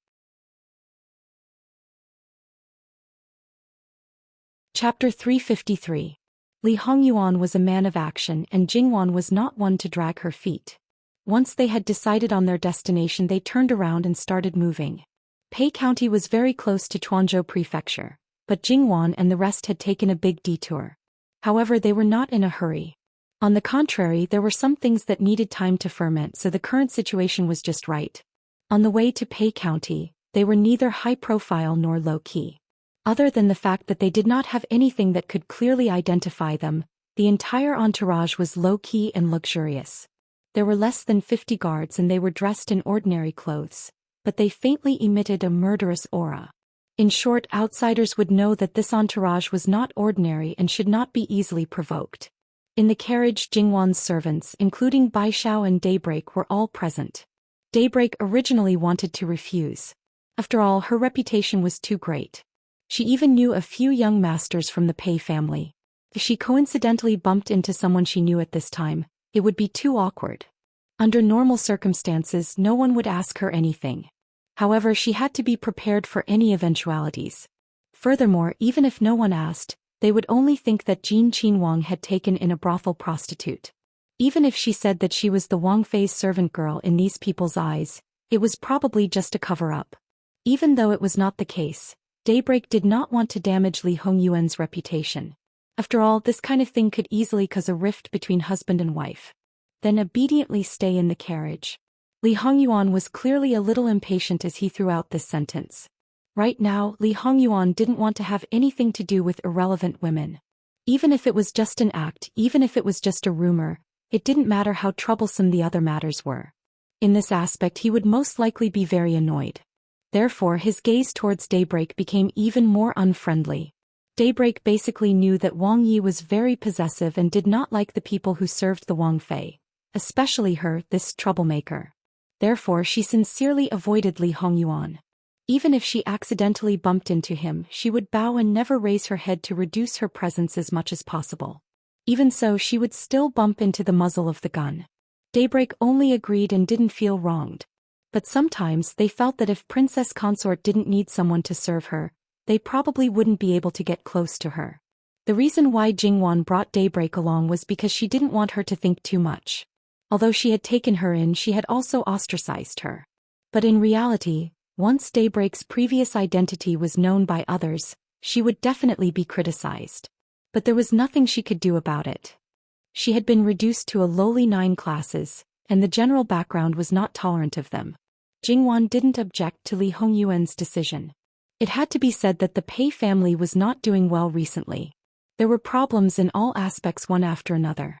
Chapter 353. Li Hongyuan was a man of action and Jingwan was not one to drag her feet. Once they had decided on their destination they turned around and started moving. Pei County was very close to Chuanzhou Prefecture, but Jingwan and the rest had taken a big detour. However, they were not in a hurry. On the contrary, there were some things that needed time to ferment, so the current situation was just right. On the way to Pei County, they were neither high-profile nor low-key. Other than the fact that they did not have anything that could clearly identify them, the entire entourage was low-key and luxurious. There were less than 50 guards and they were dressed in ordinary clothes, but they faintly emitted a murderous aura. In short, outsiders would know that this entourage was not ordinary and should not be easily provoked. In the carriage, Jingwan's servants, including Baishao and Daybreak, were all present. Daybreak originally wanted to refuse. After all, her reputation was too great. She even knew a few young masters from the Pei family. If she coincidentally bumped into someone she knew at this time, it would be too awkward. Under normal circumstances, no one would ask her anything. However, she had to be prepared for any eventualities. Furthermore, even if no one asked, they would only think that Jin Qinwang had taken in a brothel prostitute. Even if she said that she was the Wang Fei's servant girl, in these people's eyes, it was probably just a cover-up. Even though it was not the case, Daybreak did not want to damage Li Hongyuan's reputation. After all, this kind of thing could easily cause a rift between husband and wife. Then obediently stay in the carriage. Li Hongyuan was clearly a little impatient as he threw out this sentence. Right now, Li Hongyuan didn't want to have anything to do with irrelevant women. Even if it was just an act, even if it was just a rumor, it didn't matter how troublesome the other matters were. In this aspect he would most likely be very annoyed. Therefore his gaze towards Daybreak became even more unfriendly. Daybreak basically knew that Wang Yi was very possessive and did not like the people who served the Wang Fei, especially her, this troublemaker. Therefore she sincerely avoided Li Hongyuan. Even if she accidentally bumped into him, she would bow and never raise her head to reduce her presence as much as possible. Even so, she would still bump into the muzzle of the gun. Daybreak only agreed and didn't feel wronged. But sometimes they felt that if Princess Consort didn't need someone to serve her, they probably wouldn't be able to get close to her. The reason why Jingwan brought Daybreak along was because she didn't want her to think too much. Although she had taken her in, she had also ostracized her. But in reality, once Daybreak's previous identity was known by others, she would definitely be criticized. But there was nothing she could do about it. She had been reduced to a lowly 9 classes, and the general background was not tolerant of them. Jingwan didn't object to Li Hongyuan's decision. It had to be said that the Pei family was not doing well recently. There were problems in all aspects one after another.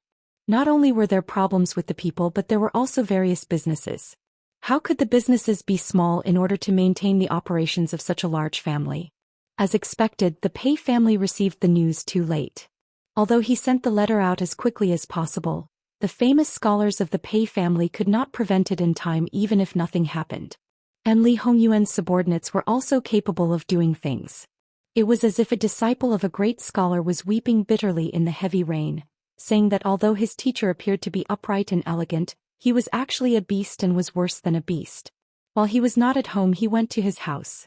Not only were there problems with the people, but there were also various businesses. How could the businesses be small in order to maintain the operations of such a large family? As expected, the Pei family received the news too late. Although he sent the letter out as quickly as possible, the famous scholars of the Pei family could not prevent it in time even if nothing happened. And Li Hongyuan's subordinates were also capable of doing things. It was as if a disciple of a great scholar was weeping bitterly in the heavy rain, saying that although his teacher appeared to be upright and elegant, he was actually a beast and was worse than a beast. While he was not at home, he went to his house.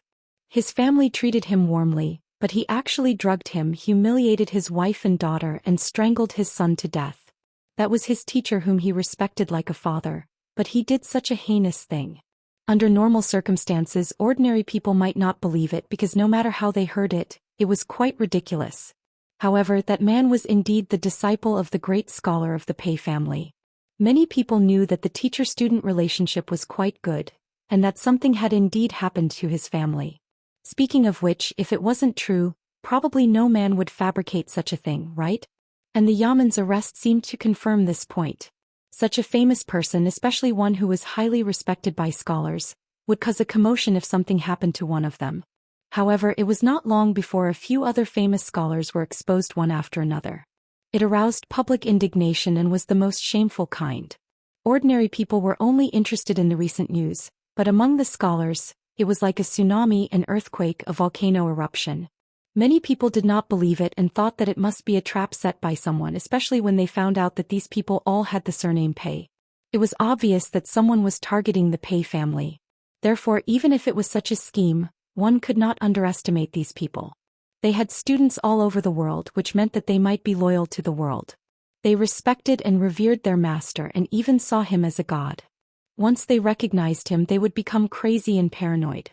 His family treated him warmly, but he actually drugged him, humiliated his wife and daughter, and strangled his son to death. That was his teacher whom he respected like a father, but he did such a heinous thing. Under normal circumstances, ordinary people might not believe it because no matter how they heard it, it was quite ridiculous. However, that man was indeed the disciple of the great scholar of the Pei family. Many people knew that the teacher-student relationship was quite good, and that something had indeed happened to his family. Speaking of which, if it wasn't true, probably no man would fabricate such a thing, right? And the Yaman's arrest seemed to confirm this point. Such a famous person, especially one who was highly respected by scholars, would cause a commotion if something happened to one of them. However, it was not long before a few other famous scholars were exposed one after another. It aroused public indignation and was the most shameful kind. Ordinary people were only interested in the recent news, but among the scholars, it was like a tsunami, an earthquake, a volcano eruption. Many people did not believe it and thought that it must be a trap set by someone, especially when they found out that these people all had the surname Pei. It was obvious that someone was targeting the Pei family. Therefore, even if it was such a scheme, one could not underestimate these people. They had students all over the world, which meant that they might be loyal to the world. They respected and revered their master and even saw him as a god. Once they recognized him, they would become crazy and paranoid.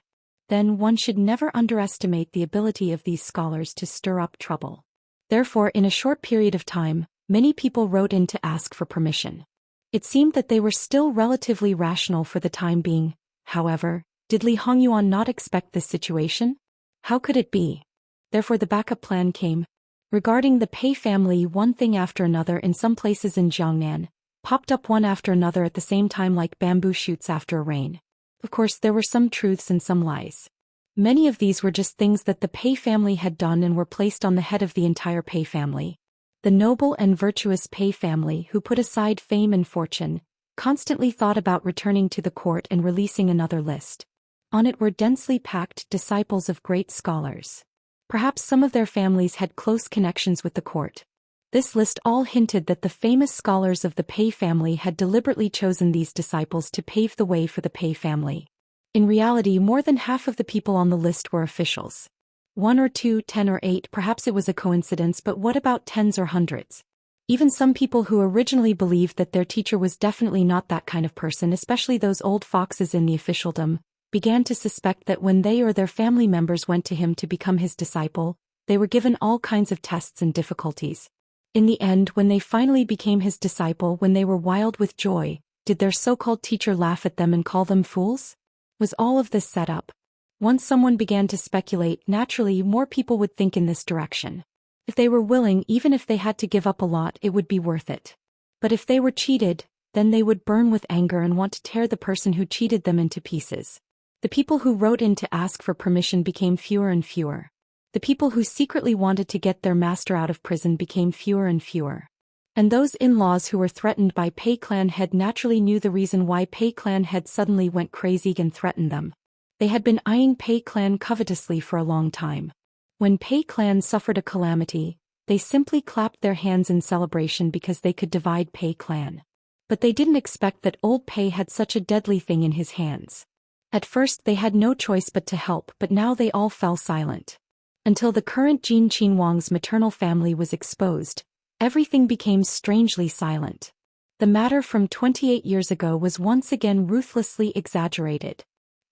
Then one should never underestimate the ability of these scholars to stir up trouble. Therefore, in a short period of time, many people wrote in to ask for permission. It seemed that they were still relatively rational for the time being. However, did Li Hongyuan not expect this situation? How could it be? Therefore the backup plan came. Regarding the Pei family, one thing after another in some places in Jiangnan popped up one after another at the same time like bamboo shoots after a rain. Of course, there were some truths and some lies. Many of these were just things that the Pei family had done and were placed on the head of the entire Pei family. The noble and virtuous Pei family, who put aside fame and fortune, constantly thought about returning to the court and releasing another list. On it were densely packed disciples of great scholars. Perhaps some of their families had close connections with the court. This list all hinted that the famous scholars of the Pei family had deliberately chosen these disciples to pave the way for the Pei family. In reality, more than half of the people on the list were officials. 1 or 2, 10 or 8, perhaps it was a coincidence, but what about tens or hundreds? Even some people who originally believed that their teacher was definitely not that kind of person, especially those old foxes in the officialdom, began to suspect that when they or their family members went to him to become his disciple, they were given all kinds of tests and difficulties. In the end, when they finally became his disciple, when they were wild with joy, did their so-called teacher laugh at them and call them fools? Was all of this set up? Once someone began to speculate, naturally more people would think in this direction. If they were willing, even if they had to give up a lot, it would be worth it. But if they were cheated, then they would burn with anger and want to tear the person who cheated them into pieces. The people who wrote in to ask for permission became fewer and fewer. The people who secretly wanted to get their master out of prison became fewer and fewer. And those in-laws who were threatened by Pei clan head naturally knew the reason why Pei clan head suddenly went crazy and threatened them. They had been eyeing Pei clan covetously for a long time. When Pei clan suffered a calamity, they simply clapped their hands in celebration because they could divide Pei clan. But they didn't expect that old Pei had such a deadly thing in his hands. At first they had no choice but to help, but now they all fell silent. Until the current Jin Qinhuang's maternal family was exposed, everything became strangely silent. The matter from 28 years ago was once again ruthlessly exaggerated.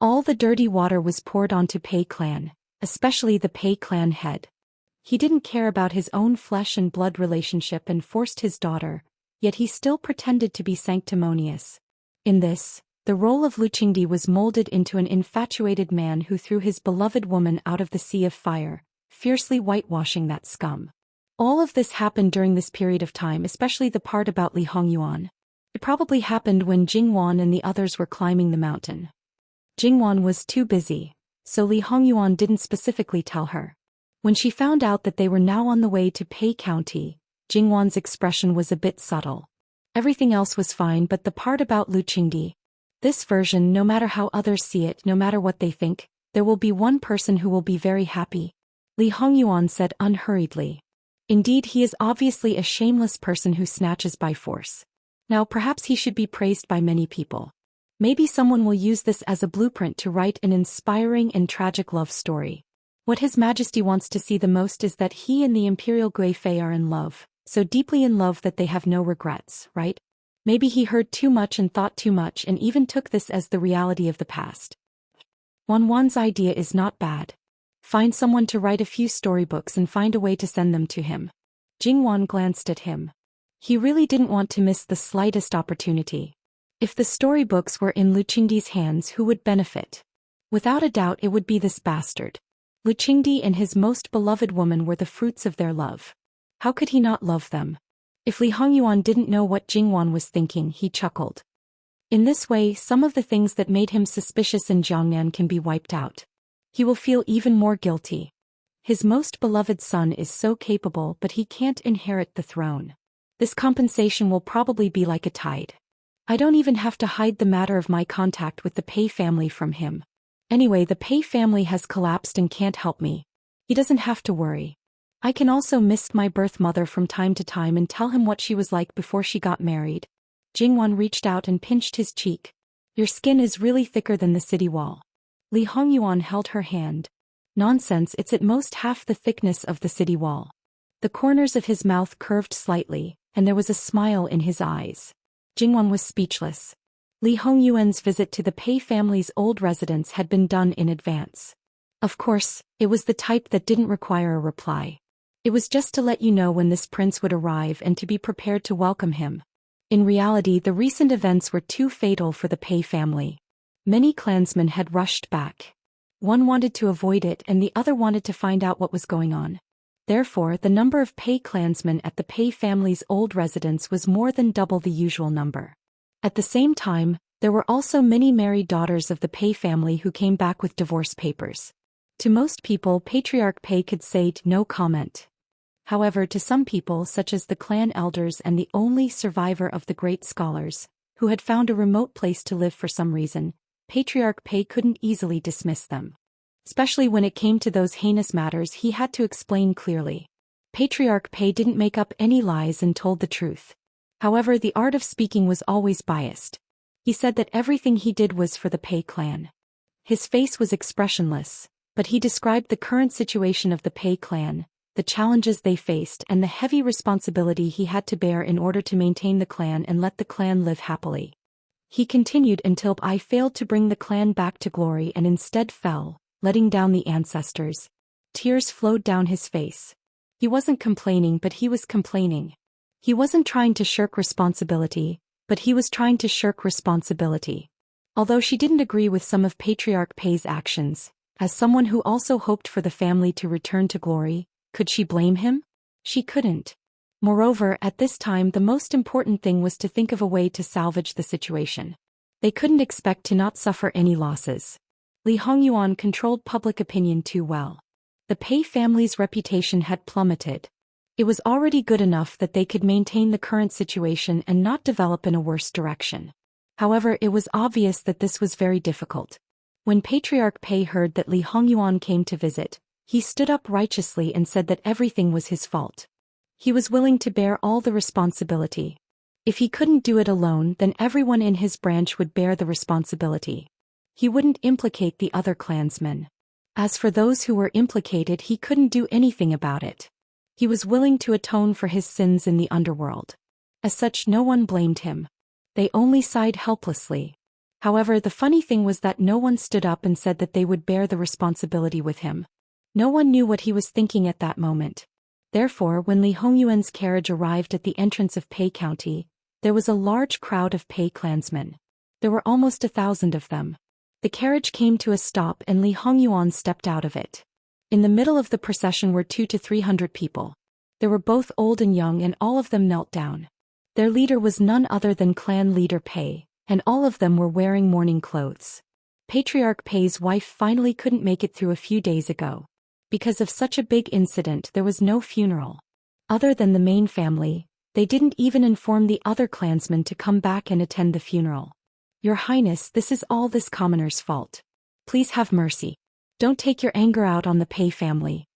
All the dirty water was poured onto Pei clan, especially the Pei clan head. He didn't care about his own flesh and blood relationship and forced his daughter, yet he still pretended to be sanctimonious. In this, The role of Lu Qingdi was molded into an infatuated man who threw his beloved woman out of the sea of fire, fiercely whitewashing that scum. All of this happened during this period of time, especially the part about Li Hongyuan. It probably happened when Jingwan and the others were climbing the mountain. Jingwan was too busy, so Li Hongyuan didn't specifically tell her. When she found out that they were now on the way to Pei County, Jingwan's expression was a bit subtle. Everything else was fine but the part about Lu Qingdi. This version, no matter how others see it, no matter what they think, there will be one person who will be very happy. Li Hongyuan said unhurriedly. Indeed, he is obviously a shameless person who snatches by force. Now perhaps he should be praised by many people. Maybe someone will use this as a blueprint to write an inspiring and tragic love story. What His Majesty wants to see the most is that he and the Imperial Guifei are in love, so deeply in love that they have no regrets, right? Maybe he heard too much and thought too much and even took this as the reality of the past. Wan's idea is not bad. Find someone to write a few storybooks and find a way to send them to him. Jingwan glanced at him. He really didn't want to miss the slightest opportunity. If the storybooks were in Lu Qingdi's hands, who would benefit? Without a doubt it would be this bastard. Lu Qingdi and his most beloved woman were the fruits of their love. How could he not love them? If Li Hongyuan didn't know what Jingwan was thinking, he chuckled. In this way, some of the things that made him suspicious in Jiangnan can be wiped out. He will feel even more guilty. His most beloved son is so capable, but he can't inherit the throne. This compensation will probably be like a tide. I don't even have to hide the matter of my contact with the Pei family from him. Anyway, the Pei family has collapsed and can't help me. He doesn't have to worry. I can also miss my birth mother from time to time and tell him what she was like before she got married. Jingwan reached out and pinched his cheek. Your skin is really thicker than the city wall. Li Hongyuan held her hand. Nonsense, it's at most half the thickness of the city wall. The corners of his mouth curved slightly, and there was a smile in his eyes. Jingwan was speechless. Li Hongyuan's visit to the Pei family's old residence had been done in advance. Of course, it was the type that didn't require a reply. It was just to let you know when this prince would arrive and to be prepared to welcome him. In reality, the recent events were too fatal for the Pei family. Many clansmen had rushed back. One wanted to avoid it and the other wanted to find out what was going on. Therefore, the number of Pei clansmen at the Pei family's old residence was more than double the usual number. At the same time, there were also many married daughters of the Pei family who came back with divorce papers. To most people, Patriarch Pei could say no comment. However, to some people, such as the clan elders and the only survivor of the great scholars, who had found a remote place to live for some reason, Patriarch Pei couldn't easily dismiss them. Especially when it came to those heinous matters, he had to explain clearly. Patriarch Pei didn't make up any lies and told the truth. However, the art of speaking was always biased. He said that everything he did was for the Pei clan. His face was expressionless, but he described the current situation of the Pei clan, the challenges they faced and the heavy responsibility he had to bear in order to maintain the clan and let the clan live happily. He continued until I failed to bring the clan back to glory and instead fell, letting down the ancestors. Tears flowed down his face. He wasn't complaining, but he was complaining. He wasn't trying to shirk responsibility, but he was trying to shirk responsibility. Although she didn't agree with some of Patriarch Pei's actions, as someone who also hoped for the family to return to glory, could she blame him? She couldn't. Moreover, at this time the most important thing was to think of a way to salvage the situation. They couldn't expect to not suffer any losses. Li Hongyuan controlled public opinion too well. The Pei family's reputation had plummeted. It was already good enough that they could maintain the current situation and not develop in a worse direction. However, it was obvious that this was very difficult. When Patriarch Pei heard that Li Hongyuan came to visit, he stood up righteously and said that everything was his fault. He was willing to bear all the responsibility. If he couldn't do it alone, then everyone in his branch would bear the responsibility. He wouldn't implicate the other clansmen. As for those who were implicated, he couldn't do anything about it. He was willing to atone for his sins in the underworld. As such, no one blamed him. They only sighed helplessly. However, the funny thing was that no one stood up and said that they would bear the responsibility with him. No one knew what he was thinking at that moment. Therefore, when Li Hongyuan's carriage arrived at the entrance of Pei County, there was a large crowd of Pei clansmen. There were almost 1,000 of them. The carriage came to a stop and Li Hongyuan stepped out of it. In the middle of the procession were 200 to 300 people. They were both old and young and all of them knelt down. Their leader was none other than clan leader Pei, and all of them were wearing mourning clothes. Patriarch Pei's wife finally couldn't make it through a few days ago. Because of such a big incident, there was no funeral. Other than the main family, they didn't even inform the other clansmen to come back and attend the funeral. Your Highness, this is all this commoner's fault. Please have mercy. Don't take your anger out on the Pei family.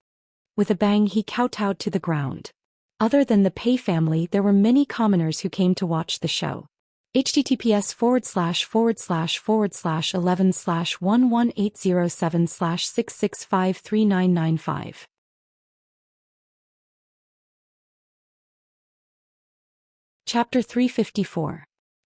With a bang he kowtowed to the ground. Other than the Pei family, there were many commoners who came to watch the show. https://11/11807/6653995. Chapter 354.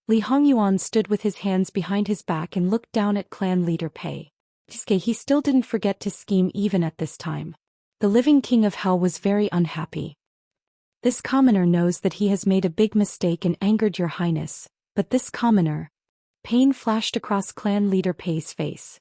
Li Hongyuan stood with his hands behind his back and looked down at clan leader Pei. He still didn't forget to scheme even at this time. The living king of hell was very unhappy. This commoner knows that he has made a big mistake and angered your highness, but this commoner... Pain flashed across clan leader Pei's face.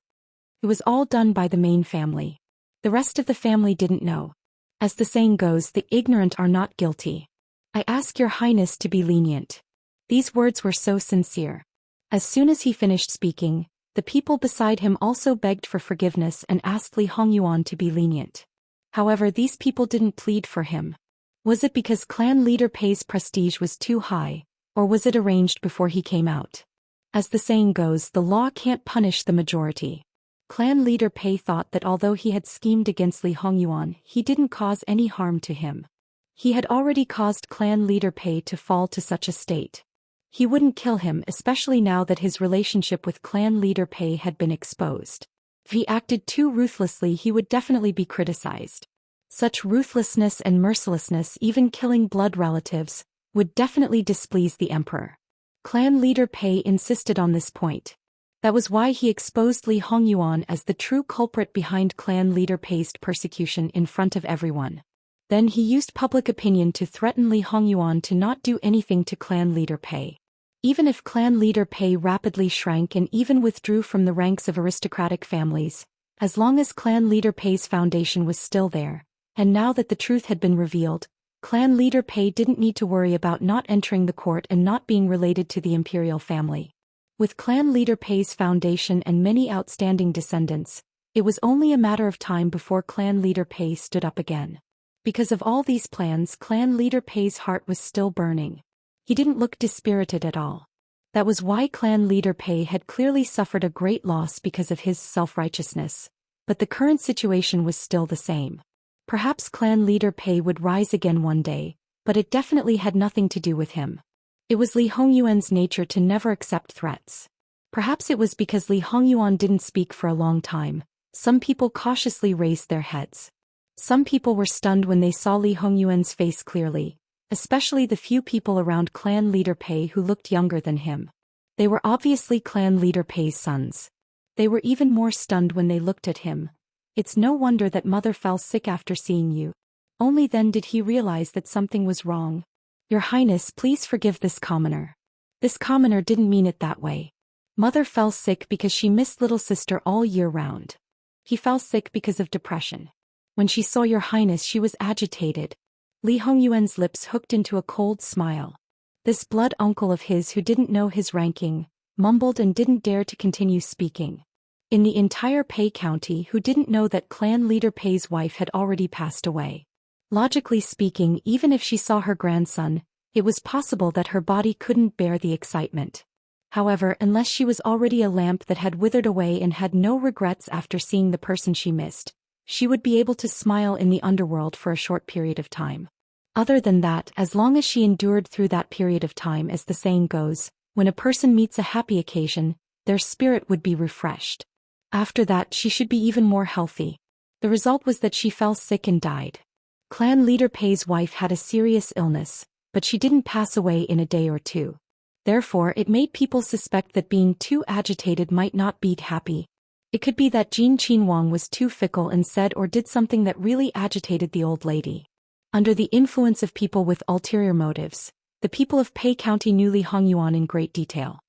It was all done by the main family. The rest of the family didn't know. As the saying goes, the ignorant are not guilty. I ask your highness to be lenient. These words were so sincere. As soon as he finished speaking, the people beside him also begged for forgiveness and asked Li Hongyuan to be lenient. However, these people didn't plead for him. Was it because clan leader Pei's prestige was too high, or was it arranged before he came out? As the saying goes, the law can't punish the majority. Clan leader Pei thought that although he had schemed against Li Hongyuan, he didn't cause any harm to him. He had already caused clan leader Pei to fall to such a state. He wouldn't kill him, especially now that his relationship with clan leader Pei had been exposed. If he acted too ruthlessly, he would definitely be criticized. Such ruthlessness and mercilessness, even killing blood relatives, would definitely displease the emperor. Clan leader Pei insisted on this point. That was why he exposed Li Hongyuan as the true culprit behind clan leader Pei's persecution in front of everyone. Then he used public opinion to threaten Li Hongyuan to not do anything to clan leader Pei. Even if clan leader Pei rapidly shrank and even withdrew from the ranks of aristocratic families, as long as clan leader Pei's foundation was still there, and now that the truth had been revealed, clan leader Pei didn't need to worry about not entering the court and not being related to the imperial family. With clan leader Pei's foundation and many outstanding descendants, it was only a matter of time before clan leader Pei stood up again. Because of all these plans, clan leader Pei's heart was still burning. He didn't look dispirited at all. That was why clan leader Pei had clearly suffered a great loss because of his self-righteousness, but the current situation was still the same. Perhaps clan leader Pei would rise again one day, but it definitely had nothing to do with him. It was Li Hongyuan's nature to never accept threats. Perhaps it was because Li Hongyuan didn't speak for a long time. Some people cautiously raised their heads. Some people were stunned when they saw Li Hongyuan's face clearly, especially the few people around clan leader Pei who looked younger than him. They were obviously clan leader Pei's sons. They were even more stunned when they looked at him. It's no wonder that mother fell sick after seeing you. Only then did he realize that something was wrong. Your Highness, please forgive this commoner. This commoner didn't mean it that way. Mother fell sick because she missed little sister all year round. He fell sick because of depression. When she saw your Highness, she was agitated. Li Hongyuan's lips hooked into a cold smile. This blood uncle of his who didn't know his ranking, mumbled and didn't dare to continue speaking. In the entire Pei County, who didn't know that clan leader Pei's wife had already passed away. Logically speaking, even if she saw her grandson, it was possible that her body couldn't bear the excitement. However, unless she was already a lamp that had withered away and had no regrets after seeing the person she missed, she would be able to smile in the underworld for a short period of time. Other than that, as long as she endured through that period of time, as the saying goes, when a person meets a happy occasion, their spirit would be refreshed. After that, she should be even more healthy. The result was that she fell sick and died. Clan leader Pei's wife had a serious illness, but she didn't pass away in a day or two. Therefore, it made people suspect that being too agitated might not be happy. It could be that Jin Qinhuang was too fickle and said or did something that really agitated the old lady. Under the influence of people with ulterior motives, the people of Pei County knew Li Hongyuan in great detail.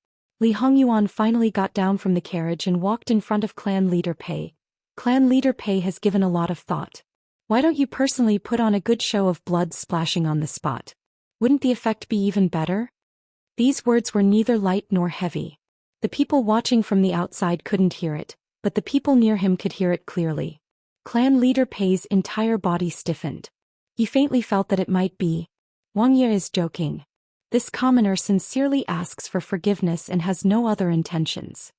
Li Hongyuan finally got down from the carriage and walked in front of clan leader Pei. Clan leader Pei has given a lot of thought. Why don't you personally put on a good show of blood splashing on the spot? Wouldn't the effect be even better? These words were neither light nor heavy. The people watching from the outside couldn't hear it, but the people near him could hear it clearly. Clan leader Pei's entire body stiffened. He faintly felt that it might be. Wang Ye is joking. This commoner sincerely asks for forgiveness and has no other intentions.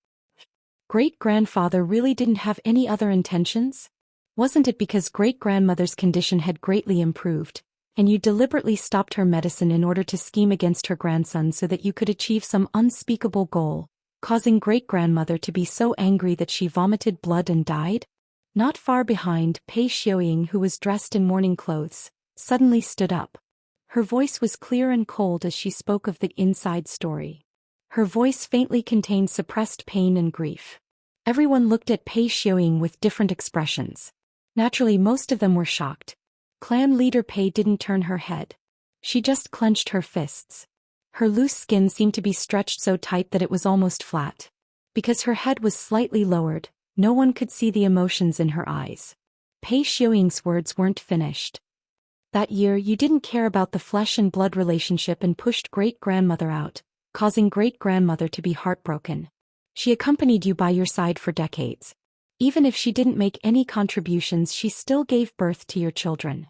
Great-grandfather really didn't have any other intentions? Wasn't it because great-grandmother's condition had greatly improved, and you deliberately stopped her medicine in order to scheme against her grandson so that you could achieve some unspeakable goal, causing great-grandmother to be so angry that she vomited blood and died? Not far behind, Pei Xiaoying, who was dressed in mourning clothes, suddenly stood up. Her voice was clear and cold as she spoke of the inside story. Her voice faintly contained suppressed pain and grief. Everyone looked at Pei Xiaoying with different expressions. Naturally, most of them were shocked. Clan leader Pei didn't turn her head. She just clenched her fists. Her loose skin seemed to be stretched so tight that it was almost flat. Because her head was slightly lowered, no one could see the emotions in her eyes. Pei Xiaoying's words weren't finished. That year you didn't care about the flesh and blood relationship and pushed great-grandmother out, causing great-grandmother to be heartbroken. She accompanied you by your side for decades. Even if she didn't make any contributions, she still gave birth to your children.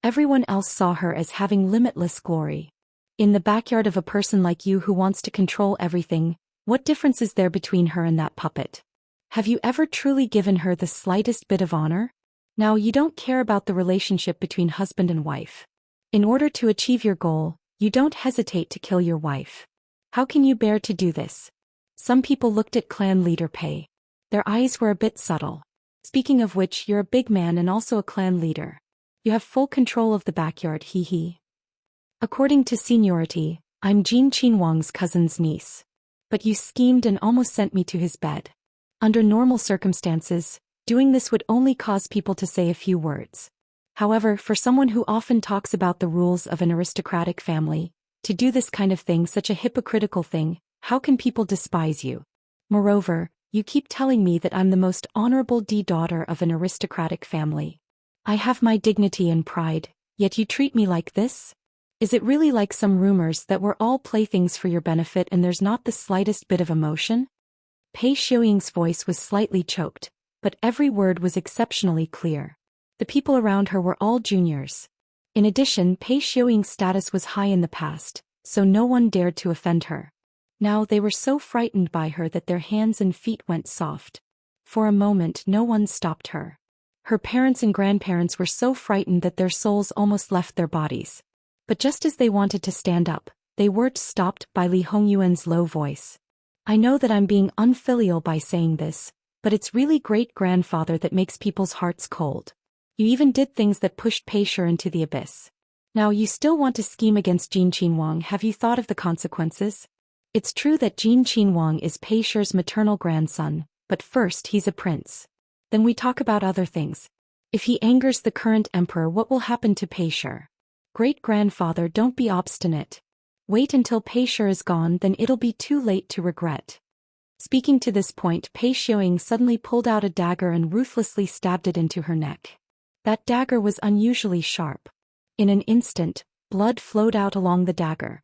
Everyone else saw her as having limitless glory. In the backyard of a person like you who wants to control everything, what difference is there between her and that puppet? Have you ever truly given her the slightest bit of honor? Now you don't care about the relationship between husband and wife. In order to achieve your goal, you don't hesitate to kill your wife. How can you bear to do this? Some people looked at clan leader Pei. Their eyes were a bit subtle. Speaking of which, you're a big man and also a clan leader. You have full control of the backyard, hee. According to seniority, I'm Jin Qinhuang's cousin's niece. But you schemed and almost sent me to his bed. Under normal circumstances, doing this would only cause people to say a few words. However, for someone who often talks about the rules of an aristocratic family, to do this kind of thing, such a hypocritical thing, how can people despise you? Moreover, you keep telling me that I'm the most honorable daughter of an aristocratic family. I have my dignity and pride, yet you treat me like this? Is it really like some rumors that we're all playthings for your benefit and there's not the slightest bit of emotion? Pei Xiaoying's voice was slightly choked, but every word was exceptionally clear. The people around her were all juniors. In addition, Pei Xiaoying's status was high in the past, so no one dared to offend her. Now they were so frightened by her that their hands and feet went soft. For a moment no one stopped her. Her parents and grandparents were so frightened that their souls almost left their bodies. But just as they wanted to stand up, they were stopped by Li Hongyuan's low voice. I know that I'm being unfilial by saying this, but it's really great-grandfather that makes people's hearts cold. You even did things that pushed Pei Shi into the abyss. Now you still want to scheme against Jin Qinhuang. Have you thought of the consequences? It's true that Jin Qinhuang is Pei Shi's maternal grandson, but first he's a prince. Then we talk about other things. If he angers the current emperor, what will happen to Pei Shi? Great-grandfather, don't be obstinate. Wait until Pei Shi is gone, then it'll be too late to regret. Speaking to this point, Pei Xiaoying suddenly pulled out a dagger and ruthlessly stabbed it into her neck. That dagger was unusually sharp. In an instant, blood flowed out along the dagger.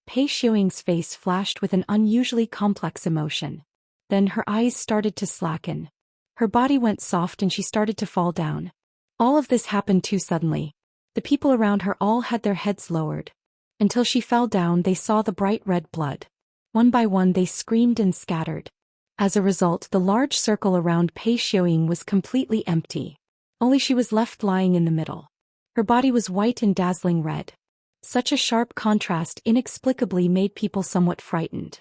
Pei Xiaoying's face flashed with an unusually complex emotion. Then her eyes started to slacken. Her body went soft and she started to fall down. All of this happened too suddenly. The people around her all had their heads lowered. Until she fell down, they saw the bright red blood. One by one they screamed and scattered. As a result, the large circle around Pei Xiaoying was completely empty. Only she was left lying in the middle. Her body was white and dazzling red. Such a sharp contrast inexplicably made people somewhat frightened.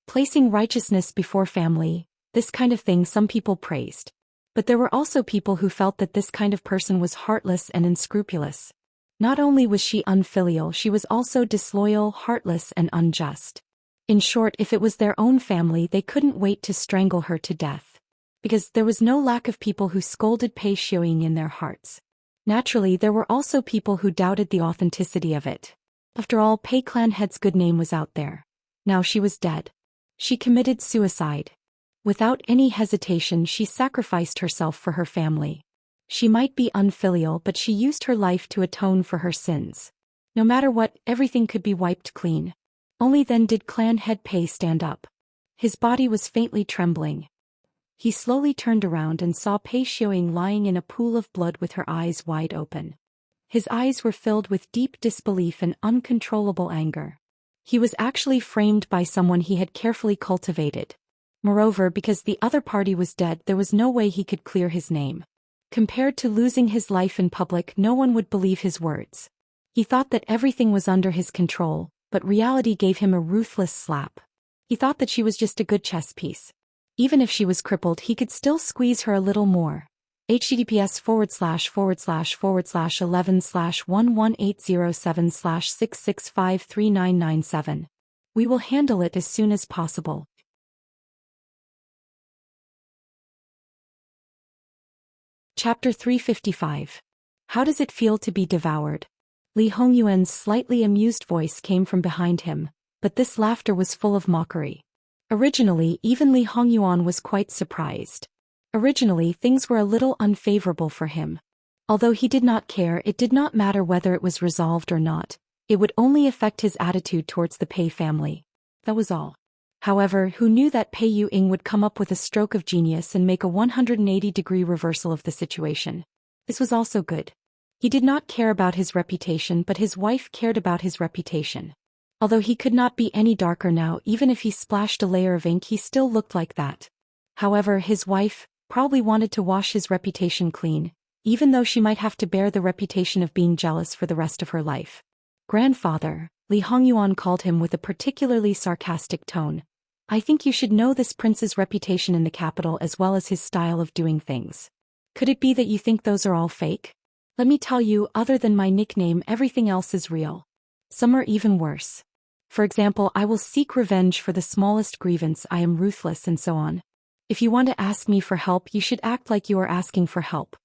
Placing righteousness before family, this kind of thing some people praised. But there were also people who felt that this kind of person was heartless and unscrupulous. Not only was she unfilial, she was also disloyal, heartless, and unjust. In short, if it was their own family, they couldn't wait to strangle her to death. Because there was no lack of people who scolded Pei Xiaoying in their hearts. Naturally, there were also people who doubted the authenticity of it. After all, Pei clan head's good name was out there. Now she was dead. She committed suicide. Without any hesitation, she sacrificed herself for her family. She might be unfilial, but she used her life to atone for her sins. No matter what, everything could be wiped clean. Only then did Clan Head Pei stand up. His body was faintly trembling. He slowly turned around and saw Pei Xiuying lying in a pool of blood with her eyes wide open. His eyes were filled with deep disbelief and uncontrollable anger. He was actually framed by someone he had carefully cultivated. Moreover, because the other party was dead, there was no way he could clear his name. Compared to losing his life in public, no one would believe his words. He thought that everything was under his control, but reality gave him a ruthless slap. He thought that she was just a good chess piece. Even if she was crippled, he could still squeeze her a little more. https://11/11807/6653997. We will handle it as soon as possible. Chapter 355. How does it feel to be devoured? Li Hongyuan's slightly amused voice came from behind him, but this laughter was full of mockery. Originally, even Li Hongyuan was quite surprised. Originally, things were a little unfavorable for him. Although he did not care, it did not matter whether it was resolved or not. It would only affect his attitude towards the Pei family. That was all. However, who knew that Pei Yu-ing would come up with a stroke of genius and make a 180-degree reversal of the situation? This was also good. He did not care about his reputation, but his wife cared about his reputation. Although he could not be any darker now, even if he splashed a layer of ink, he still looked like that. However, his wife probably wanted to wash his reputation clean, even though she might have to bear the reputation of being jealous for the rest of her life. Grandfather, Li Hongyuan called him with a particularly sarcastic tone. I think you should know this prince's reputation in the capital as well as his style of doing things. Could it be that you think those are all fake? Let me tell you, other than my nickname, everything else is real. Some are even worse. For example, I will seek revenge for the smallest grievance, I am ruthless, and so on. If you want to ask me for help, you should act like you are asking for help.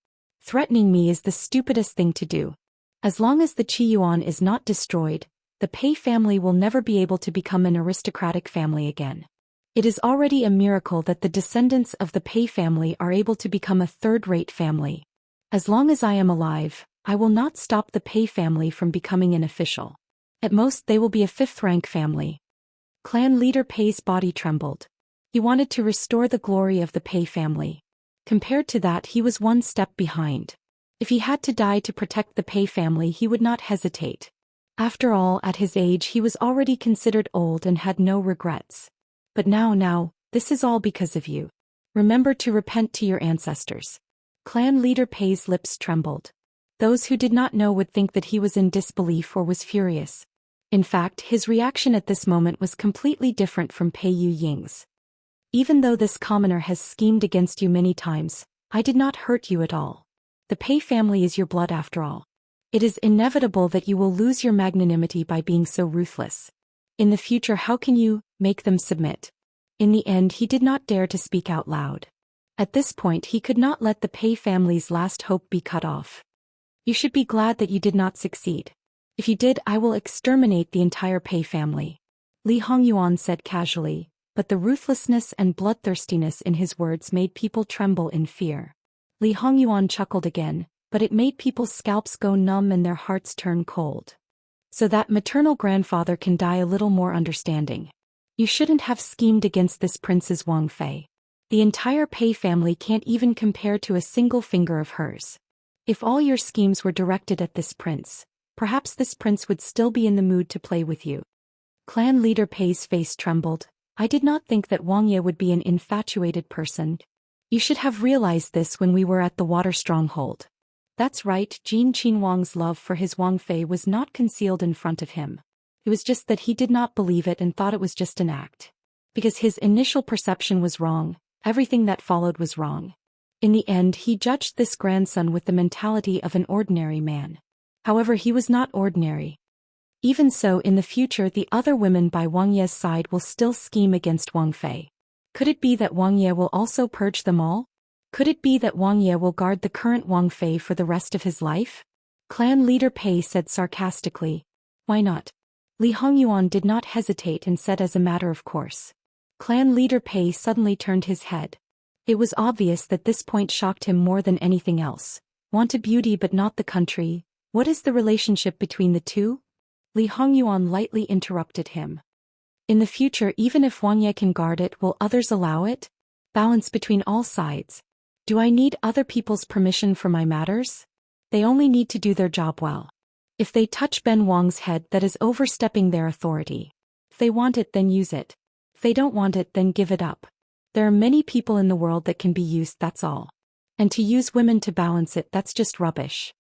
Threatening me is the stupidest thing to do. As long as the Qi Yuan is not destroyed, the Pei family will never be able to become an aristocratic family again. It is already a miracle that the descendants of the Pei family are able to become a third-rate family. As long as I am alive, I will not stop the Pei family from becoming an official. At most, they will be a fifth-rank family. Clan leader Pei's body trembled. He wanted to restore the glory of the Pei family. Compared to that, he was one step behind. If he had to die to protect the Pei family, he would not hesitate. After all, at his age, he was already considered old and had no regrets. But now, this is all because of you. Remember to repent to your ancestors. Clan leader Pei's lips trembled. Those who did not know would think that he was in disbelief or was furious. In fact, his reaction at this moment was completely different from Pei Yu-ying's. Even though this commoner has schemed against you many times, I did not hurt you at all. The Pei family is your blood after all. It is inevitable that you will lose your magnanimity by being so ruthless. In the future, how can you make them submit? In the end, he did not dare to speak out loud. At this point, he could not let the Pei family's last hope be cut off. You should be glad that you did not succeed. If you did, I will exterminate the entire Pei family. Li Hongyuan said casually, but the ruthlessness and bloodthirstiness in his words made people tremble in fear. Li Hongyuan chuckled again, but it made people's scalps go numb and their hearts turn cold. So that maternal grandfather can die a little more understanding. You shouldn't have schemed against this Princess Wang Fei. The entire Pei family can't even compare to a single finger of hers. If all your schemes were directed at this prince, perhaps this prince would still be in the mood to play with you. Clan leader Pei's face trembled. I did not think that Wang Ye would be an infatuated person. You should have realized this when we were at the water stronghold. That's right, Jin Qinhuang's love for his Wang Fei was not concealed in front of him. It was just that he did not believe it and thought it was just an act. Because his initial perception was wrong, everything that followed was wrong. In the end, he judged this grandson with the mentality of an ordinary man. However, he was not ordinary. Even so, in the future, the other women by Wang Ye's side will still scheme against Wang Fei. Could it be that Wang Ye will also purge them all? Could it be that Wang Ye will guard the current Wang Fei for the rest of his life? Clan leader Pei said sarcastically. Why not? Li Hongyuan did not hesitate and said as a matter of course. Clan leader Pei suddenly turned his head. It was obvious that this point shocked him more than anything else. Want a beauty but not the country? What is the relationship between the two? Li Hongyuan lightly interrupted him. In the future, even if Wang Ye can guard it, will others allow it? Balance between all sides. Do I need other people's permission for my matters? They only need to do their job well. If they touch Ben Wang's head, that is overstepping their authority. If they want it, then use it. If they don't want it, then give it up. There are many people in the world that can be used, that's all. And to use women to balance it, that's just rubbish.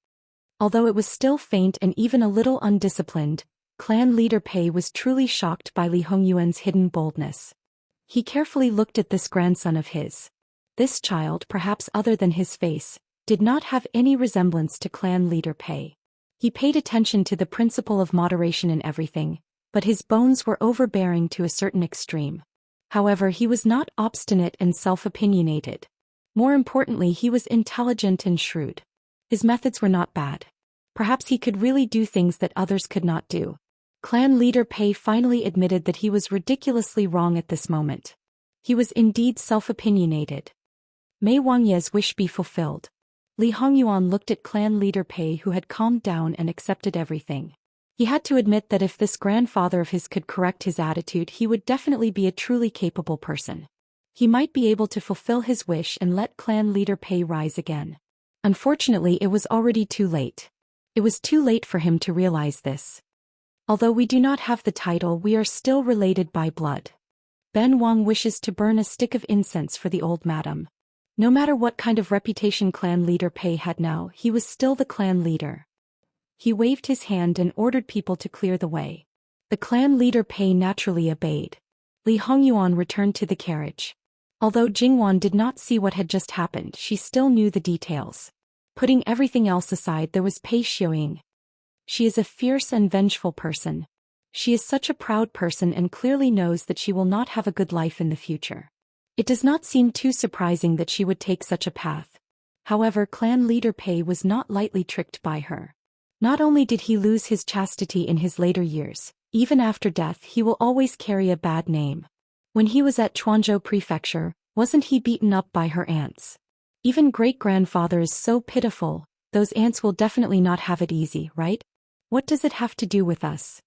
Although it was still faint and even a little undisciplined, clan leader Pei was truly shocked by Li Hongyuan's hidden boldness. He carefully looked at this grandson of his. This child, perhaps other than his face, did not have any resemblance to clan leader Pei. He paid attention to the principle of moderation in everything, but his bones were overbearing to a certain extreme. However, he was not obstinate and self-opinionated. More importantly, he was intelligent and shrewd. His methods were not bad. Perhaps he could really do things that others could not do. Clan leader Pei finally admitted that he was ridiculously wrong at this moment. He was indeed self-opinionated. May Wang Ye's wish be fulfilled. Li Hongyuan looked at clan leader Pei, who had calmed down and accepted everything. He had to admit that if this grandfather of his could correct his attitude, he would definitely be a truly capable person. He might be able to fulfill his wish and let clan leader Pei rise again. Unfortunately, it was already too late. It was too late for him to realize this. Although we do not have the title, we are still related by blood. Ben Wang wishes to burn a stick of incense for the old madam. No matter what kind of reputation clan leader Pei had now, he was still the clan leader. He waved his hand and ordered people to clear the way. The clan leader Pei naturally obeyed. Li Hongyuan returned to the carriage. Although Jingwan did not see what had just happened, she still knew the details. Putting everything else aside, there was Pei Xiuying. She is a fierce and vengeful person. She is such a proud person and clearly knows that she will not have a good life in the future. It does not seem too surprising that she would take such a path. However, clan leader Pei was not lightly tricked by her. Not only did he lose his chastity in his later years, even after death he will always carry a bad name. When he was at Chuanzhou Prefecture, wasn't he beaten up by her aunts? Even great-grandfather is so pitiful, those aunts will definitely not have it easy, right? What does it have to do with us?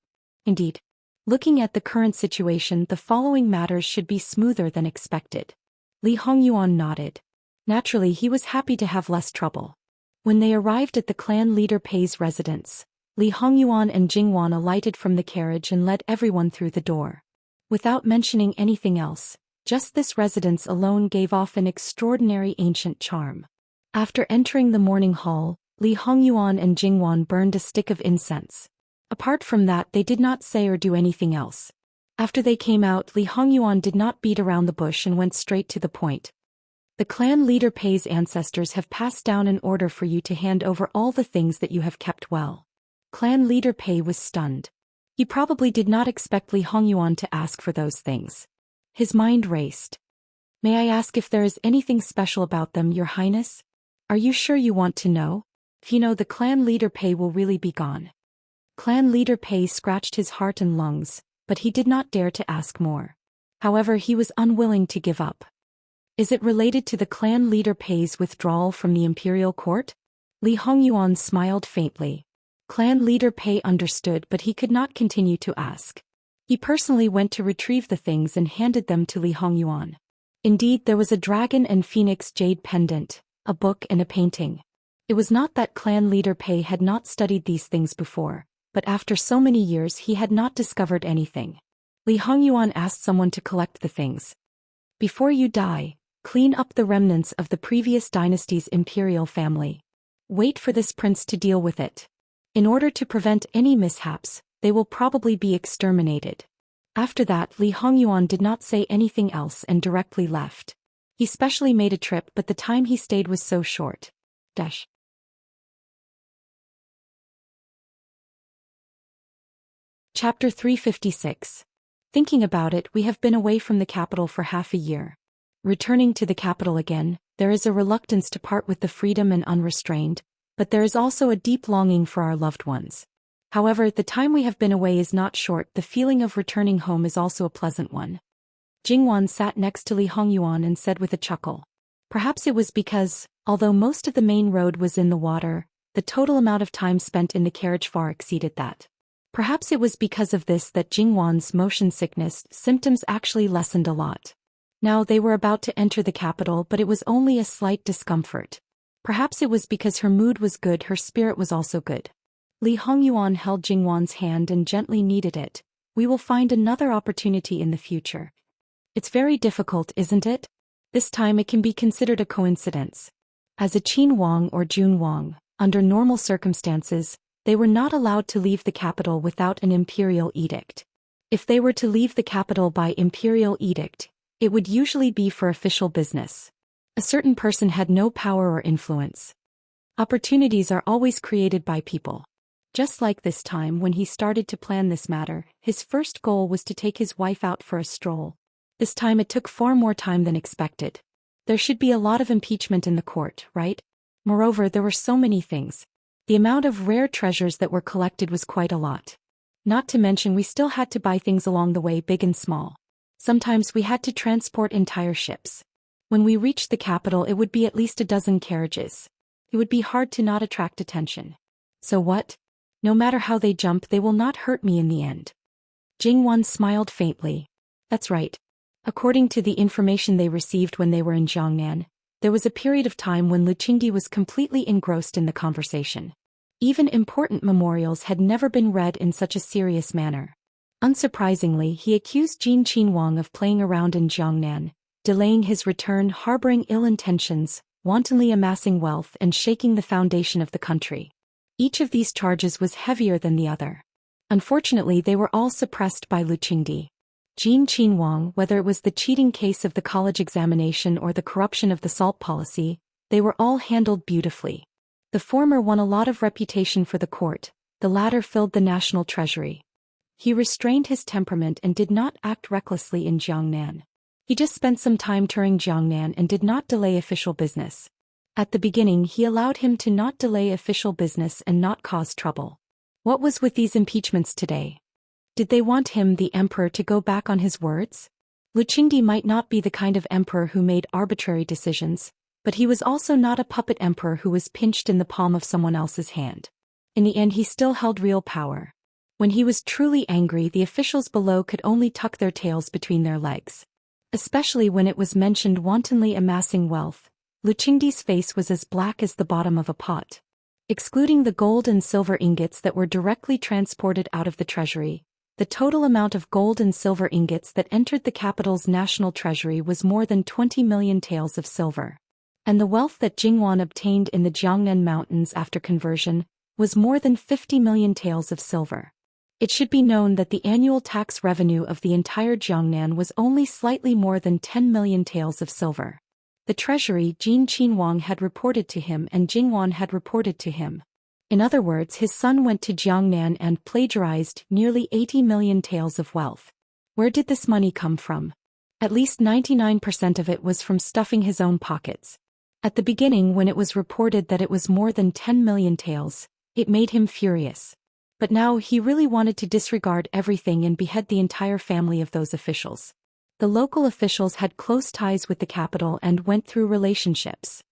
Indeed. Looking at the current situation, the following matters should be smoother than expected. Li Hongyuan nodded. Naturally, he was happy to have less trouble. When they arrived at the clan leader Pei's residence, Li Hongyuan and Jingwan alighted from the carriage and led everyone through the door. Without mentioning anything else, just this residence alone gave off an extraordinary ancient charm. After entering the morning hall, Li Hongyuan and Jingwan burned a stick of incense. Apart from that, they did not say or do anything else. After they came out, Li Hongyuan did not beat around the bush and went straight to the point. The clan leader Pei's ancestors have passed down an order for you to hand over all the things that you have kept well. Clan leader Pei was stunned. He probably did not expect Li Hongyuan to ask for those things. His mind raced. May I ask if there is anything special about them, Your Highness? Are you sure you want to know? If you know, the clan leader Pei will really be gone. Clan leader Pei scratched his heart and lungs, but he did not dare to ask more. However, he was unwilling to give up. Is it related to the clan leader Pei's withdrawal from the imperial court? Li Hongyuan smiled faintly. Clan leader Pei understood, but he could not continue to ask. He personally went to retrieve the things and handed them to Li Hongyuan. Indeed, there was a dragon and phoenix jade pendant, a book and a painting. It was not that clan leader Pei had not studied these things before, but after so many years he had not discovered anything. Li Hongyuan asked someone to collect the things. Before you die, clean up the remnants of the previous dynasty's imperial family. Wait for this prince to deal with it. In order to prevent any mishaps, they will probably be exterminated. After that, Li Hongyuan did not say anything else and directly left. He specially made a trip, but the time he stayed was so short. Chapter 356. Thinking about it, we have been away from the capital for half a year. Returning to the capital again, there is a reluctance to part with the freedom and unrestrained, but there is also a deep longing for our loved ones. However, the time we have been away is not short. The feeling of returning home is also a pleasant one. Jingwan sat next to Li Hongyuan and said with a chuckle. Perhaps it was because, although most of the main road was in the water, the total amount of time spent in the carriage far exceeded that. Perhaps it was because of this that Jingwan's motion sickness symptoms actually lessened a lot. Now they were about to enter the capital, but it was only a slight discomfort. Perhaps it was because her mood was good, her spirit was also good. Li Hongyuan held Jingwan's hand and gently kneaded it. We will find another opportunity in the future. It's very difficult, isn't it? This time it can be considered a coincidence. As a Qin Wang or Jun Wang, under normal circumstances, they were not allowed to leave the capital without an imperial edict. If they were to leave the capital by imperial edict, it would usually be for official business. A certain person had no power or influence. Opportunities are always created by people. Just like this time when he started to plan this matter, his first goal was to take his wife out for a stroll. This time it took far more time than expected. There should be a lot of impeachment in the court, right? Moreover, there were so many things. The amount of rare treasures that were collected was quite a lot. Not to mention we still had to buy things along the way, big and small. Sometimes we had to transport entire ships. When we reached the capital it would be at least a dozen carriages. It would be hard to not attract attention. So what? No matter how they jump, they will not hurt me in the end. Jingwan smiled faintly. That's right. According to the information they received when they were in Jiangnan, there was a period of time when Lu Qingdi was completely engrossed in the conversation. Even important memorials had never been read in such a serious manner. Unsurprisingly, he accused Jin Qinhuang of playing around in Jiangnan, delaying his return, harboring ill intentions, wantonly amassing wealth and shaking the foundation of the country. Each of these charges was heavier than the other. Unfortunately, they were all suppressed by Lu Qingdi. Jin Qinhuang, whether it was the cheating case of the college examination or the corruption of the salt policy, they were all handled beautifully. The former won a lot of reputation for the court, the latter filled the national treasury. He restrained his temperament and did not act recklessly in Jiangnan. He just spent some time touring Jiangnan and did not delay official business. At the beginning he allowed him to not delay official business and not cause trouble. What was with these impeachments today? Did they want him, the emperor, to go back on his words? Lu Qingdi might not be the kind of emperor who made arbitrary decisions, but he was also not a puppet emperor who was pinched in the palm of someone else's hand. In the end he still held real power. When he was truly angry, the officials below could only tuck their tails between their legs. Especially when it was mentioned wantonly amassing wealth, Lu Qingdi's face was as black as the bottom of a pot. Excluding the gold and silver ingots that were directly transported out of the treasury, the total amount of gold and silver ingots that entered the capital's national treasury was more than 20 million taels of silver. And the wealth that Jingwan obtained in the Jiangnan mountains after conversion was more than 50 million taels of silver. It should be known that the annual tax revenue of the entire Jiangnan was only slightly more than 10 million taels of silver. The treasury Jin Qinhuang had reported to him and Jingwan had reported to him. In other words, his son went to Jiangnan and plagiarized nearly 80 million taels of wealth. Where did this money come from? At least 99% of it was from stuffing his own pockets. At the beginning, when it was reported that it was more than 10 million taels, it made him furious. But now he really wanted to disregard everything and behead the entire family of those officials. The local officials had close ties with the capital and went through relationships.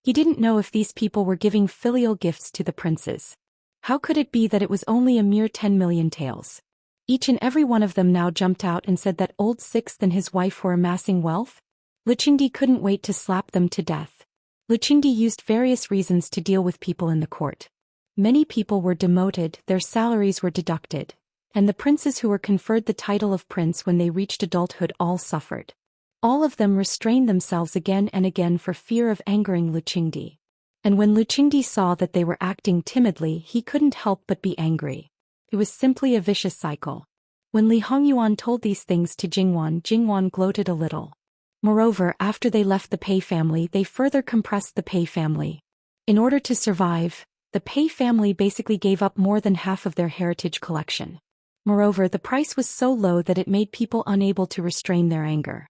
He didn't know if these people were giving filial gifts to the princes. How could it be that it was only a mere 10 million taels? Each and every one of them now jumped out and said that old Sixth and his wife were amassing wealth. Lu Qingdi couldn't wait to slap them to death. Lu Qingdi used various reasons to deal with people in the court. Many people were demoted, their salaries were deducted, and the princes who were conferred the title of prince when they reached adulthood all suffered. All of them restrained themselves again and again for fear of angering Lu Qingdi. And when Lu Qingdi saw that they were acting timidly, he couldn't help but be angry. It was simply a vicious cycle. When Li Hongyuan told these things to Jingwan, Jingwan gloated a little. Moreover, after they left the Pei family, they further compressed the Pei family. In order to survive, the Pei family basically gave up more than half of their heritage collection. Moreover, the price was so low that it made people unable to restrain their anger.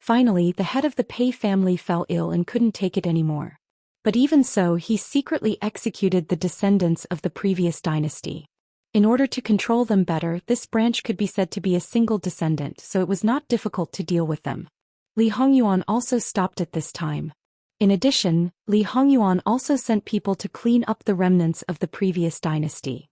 Finally, the head of the Pei family fell ill and couldn't take it anymore. But even so, he secretly executed the descendants of the previous dynasty. In order to control them better, this branch could be said to be a single descendant, so it was not difficult to deal with them. Li Hongyuan also stopped at this time. In addition, Li Hongyuan also sent people to clean up the remnants of the previous dynasty.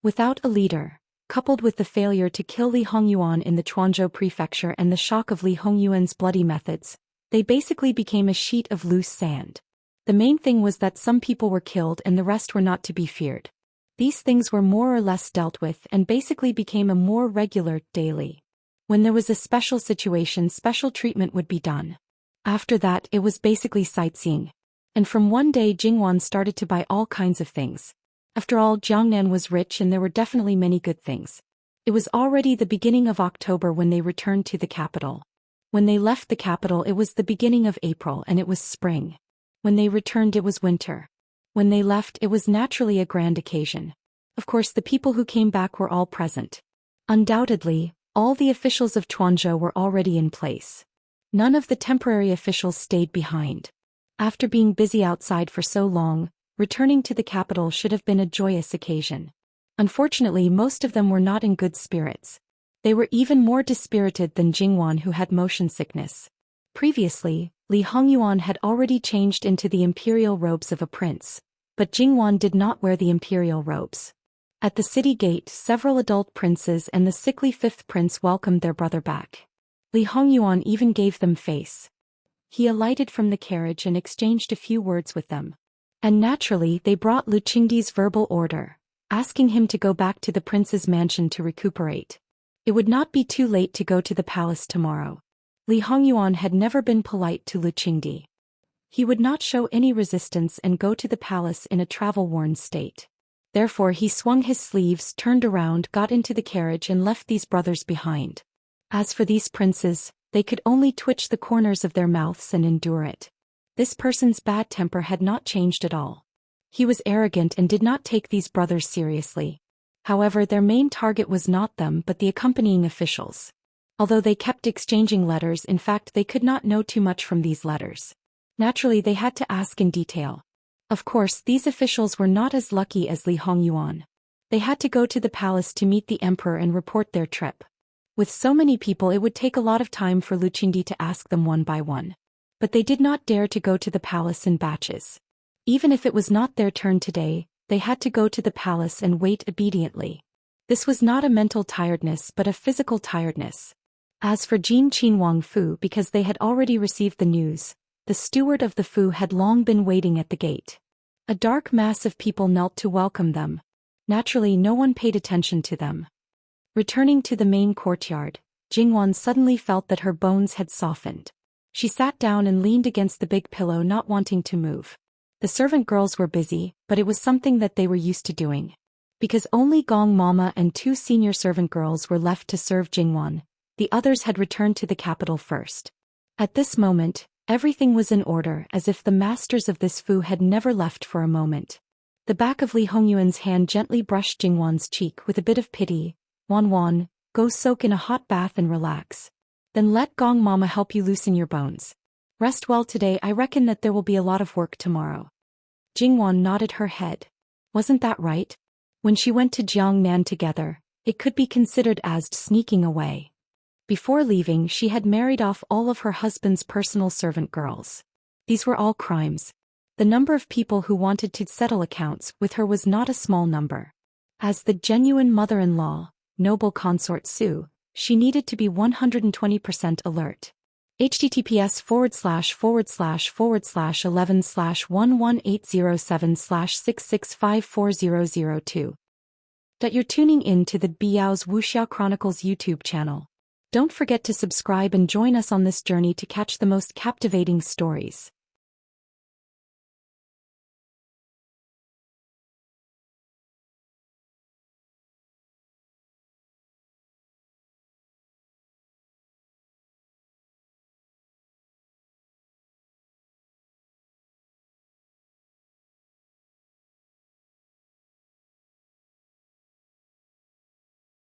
Without a leader, coupled with the failure to kill Li Hongyuan in the Chuanzhou prefecture and the shock of Li Hongyuan's bloody methods, they basically became a sheet of loose sand. The main thing was that some people were killed and the rest were not to be feared. These things were more or less dealt with and basically became a more regular, daily. When there was a special situation, special treatment would be done. After that, it was basically sightseeing. And from one day, Jingwan started to buy all kinds of things. After all, Jiangnan was rich and there were definitely many good things. It was already the beginning of October when they returned to the capital. When they left the capital, it was the beginning of April and it was spring. When they returned, it was winter. When they left, it was naturally a grand occasion. Of course, the people who came back were all present. Undoubtedly, all the officials of Chuanzhou were already in place. None of the temporary officials stayed behind. After being busy outside for so long, returning to the capital should have been a joyous occasion. Unfortunately, most of them were not in good spirits. They were even more dispirited than Jingwan, who had motion sickness. Previously, Li Hongyuan had already changed into the imperial robes of a prince, but Jingwan did not wear the imperial robes. At the city gate, several adult princes and the sickly fifth prince welcomed their brother back. Li Hongyuan even gave them face. He alighted from the carriage and exchanged a few words with them. And naturally, they brought Lu Qingdi's verbal order, asking him to go back to the prince's mansion to recuperate. It would not be too late to go to the palace tomorrow. Li Hongyuan had never been polite to Lu Qingdi. He would not show any resistance and go to the palace in a travel-worn state. Therefore he swung his sleeves, turned around, got into the carriage and left these brothers behind. As for these princes, they could only twitch the corners of their mouths and endure it. This person's bad temper had not changed at all. He was arrogant and did not take these brothers seriously. However, their main target was not them but the accompanying officials. Although they kept exchanging letters, in fact they could not know too much from these letters. Naturally, they had to ask in detail. Of course, these officials were not as lucky as Li Hongyuan. They had to go to the palace to meet the emperor and report their trip. With so many people, it would take a lot of time for Lu Qingdi to ask them one by one. But they did not dare to go to the palace in batches. Even if it was not their turn today, they had to go to the palace and wait obediently. This was not a mental tiredness but a physical tiredness. As for Jin Qin Wang Fu, because they had already received the news, the steward of the Fu had long been waiting at the gate. A dark mass of people knelt to welcome them. Naturally, no one paid attention to them. Returning to the main courtyard, Jingwan suddenly felt that her bones had softened. She sat down and leaned against the big pillow, not wanting to move. The servant girls were busy, but it was something that they were used to doing. Because only Gong Mama and 2 senior servant girls were left to serve Jingwan, the others had returned to the capital first. At this moment, everything was in order, as if the masters of this Fu had never left for a moment. The back of Li Hongyuan's hand gently brushed Jingwan's cheek with a bit of pity. Wan, go soak in a hot bath and relax. Then let Gong Mama help you loosen your bones. Rest well today, I reckon that there will be a lot of work tomorrow. Jingwan nodded her head. Wasn't that right? When she went to Jiangnan together, it could be considered as sneaking away. Before leaving, she had married off all of her husband's personal servant girls. These were all crimes. The number of people who wanted to settle accounts with her was not a small number. As the genuine mother-in-law, noble consort Su, she needed to be 120% alert. https://11/118007/6654002. You're tuning in to the Biao's Wuxiao Chronicles YouTube channel. Don't forget to subscribe and join us on this journey to catch the most captivating stories.